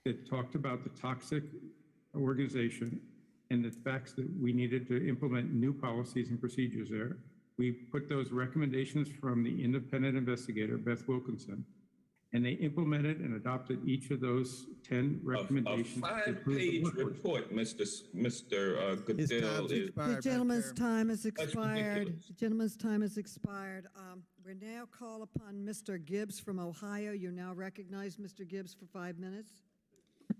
it talked about the toxic organization and the facts that we needed to implement new policies and procedures there. We put those recommendations from the independent investigator, Beth Wilkinson, and they implemented and adopted each of those 10 recommendations. A 5-page report, Mr. Goodell. The gentleman's time has expired. The gentleman's time has expired. We now call upon Mr. Gibbs from Ohio. You're now recognized, Mr. Gibbs, for 5 minutes.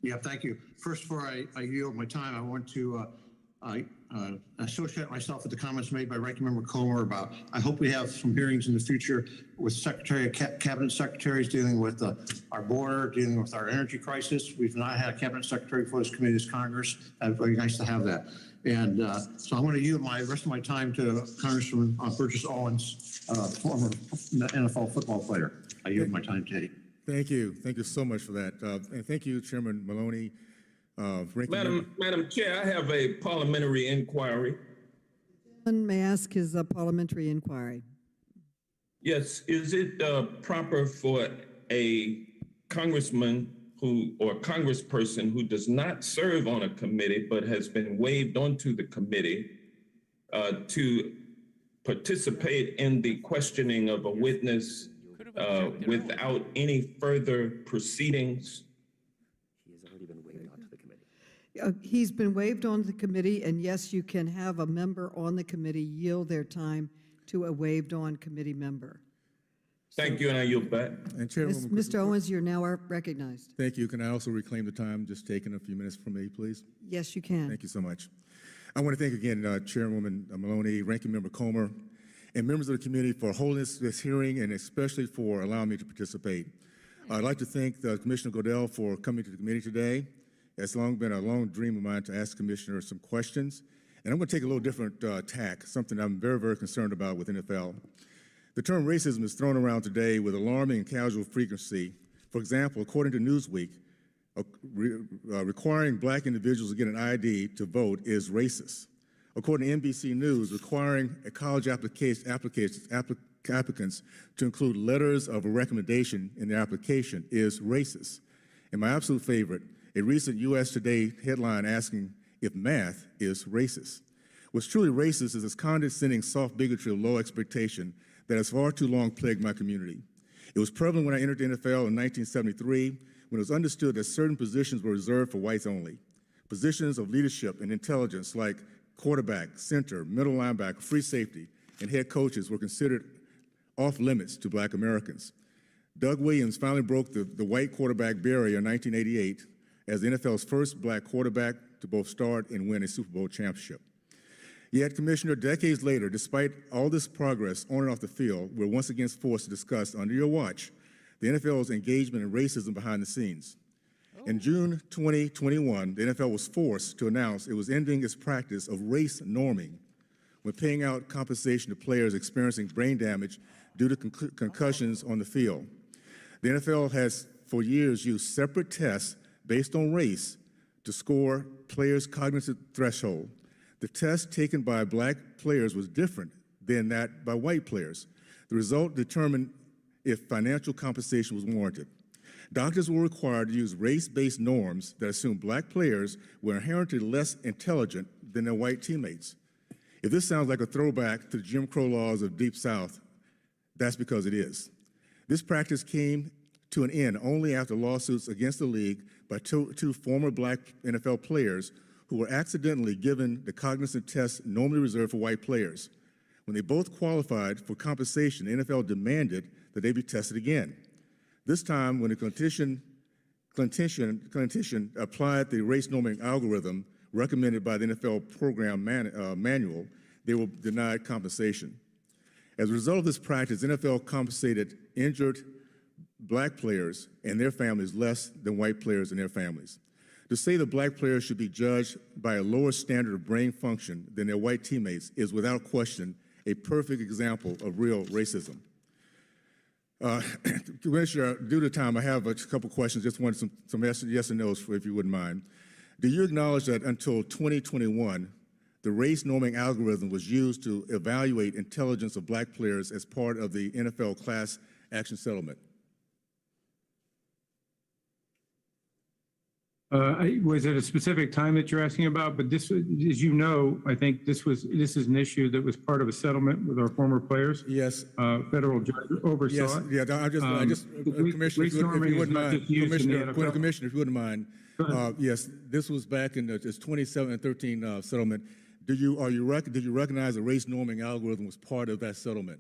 Yeah, thank you. First, before I yield my time, I want to associate myself with the comments made by Ranking Member Comer about, I hope we have some hearings in the future with cabinet secretaries dealing with our border, dealing with our energy crisis. We've not had a cabinet secretary for this committee, this Congress. It's very nice to have that. And so I want to yield the rest of my time to Congressman Burgess Owens, former NFL football player. I yield my time to you. Thank you. Thank you so much for that. And thank you, Chairman Maloney. Madam Chair, I have a parliamentary inquiry. May I ask his parliamentary inquiry? Yes, is it proper for a congressman or congressperson who does not serve on a committee but has been waived onto the committee to participate in the questioning of a witness without any further proceedings? He's been waived on the committee, and yes, you can have a member on the committee yield their time to a waived-on committee member. Thank you, and I yield back. And Chairwoman, Mr. Owens, you're now recognized. thank you. Can I also reclaim the time, just taking a few minutes from me, please? Yes, you can. Thank you so much. I want to thank again Chairwoman Maloney, Ranking Member Comer, and members of the community for holding this hearing and especially for allowing me to participate. I'd like to thank Commissioner Goodell for coming to the committee today. It's been a long dream of mine to ask the Commissioner some questions, And I'm going to take a little different tack, something I'm very, very concerned about with NFL. The term racism is thrown around today with alarming and casual frequency. For example, according to Newsweek, requiring black individuals to get an ID to vote is racist. According to NBC News, requiring a college applicants to include letters of a recommendation in their application is racist. And my absolute favorite, a recent U.S. Today headline asking if math is racist. What's truly racist is this condescending, soft bigotry of low expectation that has far too long plagued my community. It was prevalent when I entered the NFL in 1973, when it was understood that certain positions were reserved for whites only. Positions of leadership and intelligence like quarterback, center, middle linebacker, free safety, and head coaches were considered off limits to black Americans. Doug Williams finally broke the white quarterback barrier in 1988 as the NFL's first black quarterback to both start and win a Super Bowl championship. Yet, Commissioner, decades later, despite all this progress on and off the field, we're once again forced to discuss, under your watch, the NFL's engagement in racism behind the scenes. In June 2021, the NFL was forced to announce it was ending its practice of race norming when paying out compensation to players experiencing brain damage due to concussions on the field. The NFL has for years used separate tests based on race to score players' cognitive threshold. The test taken by black players was different than that by white players. The result determined if financial compensation was warranted. Doctors were required to use race-based norms that assumed black players were inherently less intelligent than their white teammates. If this sounds like a throwback to the Jim Crow laws of Deep South, that's because it is. This practice came to an end only after lawsuits against the league by two former black NFL players who were accidentally given the cognizant test normally reserved for white players. When they both qualified for compensation, the NFL demanded that they be tested again. This time, when the clinician applied the race norming algorithm recommended by the NFL program manual, they were denied compensation. As a result of this practice, the NFL compensated injured black players and their families less than white players and their families. To say that black players should be judged by a lower standard of brain function than their white teammates is without question a perfect example of real racism. Commissioner, due to time, I have a couple questions. Just wanted some yes and no's, if you wouldn't mind. Do you acknowledge that until 2021, the race norming algorithm was used to evaluate intelligence of black players as part of the NFL class action settlement? Was it a specific time that you're asking about? But this, as you know, I think this is an issue that was part of a settlement with our former players. Yes. Federal judge Oversight. Yes. Yeah. Commissioner, if you wouldn't mind. Commissioner, if you wouldn't mind. Yes. This was back in this 2013 settlement. Did you recognize the race norming algorithm was part of that settlement?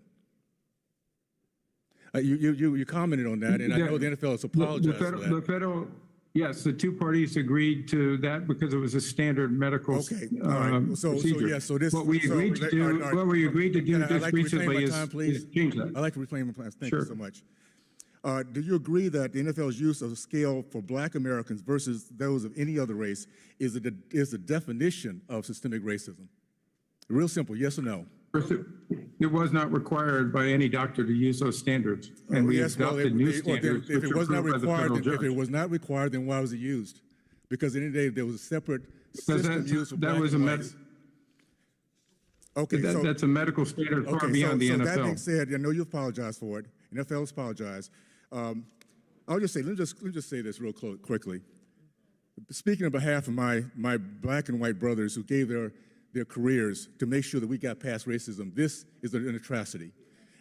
You commented on that, and I know the NFL has apologized for that. Yes, the two parties agreed to that because it was a standard medical procedure. What we agreed to do just recently is change that. I'd like to reclaim my plans. Thank you so much. Do you agree that the NFL's use of a scale for black Americans versus those of any other race is the definition of systemic racism? Real simple, yes or no? It was not required by any doctor to use those standards, and we adopted new standards. If it was not required, then why was it used? Because at the end of the day, there was a separate system used for black and whites. Okay, that's a medical standard far beyond the NFL. That being said, I know you apologize for it. The NFL has apologized. I'll just say, let me just say this real quickly. Speaking on behalf of my black and white brothers who gave their careers to make sure that we got past racism, this is an atrocity.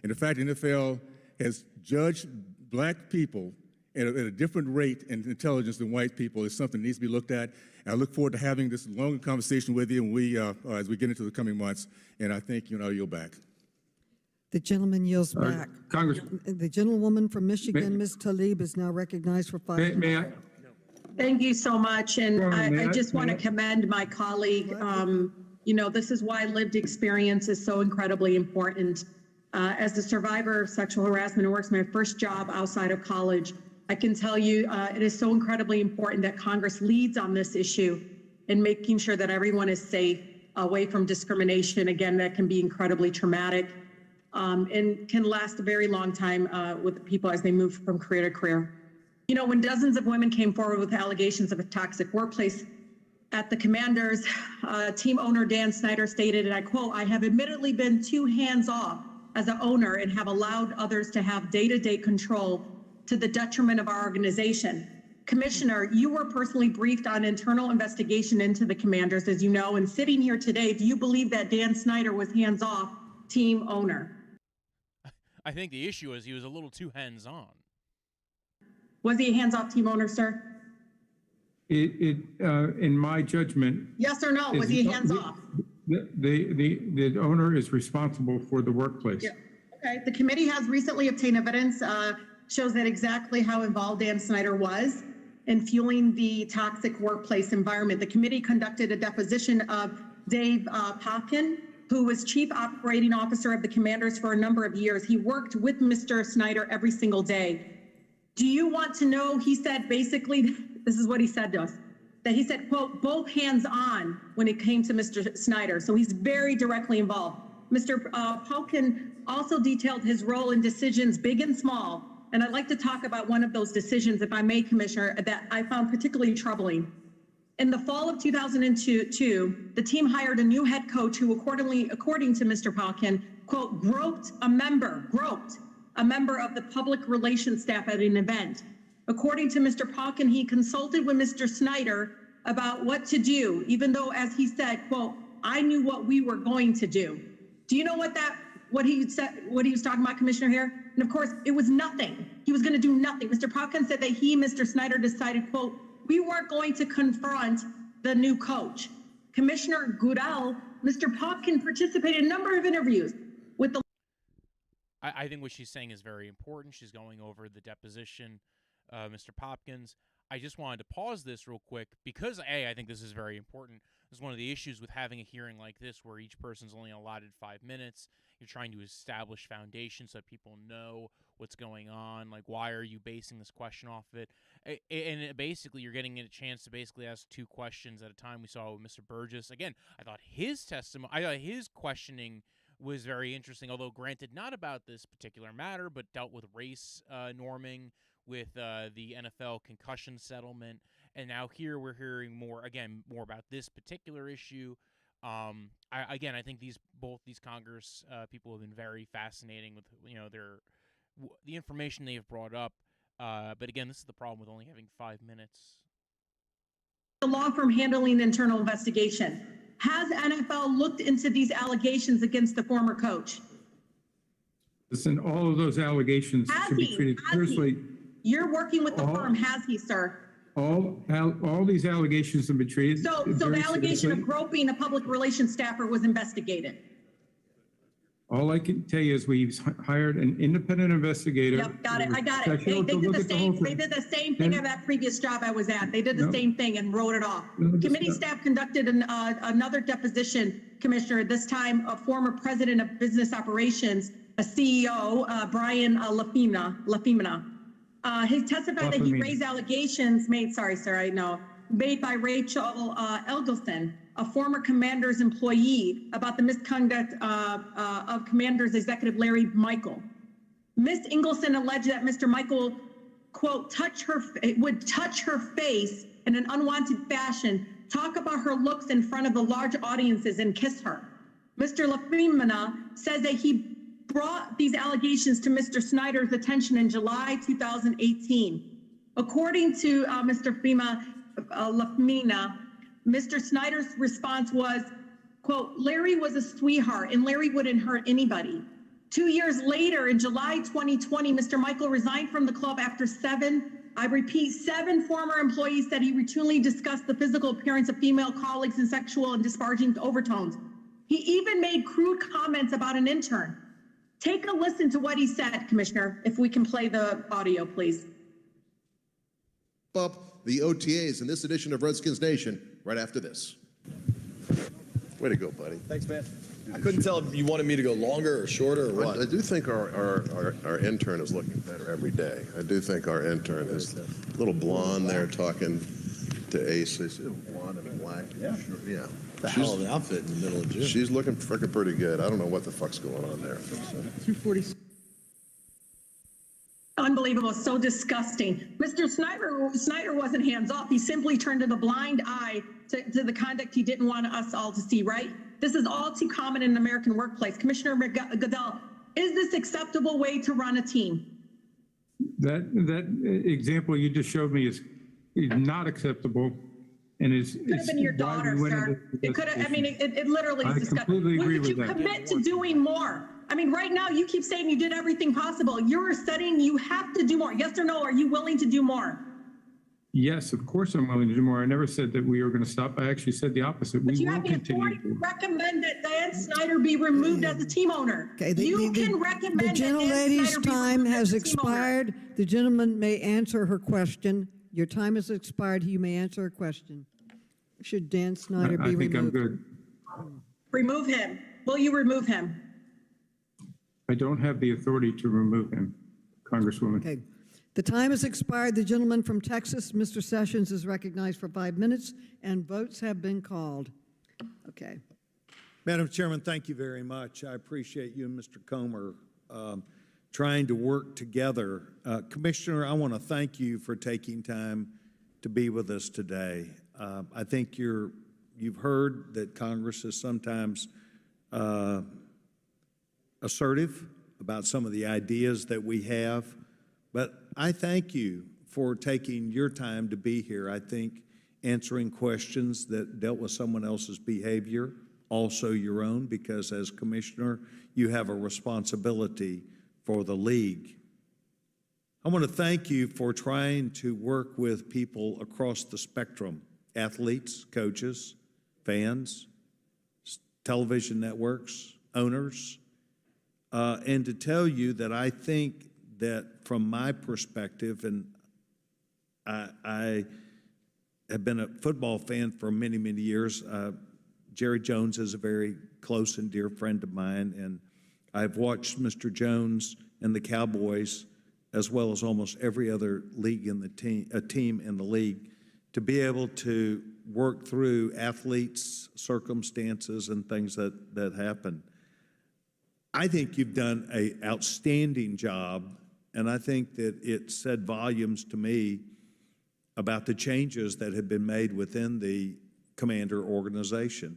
And the fact the NFL has judged black people at a different rate and intelligence than white people is something that needs to be looked at. And I look forward to having this longer conversation with you as we get into the coming months. And I thank you, and I'll yield back. The gentleman yields back. The gentlewoman from Michigan, Ms. Tlaib, is now recognized for 5 minutes. May I? Thank you so much. And I just want to commend my colleague. You know, this is why lived experience is so incredibly important. As a survivor of sexual harassment, it was my first job outside of college. I can tell you it is so incredibly important that Congress leads on this issue in making sure that everyone is safe. away from discrimination. Again, that can be incredibly traumatic and can last a very long time with people as they move from career to career. You know, when dozens of women came forward with allegations of a toxic workplace at the Commanders, team owner Dan Snyder stated, and I quote, "I have admittedly been too hands-off as an owner and have allowed others to have day-to-day control to the detriment of our organization." Commissioner, you were personally briefed on internal investigation into the Commanders, as you know, and sitting here today, do you believe that Dan Snyder was hands-off team owner? I think the issue is he was a little too hands-on. Was he a hands-off team owner, sir? In my judgment. Yes or no? Was he hands-off? The owner is responsible for the workplace. Yeah. Okay. The committee has recently obtained evidence shows that exactly how involved Dan Snyder was in fueling the toxic workplace environment. The committee conducted a deposition of Dave Popkin, who was chief operating officer of the Commanders for a number of years. He worked with Mr. Snyder every single day. Do you want to know, he said basically, this is what he said to us, that he said, quote, both hands on when it came to Mr. Snyder. So he's very directly involved. Mr. Popkin also detailed his role in decisions big and small. And I'd like to talk about one of those decisions, if I may, Commissioner, that I found particularly troubling. In the fall of 2002, the team hired a new head coach who, according to Mr. Popkin, quote, groped a member of the public relations staff at an event. According to Mr. Popkin, he consulted with Mr. Snyder about what to do, even though, as he said, quote, I knew what we were going to do. Do you know what he said, what he was talking about, Commissioner, here? And of course, it was nothing. He was going to do nothing. Mr. Popkin said that he, Mr. Snyder, decided, quote, we weren't going to confront the new coach. Commissioner Goodell, Mr. Popkin participated in a number of interviews with the. I think what she's saying is very important. She's going over the deposition, Mr. Popkins. I just wanted to pause this real quick because, I think this is very important. This is one of the issues with having a hearing like this where each person's only allotted 5 minutes. You're trying to establish foundation so that people know what's going on. Like, why are you basing this question off of it? And basically, you're getting a chance to basically ask 2 questions at a time. We saw with Mr. Burgess. Again, I thought his questioning was very interesting, although granted not about this particular matter, but dealt with race norming, with the NFL concussion settlement. And now here we're hearing more about this particular issue. I think both these Congress people have been very fascinating with the information they have brought up. But again, this is the problem with only having 5 minutes. The law firm handling internal investigation. Has NFL looked into these allegations against the former coach? Listen, all of those allegations should be treated seriously. You're working with the firm, has he, sir? All these allegations have been treated. So the allegation of groping a public relations staffer was investigated. All I can tell you is we've hired an independent investigator. Yep, got it. I got it. They did the same thing at that previous job I was at. They did the same thing and wrote it off. Committee staff conducted another deposition, Commissioner, this time a former president of business operations, a CEO, Brian Lafimina. He testified that he raised allegations made by Rachel Elgelson, a former Commanders employee, about the misconduct of Commanders executive Larry Michael. Ms. Ingleson alleged that Mr. Michael, quote, would touch her face in an unwanted fashion, talk about her looks in front of the large audiences, and kiss her. Mr. Lafimina says that he brought these allegations to Mr. Snyder's attention in July 2018. According to Mr. Lafimina, Mr. Snyder's response was, quote, Larry was a sweetheart and Larry wouldn't hurt anybody. 2 years later, in July 2020, Mr. Michael resigned from the club after 7 former employees said he routinely discussed the physical appearance of female colleagues in sexual and disparaging overtones. He even made crude comments about an intern. Take a listen to what he said, Commissioner, if we can play the audio, please. Up the OTAs in this edition of Redskins Nation right after this. Way to go, buddy. Thanks, man. I couldn't tell if you wanted me to go longer or shorter or what. I do think our intern is looking better every day. I do think our intern is a little blonde there talking to Ace. They said blonde and black. Yeah. Sure, yeah. The hell of an outfit in the middle of June. She's looking freaking pretty good. I don't know what the fuck's going on there. 240. Unbelievable, so disgusting. Mr. Snyder wasn't hands off. He simply turned a blind eye to the conduct he didn't want us all to see, right? This is all too common in an American workplace. Commissioner Goodell, is this acceptable way to run a team? That example you just showed me is not acceptable, and is Could have been your daughter, sir. It could have. I mean, it literally is disgusting. completely agree Would you with that. commit to doing more? I mean, right now you keep saying you did everything possible. You're studying. You have to do more. Yes or no? Are you willing to do more? Yes, of course I'm willing to do more. I never said that we were going to stop. I actually said the opposite. But We you will have the continue. authority to recommend that Dan Snyder be removed as a team owner. Okay, You can recommend the that Dan gentlelady's Snyder be time removed has as a team owner. expired. The gentleman may answer her question. Your time has expired. You may answer her question. Should Dan Snyder I be think I'm removed? good. Remove him. Will you remove him? I don't have the authority to remove him, Congresswoman. Okay. The time has expired. The gentleman from Texas, Mr. Sessions, is recognized for 5 minutes, and votes have been called. Okay. Madam Chairman, thank you very much. I appreciate you and Mr. Comer trying to work together. Commissioner, I want to thank you for taking time to be with us today. I think you've heard that Congress is sometimes assertive about some of the ideas that we have, but I thank you for taking your time to be here. I think answering questions that dealt with someone else's behavior, also your own, because as commissioner, you have a responsibility for the league. I want to thank you for trying to work with people across the spectrum, athletes, coaches, fans, television networks, owners, and to tell you that I think that from my perspective, and I have been a football fan for many, many years. Jerry Jones is a very close and dear friend of mine, and I've watched Mr. Jones and the Cowboys, as well as almost every other league in the team in the league, to be able to work through athletes' circumstances and things that happen. I think you've done an outstanding job, and I think that it said volumes to me about the changes that have been made within the Commander organization.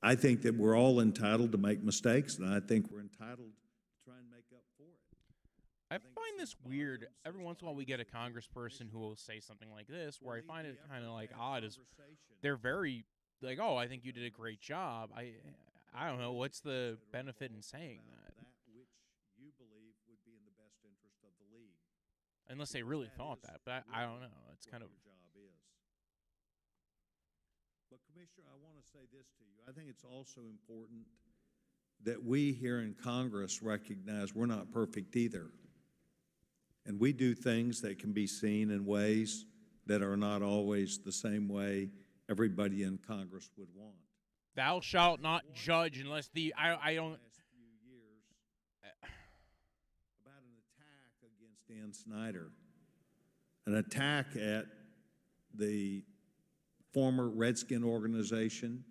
I think that we're all entitled to make mistakes, and I think we're entitled to try and make up for it. I find this weird. Every once in a while we get a congressperson who will say something like this, where I find it kind of like odd is they're very like, oh, I think you did a great job. I don't know, what's the benefit in saying that? That which you believe would be in the best interest of the league. Unless they really thought that, but I don't know. It's kind of your job is. But Commissioner, I want to say this to you. I think it's also important that we here in Congress recognize we're not perfect either. And we do things that can be seen in ways that are not always the same way everybody in Congress would want. thou shalt not judge unless I don't. About an attack against Dan Snyder, an attack at the former Redskin organization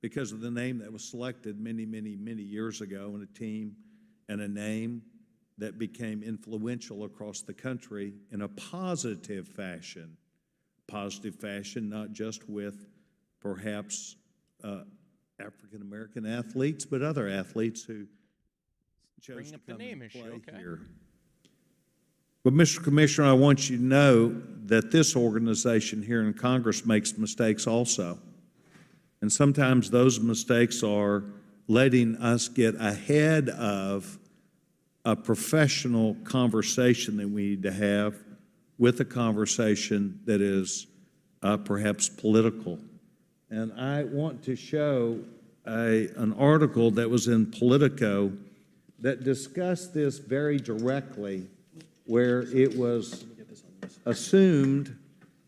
because of the name that was selected many, many, many years ago, and a team and a name that became influential across the country in a positive fashion, not just with perhaps African-American athletes, but other athletes who chose Bring to up the come name and issue, play okay. here. But, Mr. Commissioner, I want you to know that this organization here in Congress makes mistakes also. And sometimes those mistakes are letting us get ahead of a professional conversation that we need to have with a conversation that is perhaps political. And I want to show an article that was in Politico that discussed this very directly, where it was assumed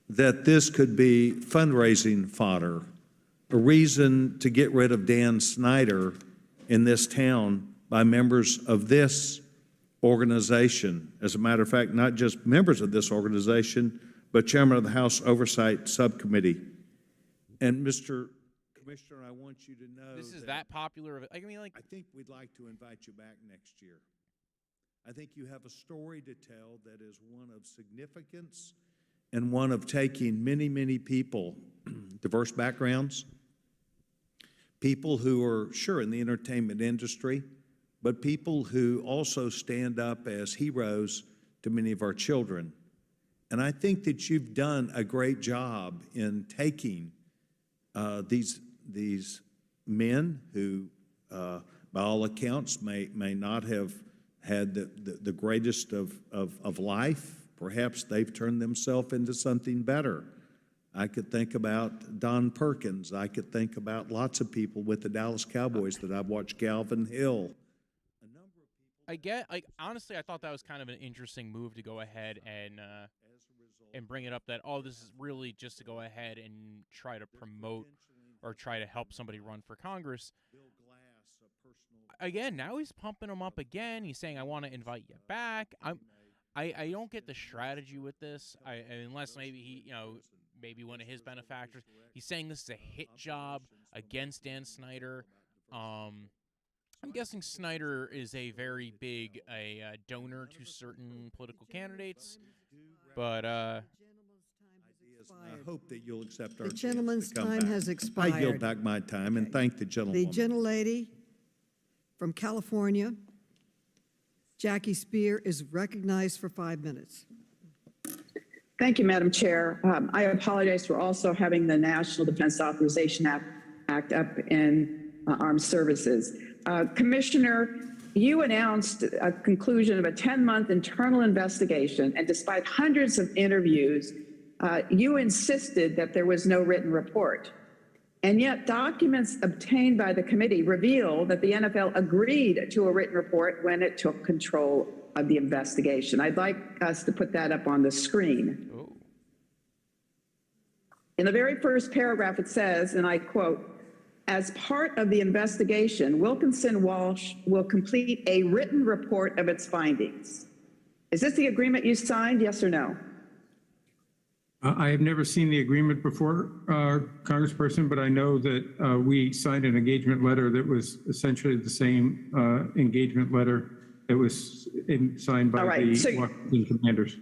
that this could be fundraising fodder, a reason to get rid of Dan Snyder in this town by members of this organization. As a matter of fact, not just members of this organization, but chairman of the House Oversight Subcommittee. And Mr. Commissioner, I want you to know This is that popular. I mean, like, I think we'd like to invite you back next year. I think you have a story to tell that is one of significance and one of taking many, many people, diverse backgrounds, people who are, sure, in the entertainment industry, but people who also stand up as heroes to many of our children. And I think that you've done a great job in taking these men who, by all accounts, may not have had the greatest of life. Perhaps they've turned themselves into something better. I could think about Don Perkins. I could think about lots of people with the Dallas Cowboys that I've watched, Calvin Hill. Honestly, I thought that was kind of an interesting move to go ahead and bring it up that, oh, this is really just to go ahead and try to promote or try to help somebody run for Congress. Again, now he's pumping him up again. He's saying, I want to invite you back. I don't get the strategy with this, unless maybe he, maybe one of his benefactors. He's saying this is a hit job against Dan Snyder. I'm guessing Snyder is a very big donor to certain political candidates, but I hope that you'll accept our The gentleman's chance to come time back. has expired. I yield back my time and thank the gentleman. The gentlelady from California, Jackie Spear, is recognized for 5 minutes. Thank you, Madam Chair. I apologize for also having the National Defense Authorization Act up in Armed Services. Commissioner, you announced a conclusion of a 10-month internal investigation, and despite hundreds of interviews, you insisted that there was no written report. And yet documents obtained by the committee reveal that the NFL agreed to a written report when it took control of the investigation. I'd like us to put that up on the screen. Oh. In the very first paragraph, it says, and I quote, "As part of the investigation, Wilkinson Walsh will complete a written report of its findings." Is this the agreement you signed, yes or no? I have never seen the agreement before, Congressperson, but I know that we signed an engagement letter that was essentially the same engagement letter that was signed by the Washington Commanders.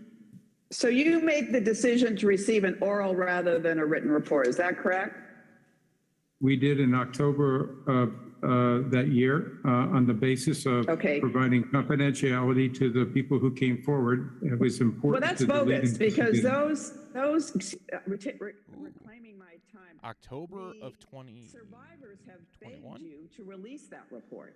So you made the decision to receive an oral rather than a written report, is that correct? We did in October of that year on the basis of providing confidentiality to the people who came forward. It was important. Well, that's bogus because those reclaiming my time. October of 20. Survivors have begged you to release that report.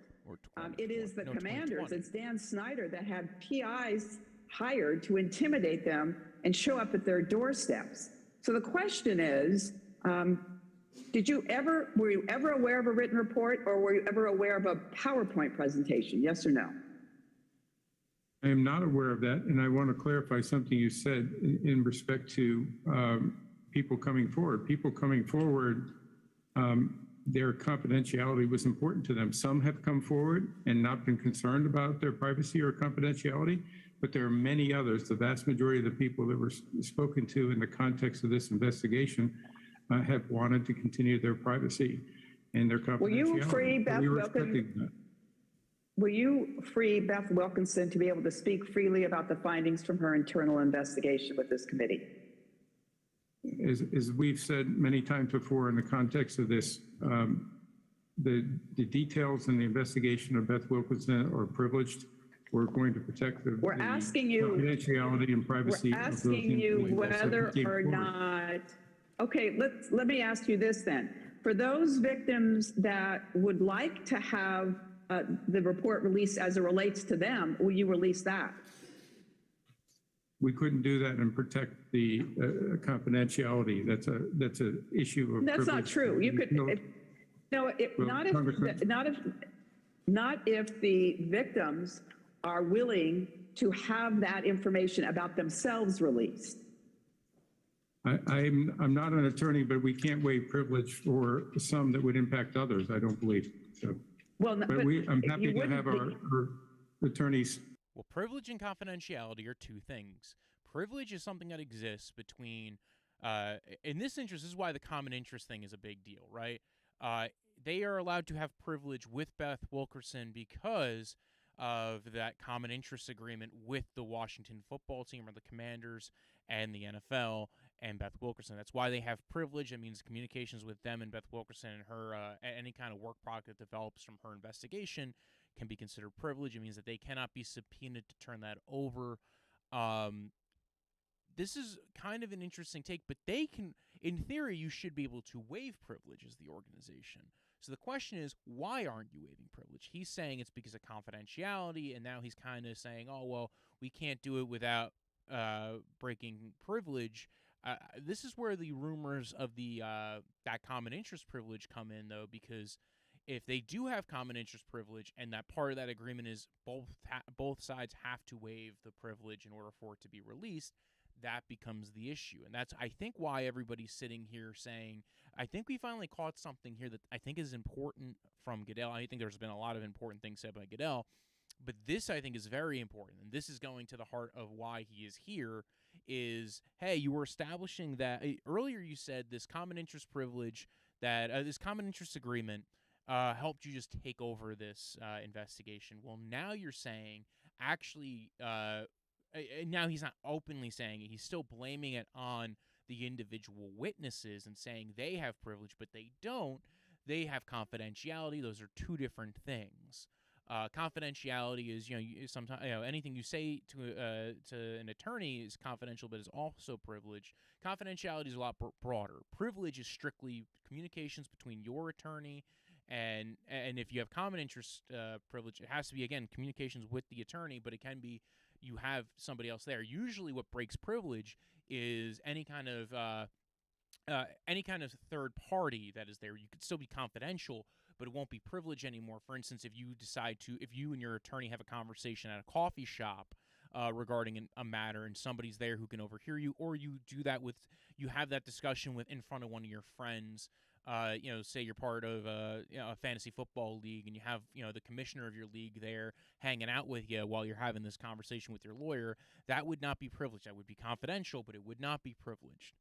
It is the commanders, it's Dan Snyder that had PIs hired to intimidate them and show up at their doorsteps. So the question is, were you ever aware of a written report, or were you ever aware of a PowerPoint presentation? Yes or no? I am not aware of that, and I want to clarify something you said in respect to people coming forward. People coming forward, their confidentiality was important to them. Some have come forward and not been concerned about their privacy or confidentiality, but there are many others. The vast majority of the people that were spoken to in the context of this investigation have wanted to continue their privacy and their confidentiality. Will you free Beth Wilkinson to be able to speak freely about the findings from her internal investigation with this committee? As we've said many times before in the context of this, the details in the investigation of Beth Wilkinson are privileged. We're going to protect the confidentiality and privacy of those We're asking you whether or forward. not, okay, let me ask you this then. For those victims that would like to have the report released as it relates to them, will you release that? We couldn't do that and protect the confidentiality. That's a issue of. That's not true. You could not if the victims are willing to have that information about themselves released. I'm not an attorney, but we can't waive privilege for some that would impact others. I don't believe so. Well, but I'm happy to have our attorneys. Well, privilege and confidentiality are two things. privilege is something that exists between, in this interest, this is why the common interest thing is a big deal, right? They are allowed to have privilege with Beth Wilkerson because of that common interest agreement with the Washington football team or the Commanders and the NFL and Beth Wilkerson. That's why they have privilege. It means communications with them and Beth Wilkerson and her, any kind of work product that develops from her investigation can be considered privilege. It means that they cannot be subpoenaed to turn that over. This is kind of an interesting take, but they can, in theory, you should be able to waive privilege as the organization. So the question is, why aren't you waiving privilege? He's saying it's because of confidentiality, and now he's kind of saying, oh, well, we can't do it without breaking privilege. This is where the rumors of the that common interest privilege come in, though, because if they do have common interest privilege and that part of that agreement is both sides have to waive the privilege in order for it to be released, that becomes the issue. And that's, I think, why everybody's sitting here saying, I think we finally caught something here that I think is important from Goodell. I think there's been a lot of important things said by Goodell, but this I think is very important. And this is going to the heart of why he is here is, hey, you were establishing that earlier you said this common interest privilege, that this common interest agreement helped you just take over this investigation. Well, now you're saying actually now he's not openly saying it. He's still blaming it on the individual witnesses and saying they have privilege, but they don't. They have confidentiality. Those are two different things. Confidentiality is, sometimes anything you say to an attorney is confidential, but is also privileged. Confidentiality is a lot broader. Privilege is strictly communications between your attorney and if you have common interest privilege, it has to be, again, communications with the attorney, but it can be you have somebody else there. Usually what breaks privilege is any kind of third party that is there. You could still be confidential, but it won't be privilege anymore. For instance, if you and your attorney have a conversation at a coffee shop regarding a matter and somebody's there who can overhear you, or you have that discussion in front of one of your friends, say you're part of a fantasy football league and you have, the commissioner of your league there hanging out with you while you're having this conversation with your lawyer, that would not be privileged. That would be confidential, but it would not be privileged.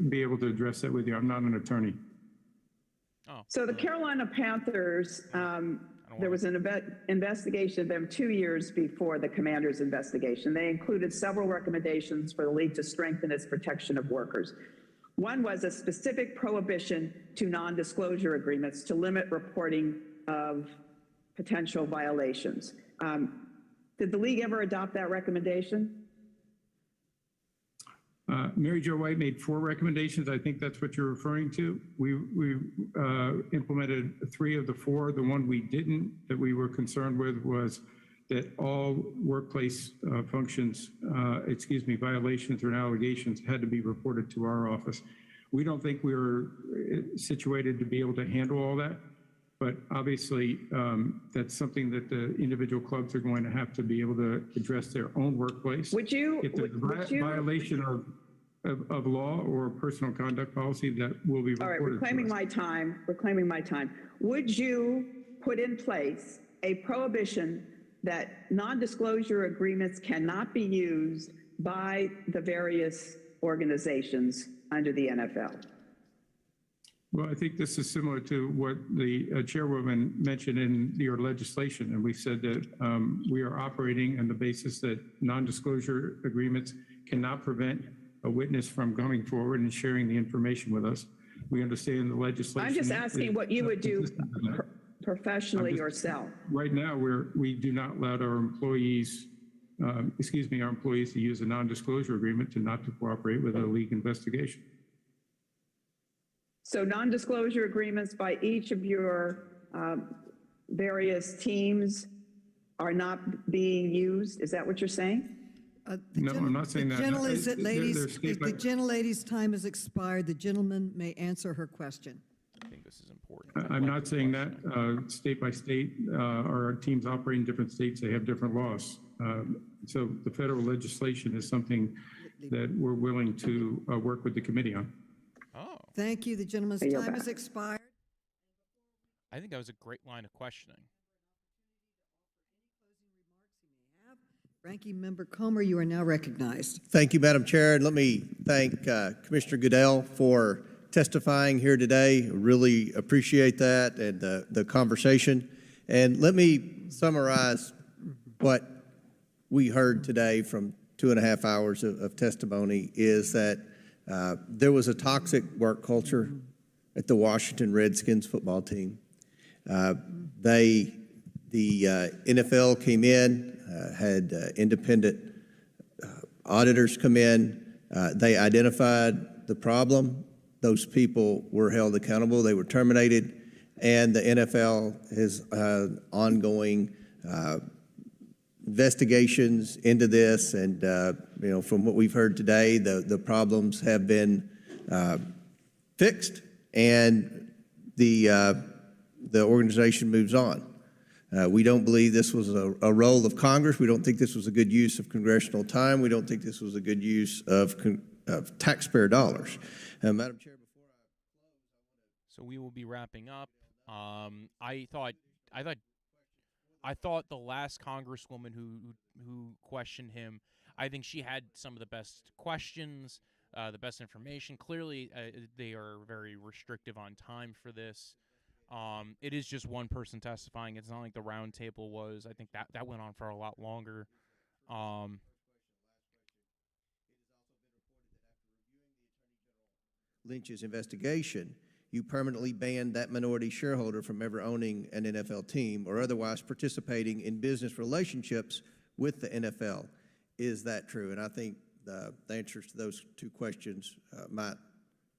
Be able to address that with you. I'm not an attorney. Oh. So the Carolina Panthers, there was an investigation of them 2 years before the Commanders investigation. They included several recommendations for the league to strengthen its protection of workers. One was a specific prohibition to non-disclosure agreements to limit reporting of potential violations. Did the league ever adopt that recommendation? Mary Jo White made 4 recommendations. I think that's what you're referring to. We implemented 3 of the 4. The one we didn't, that we were concerned with, was that all workplace violations or allegations had to be reported to our office. We don't think we were situated to be able to handle all that, but obviously that's something that the individual clubs are going to have to be able to address their own workplace. Would you? If there's a violation of law or personal conduct policy, that will be reported. All right, reclaiming my time. Would you put in place a prohibition that non-disclosure agreements cannot be used by the various organizations under the NFL? Well, I think this is similar to what the chairwoman mentioned in your legislation, and we said that we are operating on the basis that non-disclosure agreements cannot prevent a witness from coming forward and sharing the information with us. We understand the legislation. I'm just asking what you would do professionally yourself. Right now, we do not allow our employees to use a non-disclosure agreement to not to cooperate with a league investigation. So non-disclosure agreements by each of your various teams are not being used? Is that what you're saying? No, I'm not saying that. The gentlelady's time has expired. The gentleman may answer her question. I think this is important. I'm not saying that. State by state, our teams operate in different states. They have different laws. So the federal legislation is something that we're willing to work with the committee on. Oh. Thank you. The gentleman's time has expired. I think that was a great line of questioning. Ranking Member Comer, you are now recognized. Thank you, Madam Chair, and let me thank Commissioner Goodell for testifying here today. Really appreciate that and the conversation. And let me summarize what we heard today from 2.5 hours of testimony is that there was a toxic work culture at the Washington Redskins football team. The NFL came in, had independent auditors come in. They identified the problem. Those people were held accountable. They were terminated. And the NFL has ongoing investigations into this. And, from what we've heard today, the problems have been fixed and the organization moves on. We don't believe this was a role of Congress. We don't think this was a good use of congressional time. We don't think this was a good use of taxpayer dollars. Madam Chair, before I close, so we will be wrapping up. I thought the last Congresswoman who questioned him, I think she had some of the best questions, the best information. Clearly, they are very restrictive on time for this. It is just one person testifying. It's not like the round table was. I think that went on for a lot longer. Lynch's investigation, you permanently banned that minority shareholder from ever owning an NFL team or otherwise participating in business relationships with the NFL. Is that true? And I think the answers to those two questions might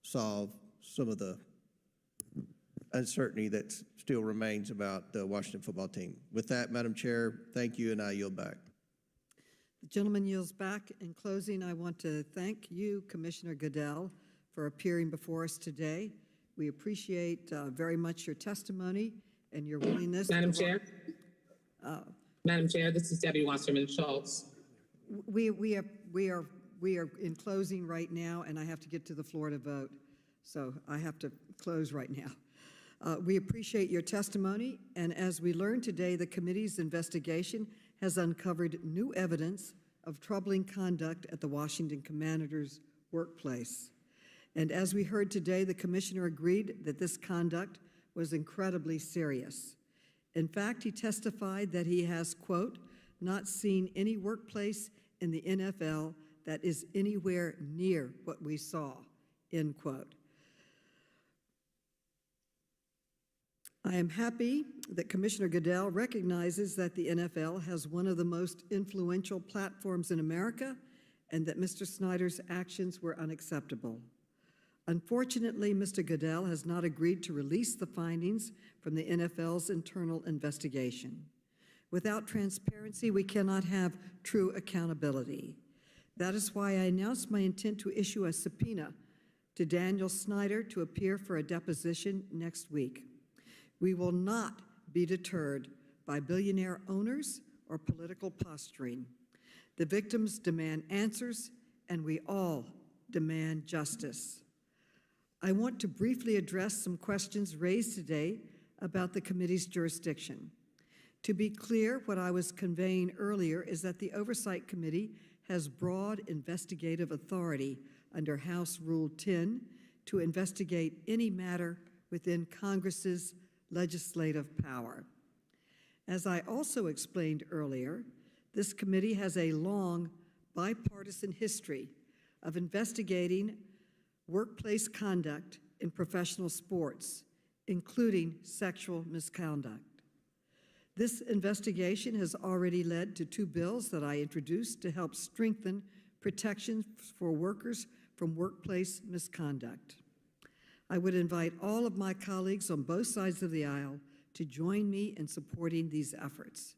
solve some of the uncertainty that still remains about the Washington football team. With that, Madam Chair, thank you, and I yield back. The gentleman yields back. In closing, I want to thank you, Commissioner Goodell, for appearing before us today. We appreciate very much your testimony and your willingness. Madam Chair. Madam Chair, this is Debbie Wasserman Schultz. We are in closing right now, and I have to get to the floor to vote, so I have to close right now. We appreciate your testimony, and as we learned today, the committee's investigation has uncovered new evidence of troubling conduct at the WashingtonCommanders workplace. And as we heard today, the commissioner agreed that this conduct was incredibly serious. In fact, he testified that he has, quote, not seen any workplace in the NFL that is anywhere near what we saw, end quote. I am happy that Commissioner Goodell recognizes that the NFL has one of the most influential platforms in America and that Mr. Snyder's actions were unacceptable. Unfortunately, Mr. Goodell has not agreed to release the findings from the NFL's internal investigation. Without transparency, we cannot have true accountability. That is why I announced my intent to issue a subpoena to Daniel Snyder to appear for a deposition next week. We will not be deterred by billionaire owners or political posturing. The victims demand answers, and we all demand justice. I want to briefly address some questions raised today about the committee's jurisdiction. To be clear, what I was conveying earlier is that the Oversight Committee has broad investigative authority under House Rule 10 to investigate any matter within Congress's legislative power. As I also explained earlier, this committee has a long bipartisan history of investigating workplace conduct in professional sports, including sexual misconduct. This investigation has already led to 2 bills that I introduced to help strengthen protections for workers from workplace misconduct. I would invite all of my colleagues on both sides of the aisle to join me in supporting these efforts.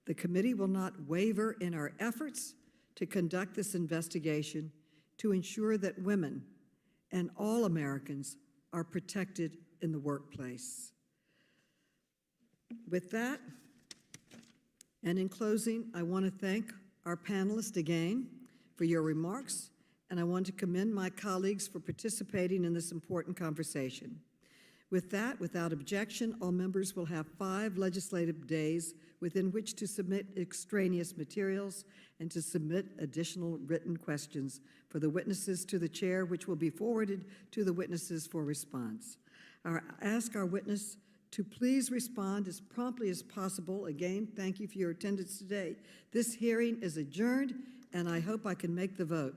The committee will not waver in our efforts to conduct this investigation to ensure that women and all Americans are protected in the workplace. With that, and in closing, I want to thank our panelists again for your remarks, and I want to commend my colleagues for participating in this important conversation. With that, without objection, all members will have 5 legislative days within which to submit extraneous materials and to submit additional written questions for the witnesses to the chair, which will be forwarded to the witnesses for response. I ask our witness to please respond as promptly as possible. Again, thank you for your attendance today. This hearing is adjourned, and I hope I can make the vote.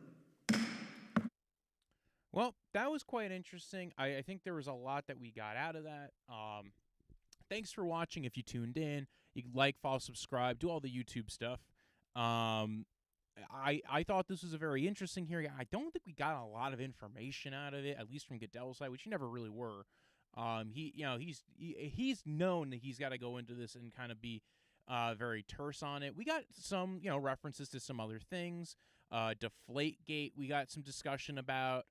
Well, that was quite interesting. I think there was a lot that we got out of that. Thanks for watching. If you tuned in, you can like, follow, subscribe, do all the YouTube stuff. I thought this was a very interesting hearing. I don't think we got a lot of information out of it, at least from Goodell's side, which you never really were. He's known that he's got to go into this and kind of be very terse on it. We got some, references to some other things. Deflategate, we got some discussion about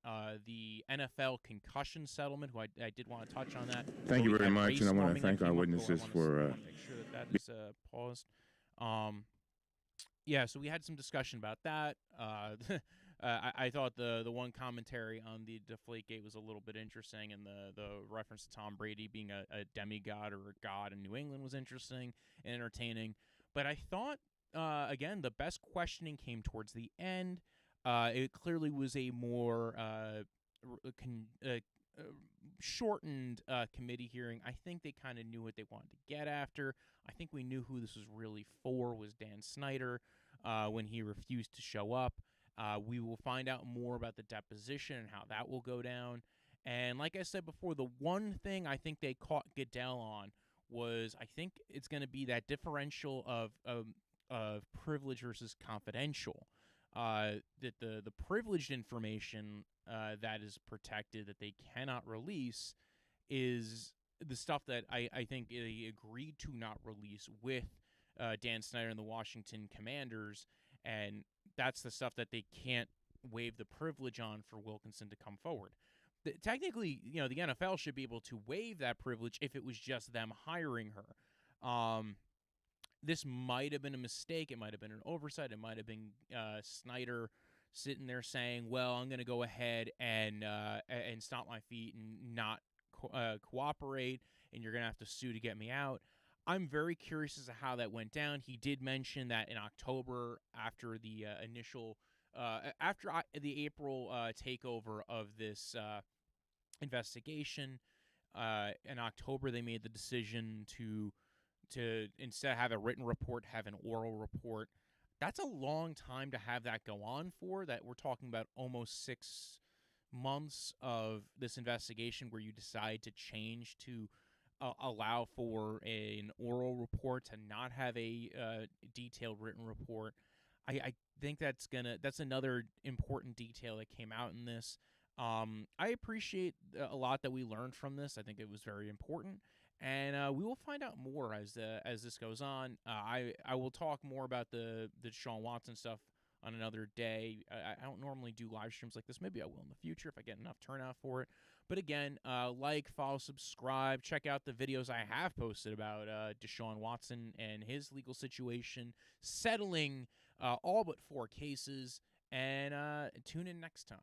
the NFL concussion settlement, who I did want to touch on that. Thank you very much, and I want to thank our witnesses for... make sure that is paused. Yeah, so we had some discussion about that. I thought the one commentary on the Deflategate was a little bit interesting, and the reference to Tom Brady being a demigod or a god in New England was interesting and entertaining. But I thought, again, the best questioning came towards the end. It clearly was a more shortened committee hearing. I think they kind of knew what they wanted to get after. I think we knew who this was really for, was Dan Snyder, when he refused to show up. We will find out more about the deposition and how that will go down. And like I said before, the one thing I think they caught Goodell on was, I think it's going to be that differential of privilege versus confidential. That the privileged information that is protected, that they cannot release, is the stuff that I think they agreed to not release with Dan Snyder and the Washington Commanders, and that's the stuff that they can't waive the privilege on for Wilkinson to come forward. Technically, the NFL should be able to waive that privilege if it was just them hiring her. This might have been a mistake. It might have been an oversight. It might have been Snyder sitting there saying, well, I'm going to go ahead and stomp my feet and not cooperate, and you're going to have to sue to get me out. I'm very curious as to how that went down. He did mention that in October, after the the April takeover of this investigation, in October they made the decision to instead of have a written report, have an oral report. That's a long time to have that go on for. That we're talking about almost 6 months of this investigation where you decide to change to allow for an oral report, to not have a detailed written report. I think that's another important detail that came out in this. I appreciate a lot that we learned from this. I think it was very important, and we will find out more as this goes on. I will talk more about the Deshaun Watson stuff on another day. I don't normally do live streams like this. Maybe I will in the future if I get enough turnout for it. But again, like, follow, subscribe. Check out the videos I have posted about Deshaun Watson and his legal situation, settling all but 4 cases. And tune in next time.